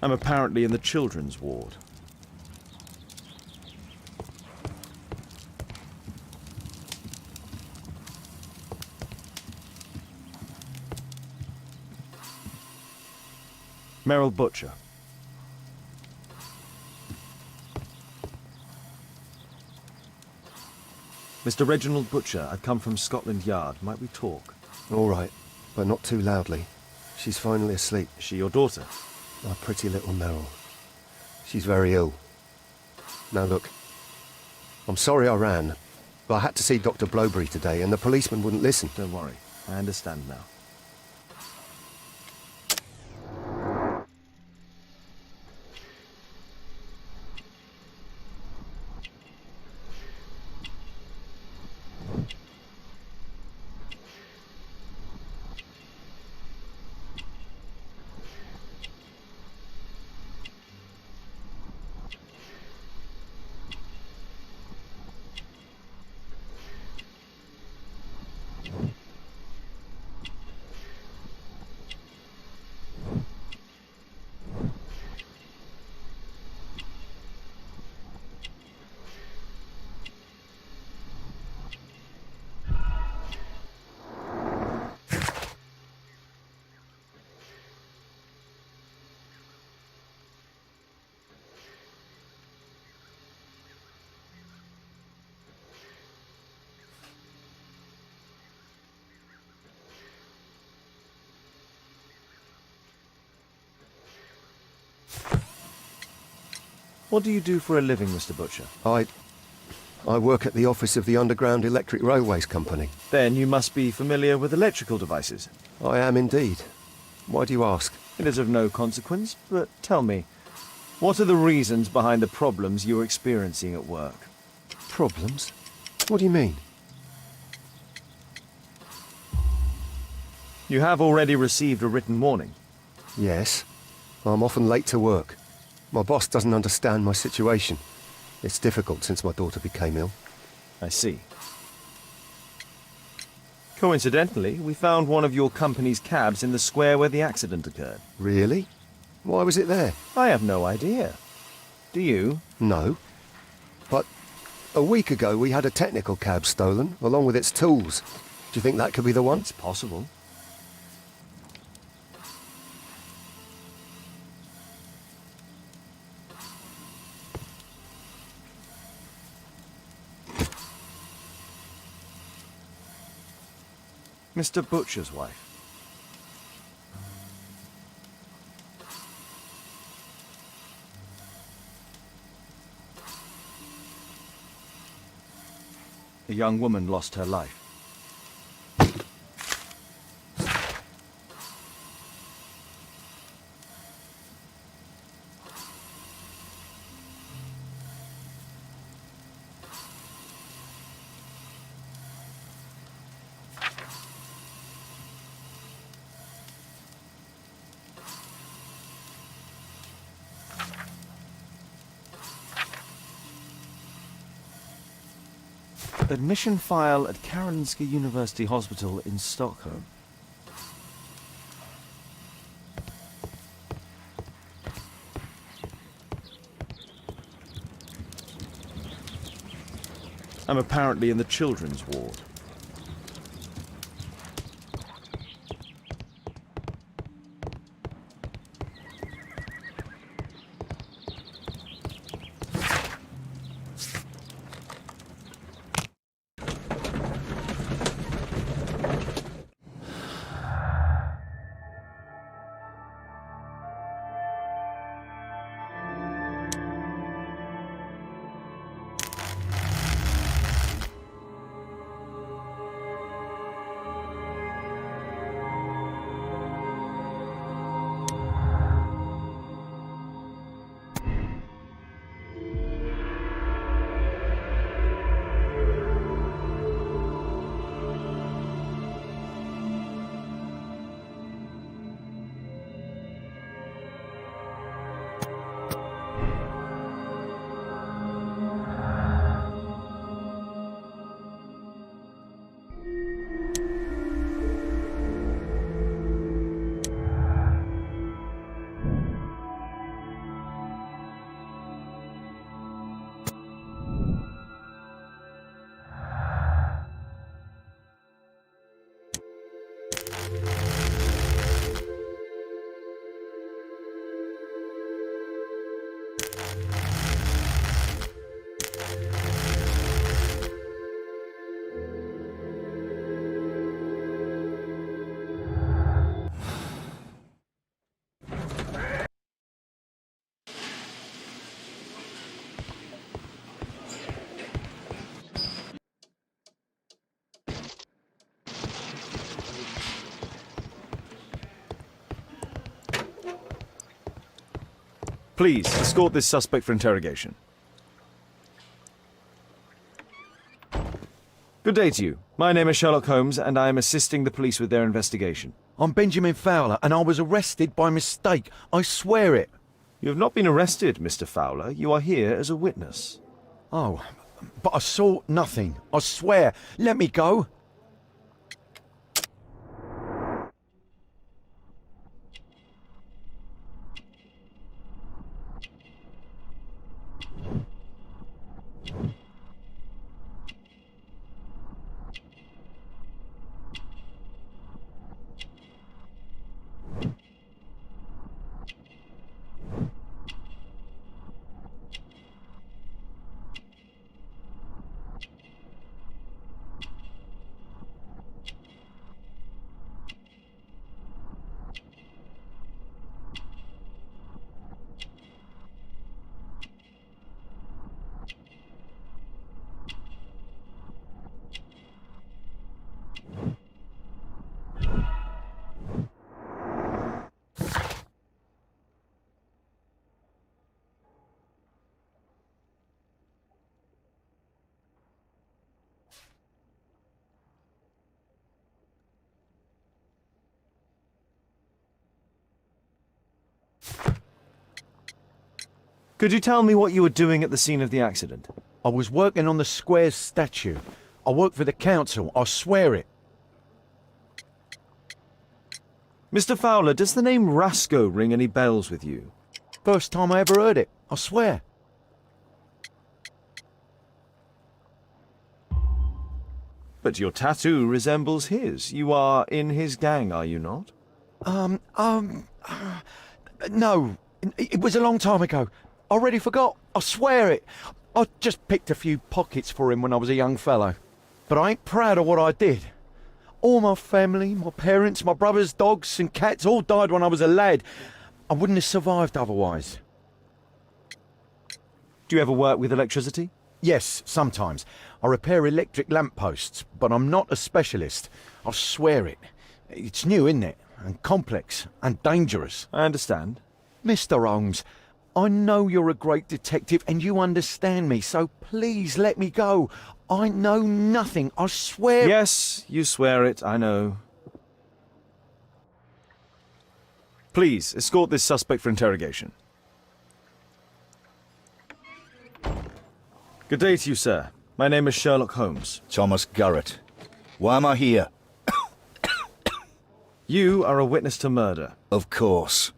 S1: I'm apparently in the children's ward. Merrill Butcher. Mr. Reginald Butcher, I come from Scotland Yard. Might we talk?
S12: All right, but not too loudly. She's finally asleep.
S1: Is she your daughter?
S12: My pretty little Merrill. She's very ill. Now look, I'm sorry I ran, but I had to see Dr. Blowberry today and the policeman wouldn't listen.
S1: Don't worry, I understand now. What do you do for a living, Mr. Butcher?
S12: I work at the office of the Underground Electric Railways Company.
S1: Then you must be familiar with electrical devices.
S12: I am indeed. Why do you ask?
S1: It is of no consequence, but tell me, what are the reasons behind the problems you're experiencing at work?
S12: Problems? What do you mean?
S1: You have already received a written warning.
S12: Yes. I'm often late to work. My boss doesn't understand my situation. It's difficult since my daughter became ill.
S1: I see. Coincidentally, we found one of your company's cabs in the square where the accident occurred.
S12: Really? Why was it there?
S1: I have no idea. Do you?
S12: No. But a week ago we had a technical cab stolen, along with its tools. Do you think that could be the one?
S1: It's possible. Mr. Butcher's wife. A young woman lost her life. Admission file at Karolinska University Hospital in Stockholm. I'm apparently in the children's ward. Please, escort this suspect for interrogation. Good day to you. My name is Sherlock Holmes, and I am assisting the police with their investigation.
S18: I'm Benjamin Fowler, and I was arrested by mistake. I swear it.
S1: You have not been arrested, Mr. Fowler. You are here as a witness.
S18: Oh, but I saw nothing. I swear. Let me go.
S1: Could you tell me what you were doing at the scene of the accident?
S18: I was working on the square's statue. I work for the council, I swear it.
S1: Mr. Fowler, does the name Rasco ring any bells with you?
S18: First time I ever heard it, I swear.
S1: But your tattoo resembles his. You are in his gang, are you not?
S18: No. It was a long time ago. I already forgot. I swear it. I just picked a few pockets for him when I was a young fellow. But I ain't proud of what I did. All my family, my parents, my brothers, dogs and cats all died when I was a lad. I wouldn't have survived otherwise.
S1: Do you ever work with electricity?
S18: Yes, sometimes. I repair electric lampposts, but I'm not a specialist. I swear it. It's new, isn't it? And complex and dangerous.
S1: I understand.
S18: Mr. Holmes, I know you're a great detective and you understand me, so please let me go. I know nothing, I swear.
S1: Yes, you swear it, I know. Please, escort this suspect for interrogation. Good day to you, sir. My name is Sherlock Holmes.
S9: Thomas Garrett. Why am I here?
S1: You are a witness to murder.
S9: Of course.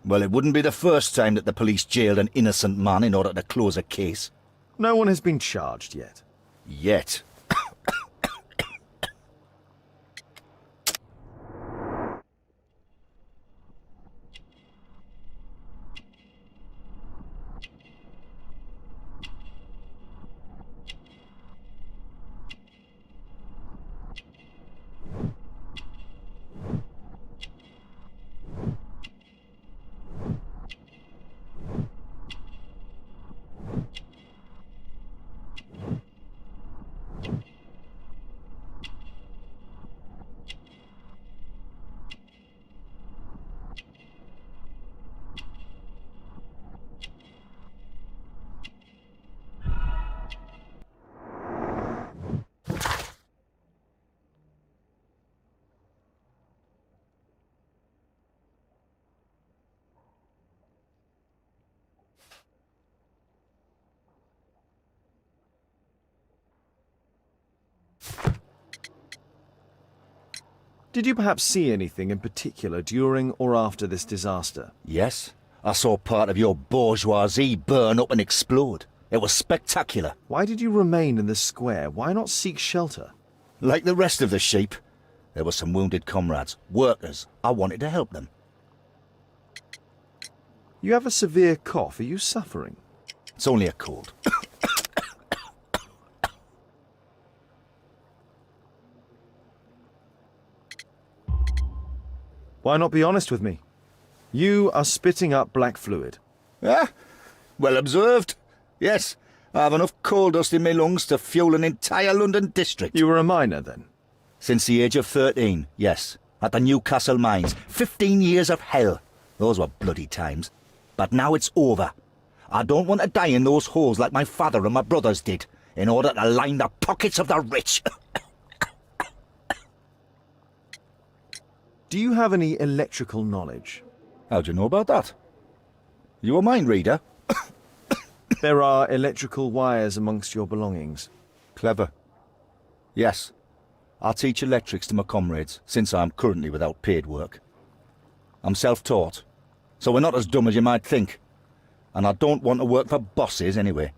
S9: Well, it wouldn't be the first time that the police jailed an innocent man in order to close a case.
S1: No one has been charged yet.
S9: Yet.
S1: Did you perhaps see anything in particular during or after this disaster?
S9: Yes. I saw part of your bourgeoisie burn up and explode. It was spectacular.
S1: Why did you remain in the square? Why not seek shelter?
S9: Like the rest of the sheep, there were some wounded comrades, workers. I wanted to help them.
S1: You have a severe cough. Are you suffering?
S9: It's only a cold.
S1: Why not be honest with me? You are spitting up black fluid.
S9: Ah, well observed. Yes, I have enough coal dust in my lungs to fuel an entire London district.
S1: You were a miner, then?
S9: Since the age of 13, yes. At the Newcastle mines. 15 years of hell. Those were bloody times. But now it's over. I don't want to die in those holes like my father and my brothers did, in order to line the pockets of the rich.
S1: Do you have any electrical knowledge?
S9: How do you know about that? You a mind reader?
S1: There are electrical wires amongst your belongings.
S9: Clever. Yes. I teach electrics to my comrades, since I'm currently without paid work. I'm self-taught, so we're not as dumb as you might think. And I don't want to work for bosses anyway.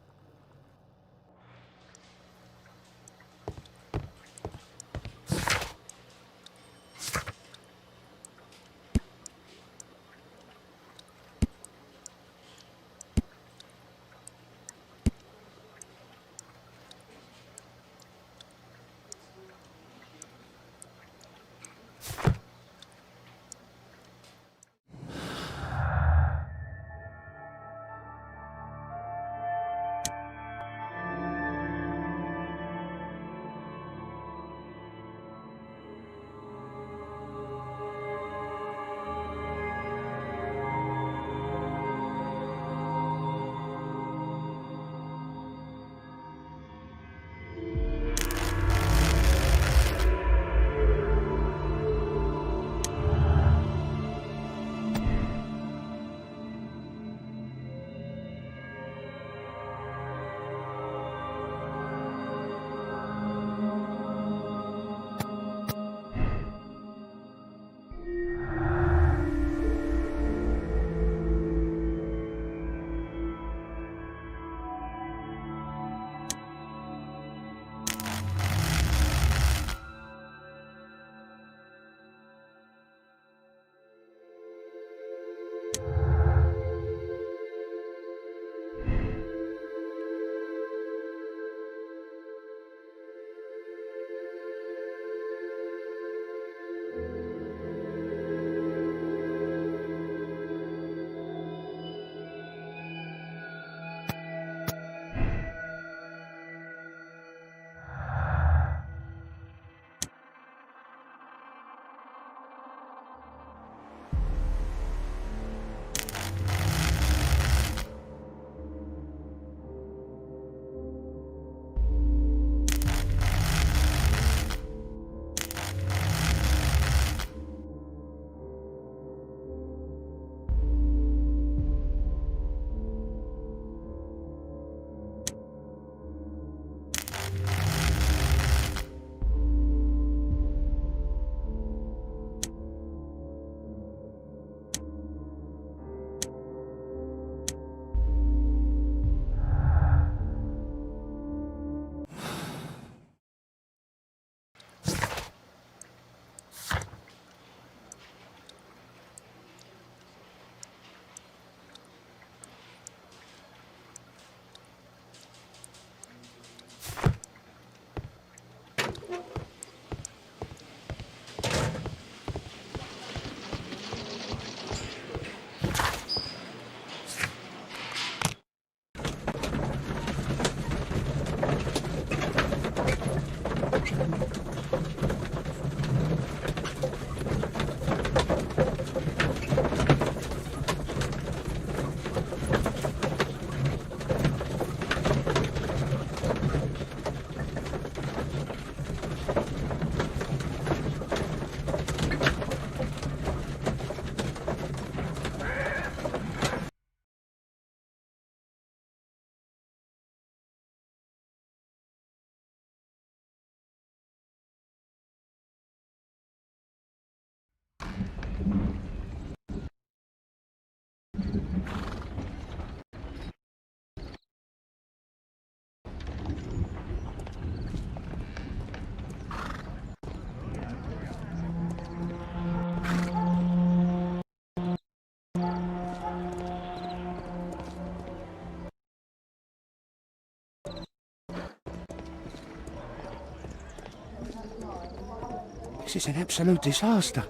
S14: This is an absolute disaster.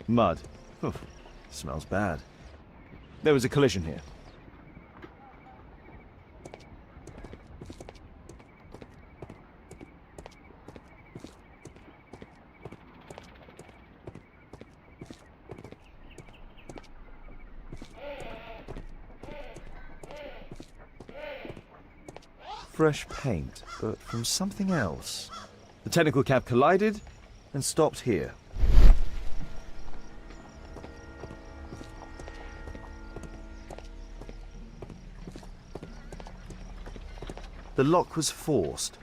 S1: Mud. Oof. Smells bad. There was a collision here. Fresh paint, but from something else. The technical cab collided and stopped here. The lock was forced.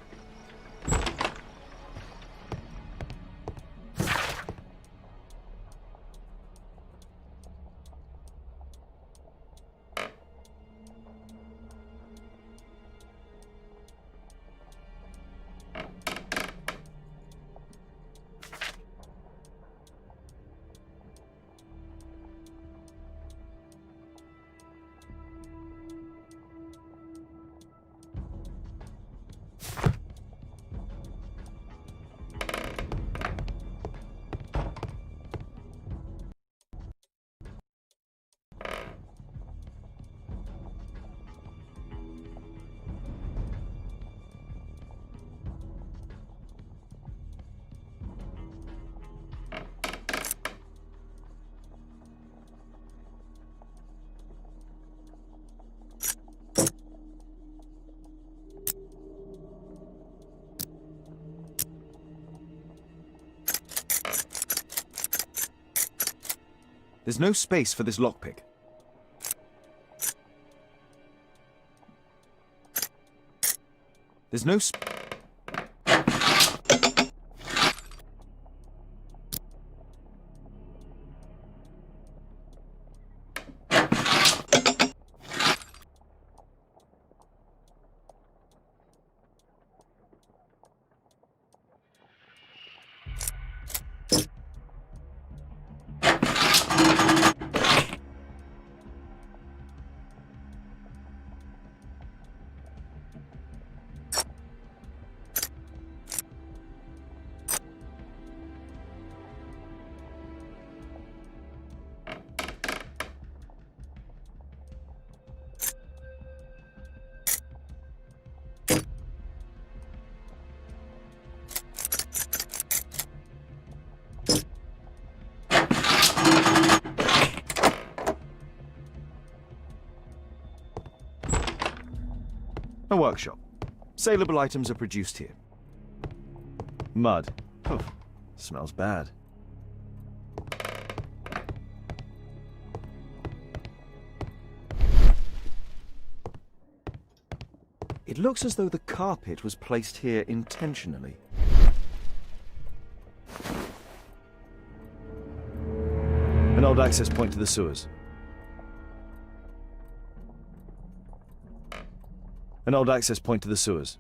S1: There's no space for this lockpick. There's no A workshop. Saleable items are produced here. Mud. Oof. Smells bad. It looks as though the carpet was placed here intentionally. An old access point to the sewers. An old access point to the sewers.